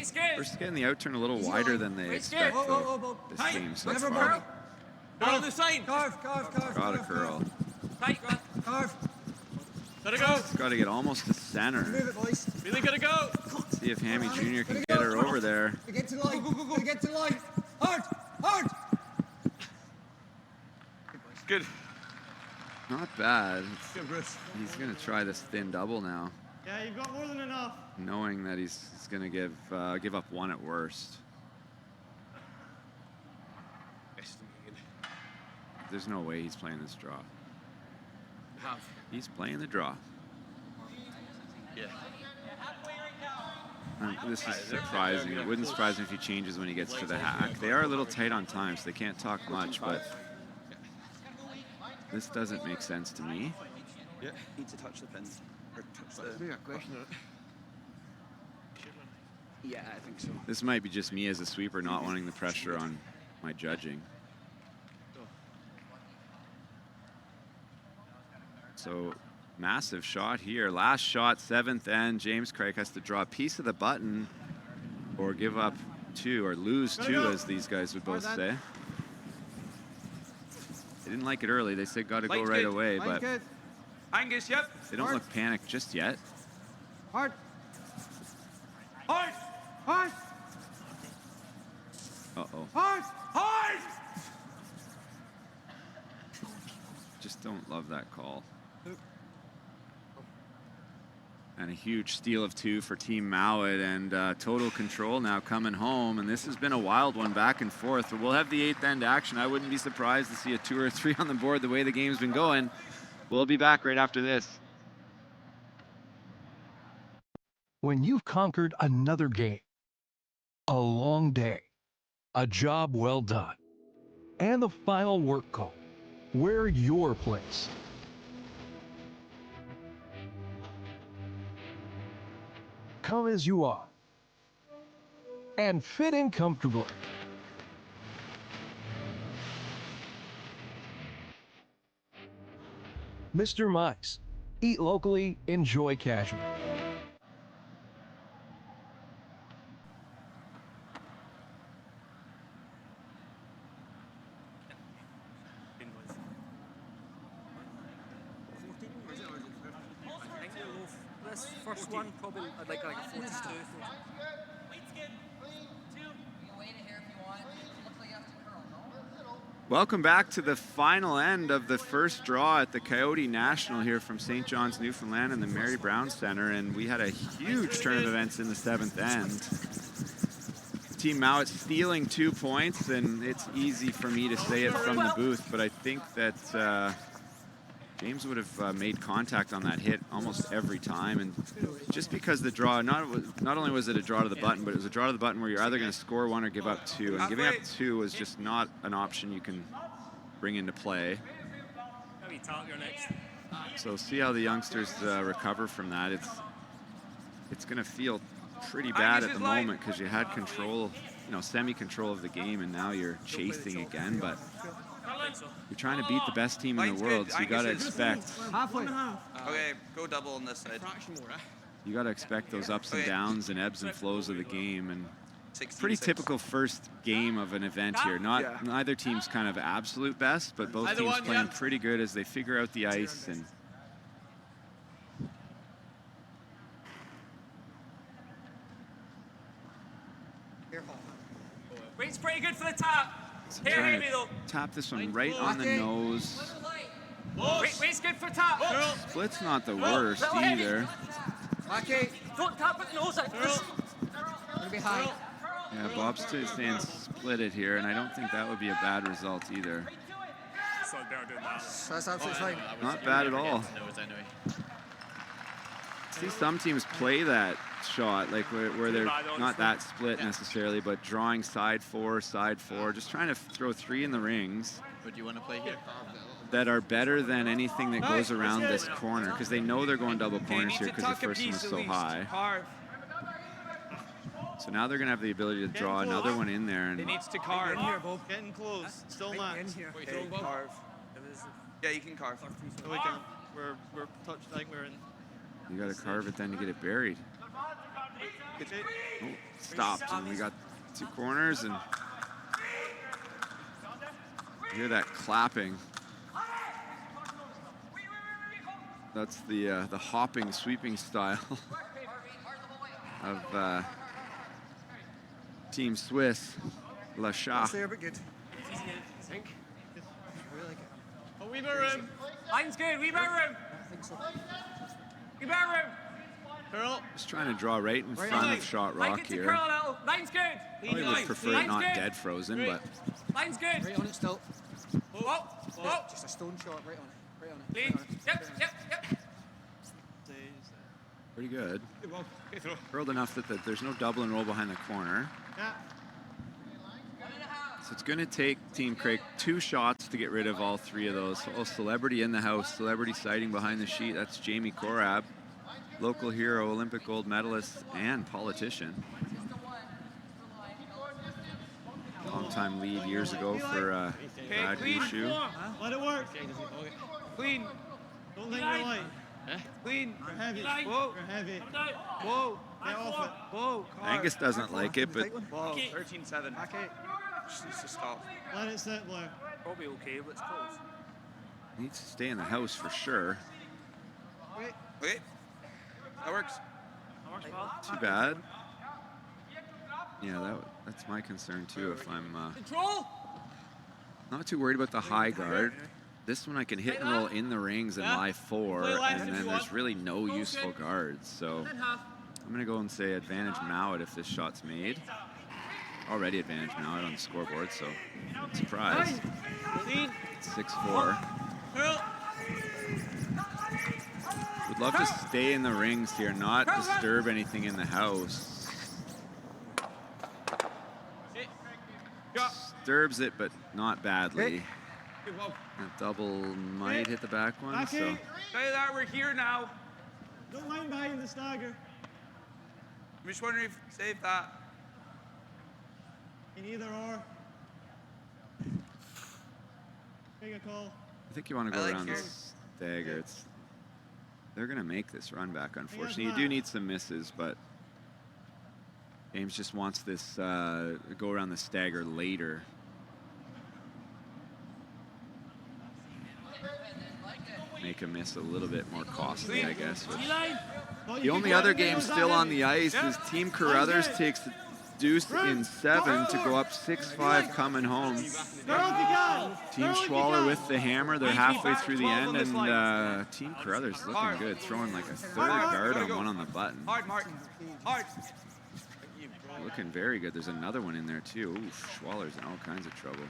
is getting the outturn a little wider than they expect, though, this team so far. On the side. Carve. Got a curl. Tight, carve. Gotta go. It's got to get almost to center. Move it, boys. Really gotta go. See if Hammy Jr. can get her over there. Get to the line. Go. Get to the line. Hard. Good. Not bad. He's going to try this thin double now, Yeah, you've got more than enough. knowing that he's going to give up one at worst. There's no way he's playing this draw. He's playing the draw. Yeah. This is surprising. It wouldn't surprise me if he changes when he gets to the hack. They are a little tight on time, so they can't talk much, but this doesn't make sense to me. Yeah. Need to touch the pin. Or touch the... Yeah, I think so. This might be just me as a sweeper not wanting the pressure on my judging. So Massive shot here. Last shot, 7th end. James Craik has to draw a piece of the button or give up 2 or lose 2, as these guys would both say. They didn't like it early. They said got to go right away, but Angus, yep. they don't look panicked just yet. Hard. Hard. Hard. Uh-oh. Hard. Hard. Just don't love that call. And a huge steal of 2 for Team Mouat, and total control now coming home. And this has been a wild one, back and forth. But we'll have the 8th end action. I wouldn't be surprised to see a 2 or 3 on the board the way the game's been going. We'll be back right after this. When you've conquered another game, a long day, a job well done, and the final work call, where your place. Come as you are and fit in comfortably. Mr. Mice, eat locally, enjoy casual. This first one, probably I'd like a 42. Welcome back to the final end of the first draw at the Coyote National here from St. John's, Newfoundland and the Mary Brown Center, and we had a huge turn of events in the 7th end. Team Mouat stealing 2 points, and it's easy for me to say it from the booth, but I think that James would have made contact on that hit almost every time, and just because the draw, not only was it a draw to the button, but it was a draw to the button where you're either going to score 1 or give up 2, and giving up 2 was just not an option you can bring into play. So see how the youngsters recover from that. It's going to feel pretty bad at the moment because you had control, semi-control of the game, and now you're chasing again, but you're trying to beat the best team in the world, so you got to expect. Okay, go double on this side. You got to expect those ups and downs and ebbs and flows of the game, and pretty typical first game of an event here. Neither team's kind of absolute best, but both teams playing pretty good as they figure out the ice. And Weight's pretty good for the tap. so trying to tap this one right on the nose. Weight's good for tap. Split's not the worst either. Okay, don't tap at the nose. Behind. Yeah, Bob's saying split it here, and I don't think that would be a bad result either. That's absolutely fine. Not bad at all. See some teams play that shot, like where they're not that split necessarily, but drawing side 4, just trying to throw 3 in the rings. Would you want to play here? That are better than anything that goes around this corner, because they know they're going double corners here because the first one was so high. So now they're going to have the ability to draw another one in there. And It needs to carve. In here, Bob. Getting close. Still max. Okay, carve. Yeah, you can carve. No, we can't. We're touched. I think we're in. you got to carve it then to get it buried. Oh, stopped, and we got 2 corners, and you hear that clapping. That's the hopping, sweeping style of Team Swiss, La Chat. There, but good. Oh, we better room. Line's good. We better room. I think so. We better room. Curl. Just trying to draw right in front of Shot Rock here. Curl now. Line's good. Probably would prefer it not dead frozen, but Line's good. Right on it still. Oh. Just a stone shot right on it. Right on it. Lead. Yep. pretty good. Curled enough that there's no double and roll behind the corner. So it's going to take Team Craik 2 shots to get rid of all 3 of those. Oh, celebrity in the house, celebrity sighting behind the sheet. That's Jamie Korab, local hero, Olympic gold medalist, and politician. Long-time lead years ago for Brad Gushu. Let it work. Clean. Don't think you're light. Clean. You're heavy. Whoa. You're heavy. Whoa. Get off it. Whoa. Angus doesn't like it, but Whoa, 13-7. Just needs to stop. Let it sit, Blair. Probably okay, but it's close. needs to stay in the house for sure. Wait. Okay. That works. Too bad. Yeah, that's my concern too. If I'm not too worried about the high guard. This one I can hit and roll in the rings and lie 4, and then there's really no useful guards. So I'm gonna go and say advantage Mouat if this shot's made. Already advantage Mouat on the scoreboard, so surprise. 6-4. Would love to stay in the rings here, not disturb anything in the house. Disturbs it, but not badly. That double might hit the back one, so. Say that we're here now. Don't mind behind the stagger. I'm just wondering if save that. In either or. Make a call. I think you want to go around this stagger. They're going to make this run back, unfortunately. You do need some misses, but James just wants this go around the stagger later. Make a miss a little bit more costly, I guess. The only other game still on the ice is Team Carruthers takes the deuce in 7 to go up 6-5 coming home. Team Schwaller with the hammer. They're halfway through the end, and Team Carruthers looking good, throwing like a third guard on one on the button. Hard, Martin. Hard. Looking very good. There's another one in there too. Oof, Schwaller's in all kinds of trouble.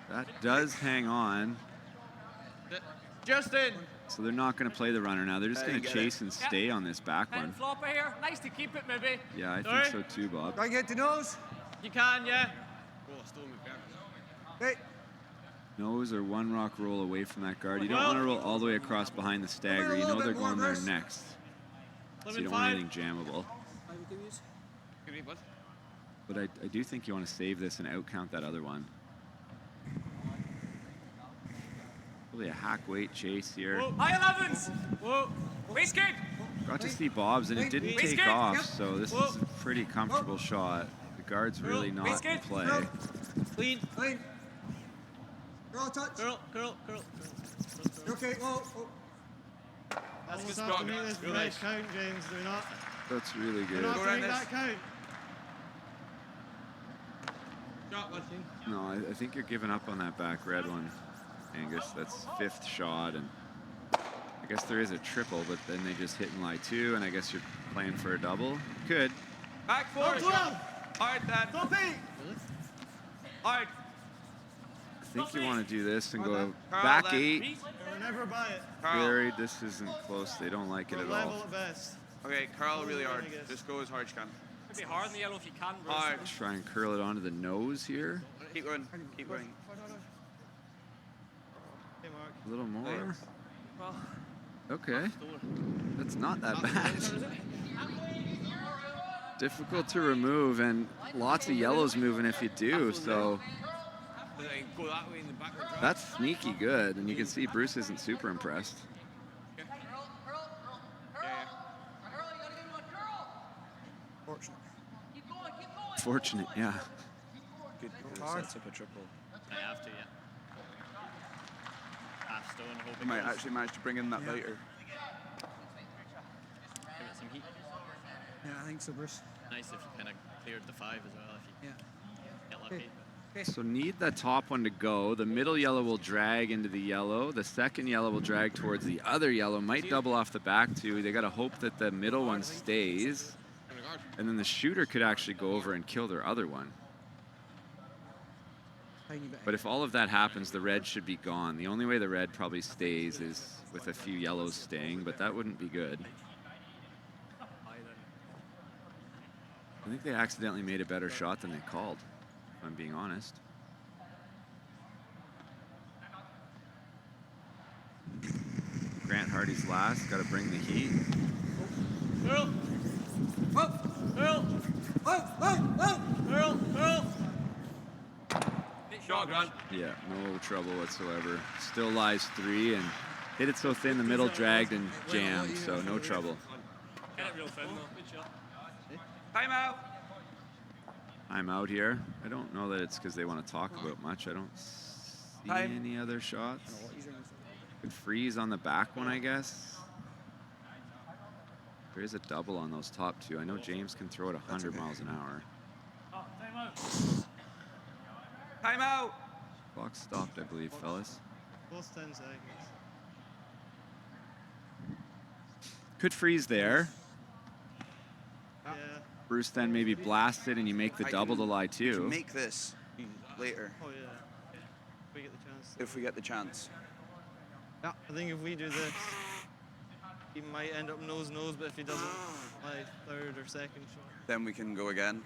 That does hang on. Justin. So they're not going to play the runner now. They're just going to chase and stay on this back one. Flopper here. Nice to keep it, maybe. Yeah, I think so too, Bob. Try and get to nose. You can, yeah. Hey. Nose or one rock roll away from that guard. You don't want to roll all the way across behind the stagger. You know they're going there next. So you don't want anything jammable. But I do think you want to save this and outcount that other one. Probably a hack weight chase here. Whoa. High 11s. Whoa. Waist kick. Got to see Bob's and it didn't take off, so this is a pretty comfortable shot. The guard's really not in play. Clean. Clean. Girl touch. Girl. Okay, whoa. That's good spot. To make this red count, James. Do not. That's really good. Do not make that count. No, I think you're giving up on that back red one, Angus. That's 5th shot, and I guess there is a triple, but then they just hit and lie 2, and I guess you're playing for a double. Good. Back 4. Hard, that. Top 8. Hard. I think you want to do this and go back 8. Never buy it. Buried. This isn't close. They don't like it at all. Level at best. Okay, Carl, really hard. Just go as hard as you can. Maybe hard in the yellow if you can. Hard. Try and curl it onto the nose here. Keep going. Keep going. A little more. Okay. That's not that bad. Difficult to remove, and lots of yellows moving if you do, so that's sneaky good, and you can see Bruce isn't super impressed. Fortunate, yeah. Good. Sets up a triple. I have to, yeah. Half stone, hope You might actually manage to bring in that biter. Give it some heat. Yeah, I think so, Bruce. Nice if you kind of cleared the 5 as well, if you get lucky. So need the top one to go. The middle yellow will drag into the yellow. The second yellow will drag towards the other yellow. Might double off the back two. They got to hope that the middle one stays. And then the shooter could actually go over and kill their other one. But if all of that happens, the red should be gone. The only way the red probably stays is with a few yellows staying, but that wouldn't be good. I think they accidentally made a better shot than they called, if I'm being honest. Grant Hardy's last, got to bring the heat. Girl. Whoa. Girl. Whoa. Girl. Shotgun. Yeah, no trouble whatsoever. Still lies 3, and Hit it so thin, the middle dragged and jammed, so no trouble. Get it real thin though. Good shot. Time out. I'm out here. I don't know that it's because they want to talk about much. I don't see any other shots. Could freeze on the back one, I guess. There is a double on those top two. I know James can throw it 100 miles an hour. Time out. Clock stopped, I believe, fellas. Plus 10 seconds. Could freeze there. Yeah. Bruce then maybe blast it and you make the double to lie You too. can make this later. Oh yeah. If we get the chance. If we get the chance. Yeah, I think if we do this, he might end up nose, but if he doesn't, like third or second shot. Then we can go again.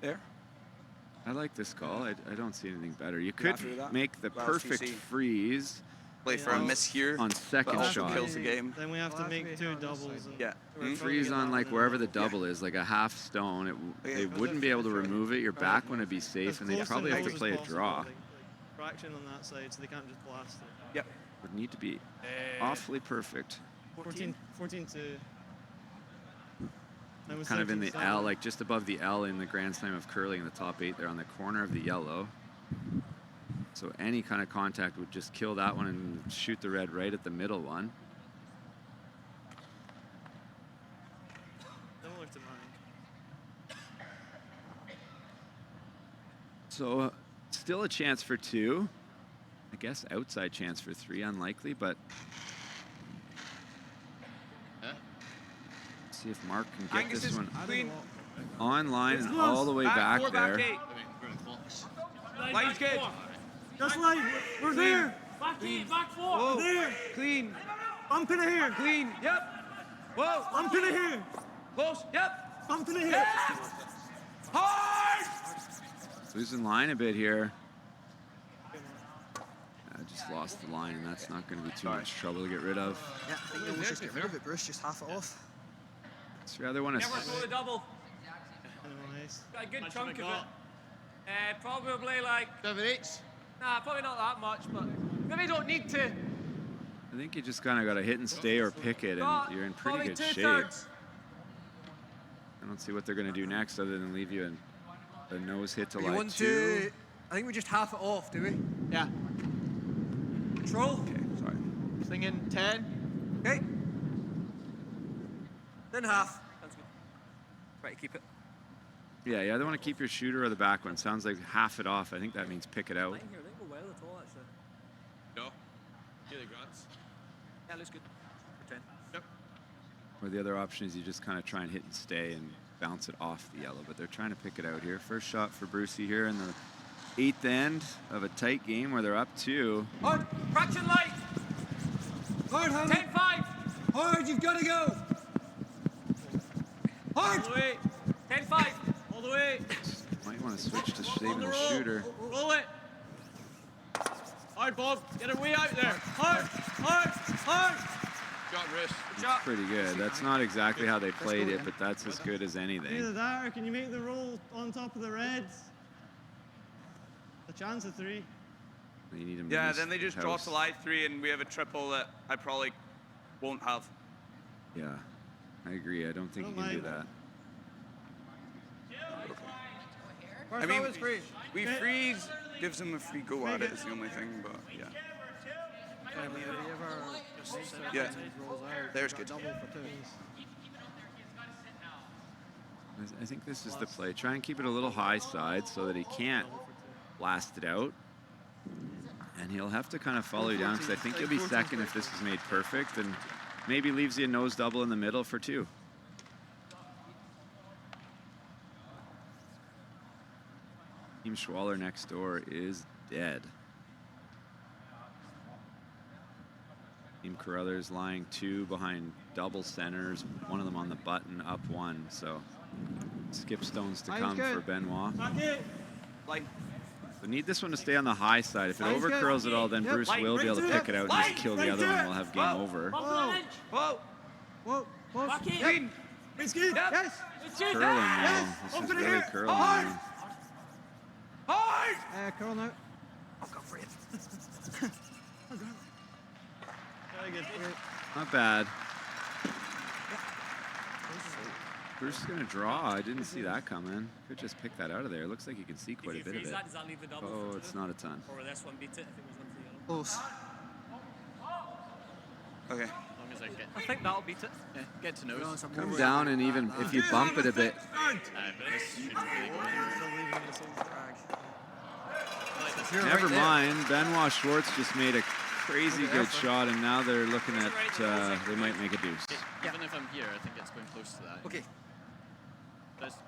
There. I like this call. I don't see anything better. You could happy with that? make the Well, perfect CC. freeze. Play for a miss here. On second but also shot. kills the game. Then we have to make 2 doubles. And Yeah. Freeze on like wherever the double is, like a half stone. They wouldn't be able to remove it. Your back wouldn't be safe, and they'd probably have to play a draw. Like fraction on that side, so they can't just blast it. Yep. Would need to be awfully perfect. 14 to. That was Kind of in the 13-7. L, like just above the L in the Grand Slam of curling in the top 8 there on the corner of the yellow. So any kind of contact would just kill that one and shoot the red right at the middle one. Similar to mine. So still a chance for 2. I guess outside chance for 3, unlikely, but see if Mark can get Angus this is one clean. online and all the way back four, there. Back 8. Line's good. Just like we're there. Back 8, back 4. Whoa. We're there. Clean. I'm pinning here. Clean. Yep. Whoa. I'm pinning here. Close. Yep. I'm pinning here. Hard. Losing line a bit here. I just lost the line, and that's not going to be too much trouble to get rid of. Yeah, I think you'll just get rid of it, Bruce. Just half it off. So the other one is. Never throw the double. Nice. Got a good chunk of it. Probably like 7/8. Nah, probably not that much, but maybe don't need to. I think you just kind of got to hit and stay or pick it, and you're in pretty Probably good shape. 2/3. I don't see what they're going to do next other than leave you a nose hit to You lie want 2. to? I think we just half it off, do we? Yeah. Control. Okay, sorry. Thinking 10. Okay. Then half. Sounds good. Try to keep it. Yeah, you either want to keep your shooter or the back one. Sounds like half it off. I think that means pick it out. Light here, they go well at all, actually. No. Yeah, the grants. Yeah, looks good. For 10. Yep. Or the other option is you just kind of try and hit and stay and bounce it off the yellow, but they're trying to pick it out here. First shot for Brucey here in the 8th end of a tight game where they're up 2. Hard. Fraction light. Hard, honey. 10-5. Hard, you've got to go. Hard. All the way. 10-5. All the way. Might want to switch to saving the roll. shooter. Roll it. Hard, Bob. Get it way out there. Hard. Hard. Hard. Shot wrist. It's pretty good. That's not exactly how they played it, but that's as good as anything. Either that or can you make the roll on top of the reds? A chance of 3. You need him to Yeah, miss then they just the drop house. to lie 3 and we have a triple that I probably won't have. Yeah, I agree. I don't think you can do that. I mean, we freeze, gives them a free go at it is the only thing, but yeah. Yeah, there's good. I think this is the play. Try and keep it a little high side so that he can't blast it out. And he'll have to kind of follow you down because I think you'll be second if this is made perfect, and maybe leaves you a nose double in the middle for 2. Team Schwaller next door is dead. Team Carruthers lying 2 behind double centers, one of them on the button, up 1. So skip stones to come for Benoit. So need this one to stay on the high side. If it overcurls at all, then Bruce will be able to pick it out and just kill the other one and we'll have game over. Whoa. Whoa. Whoa. Back in. Green. It's good. Yes. Curling now. This is really curling now. Hard. Curl now. I'll go for it. Not bad. Bruce is going to draw. I didn't see that coming. Could just pick that out of there. Looks like you can see quite a bit of it. Does that leave the double? Oh, it's not a ton. Or will this one beat it if it was on the yellow? Okay. I think that'll beat it. Yeah, get to nose. Come down, and even if you bump it a bit. Never mind. Benoit Schwartz just made a crazy good shot, and now they're looking at they might make a deuce. Even if I'm here, I think it's going close to that. Okay.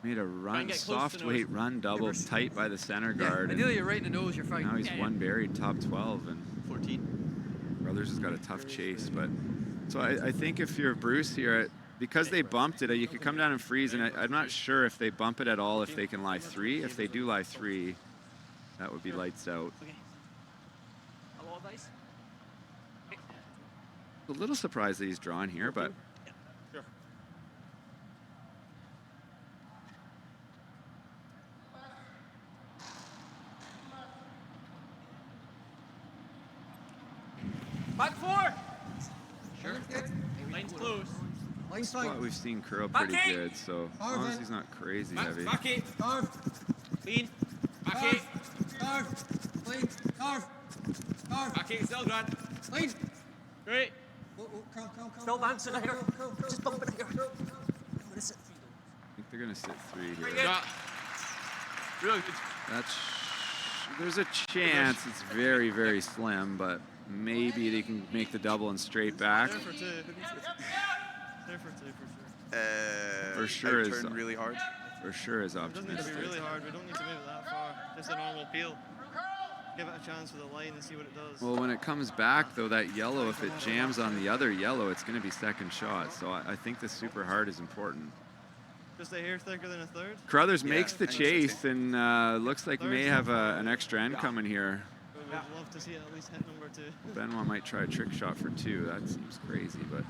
Made a run, soft weight run double, tight by the center guard. Ideally, you're right in the nose, you're fine. Now he's one buried, top 12, and 14. Brothers has got a tough chase, but so I think if you're Bruce here, because they bumped it, you could come down and freeze, and I'm not sure if they bump it at all, if they can lie 3. If they do lie 3, that would be lights out. A lot of ice. A little surprised that he's drawn here, but Sure. Back 4. Sure. Line's close. Line's fine. well, we've seen curl pretty Back 8. good, so as long as he's not crazy heavy. Back 8. Carve. Clean. Back 8. Carve. Clean. Carve. Carve. Back 8. Still grand. Clean. Great. Still dancing here. Just bump it here. I think they're gonna sit 3 here. Really good. There's a chance. It's very, very slim, but maybe they can make the double and straight back. There for 2. There for 2 For sure is turn really hard. For sure is It doesn't need to optimistic. be really hard. We don't need to move it that far. Just a normal peel. Give it a chance with the line and see what it does. Well, when it comes back, though, that yellow, if it jams on the other yellow, it's going to be second shot. So I think the super hard is important. Just a hair thicker than a third. Carruthers makes the chase and looks like may have an extra end coming here. But we'd love to see it at least hit number 2. Benoit might try a trick shot for 2. That seems crazy, but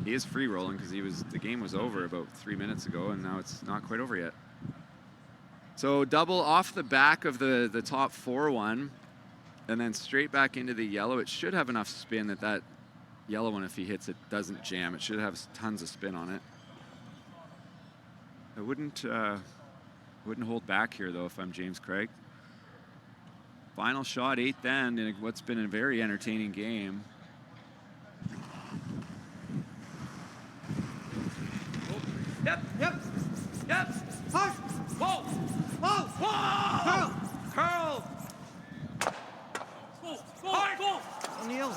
he is free rolling because the game was over about 3 minutes ago, and now it's not quite over yet. So double off the back of the top 4 one, and then straight back into the yellow. It should have enough spin that yellow one, if he hits it, doesn't jam. It should have tons of spin on it. I wouldn't hold back here, though, if I'm James Craik. Final shot, 8th end, in what's been a very entertaining game. Yep. Push. Whoa. Whoa. Curl. Go. O'Neill.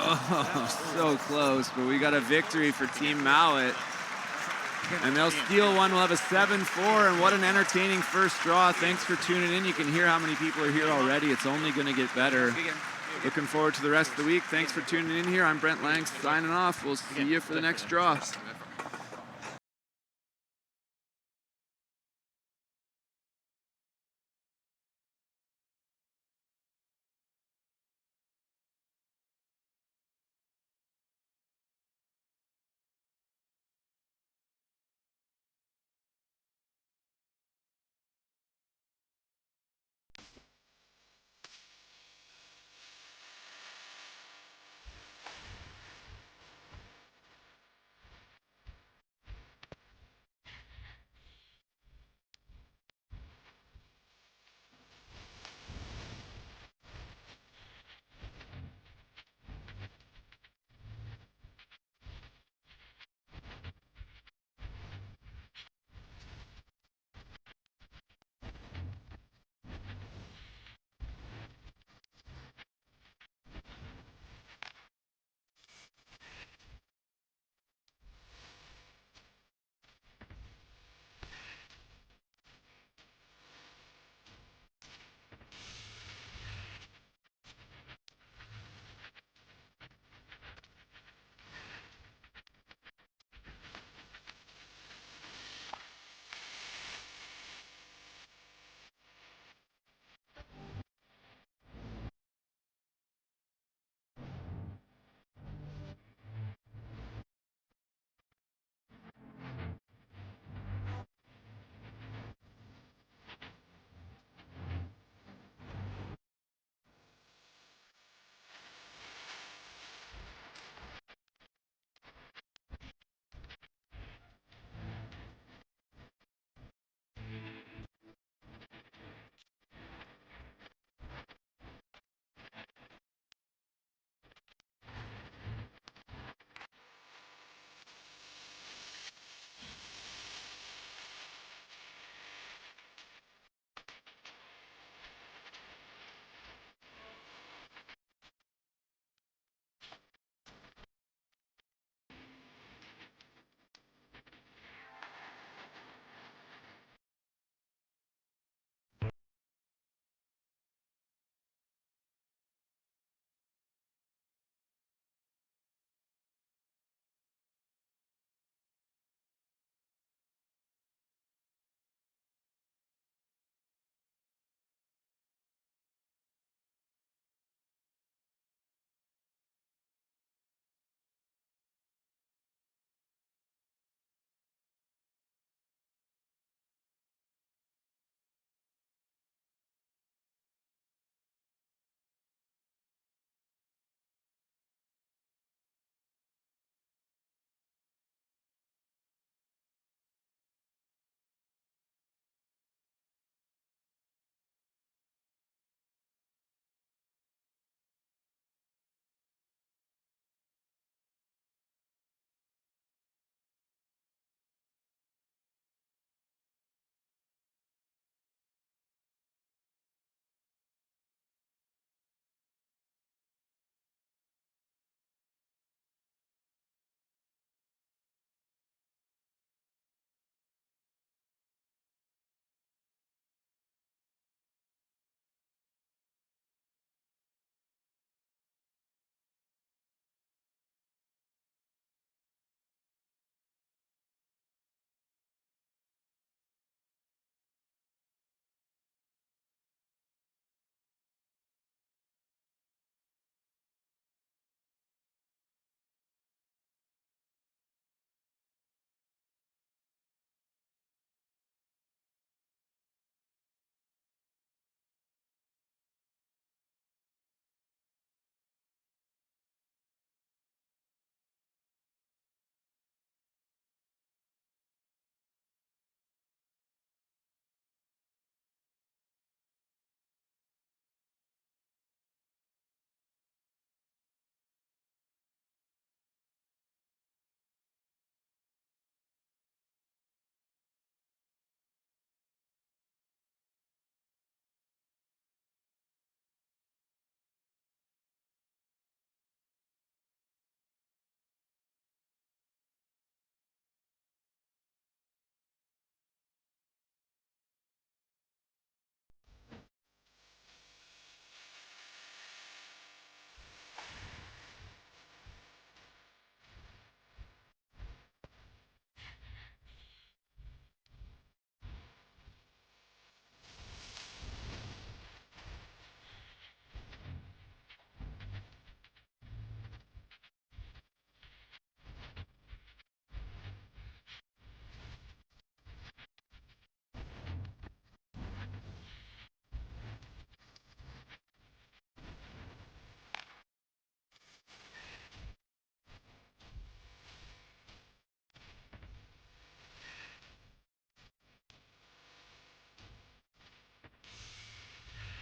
Oh, so close, but we got a victory for Team Mouat. And they'll steal one. We'll have a 7-4, and what an entertaining first draw. Thanks for tuning in. You can hear how many people are here already. It's only going to get better. Looking forward to the rest of the week. Thanks for tuning in here. I'm Brent Lang signing off. We'll see you for the next draw.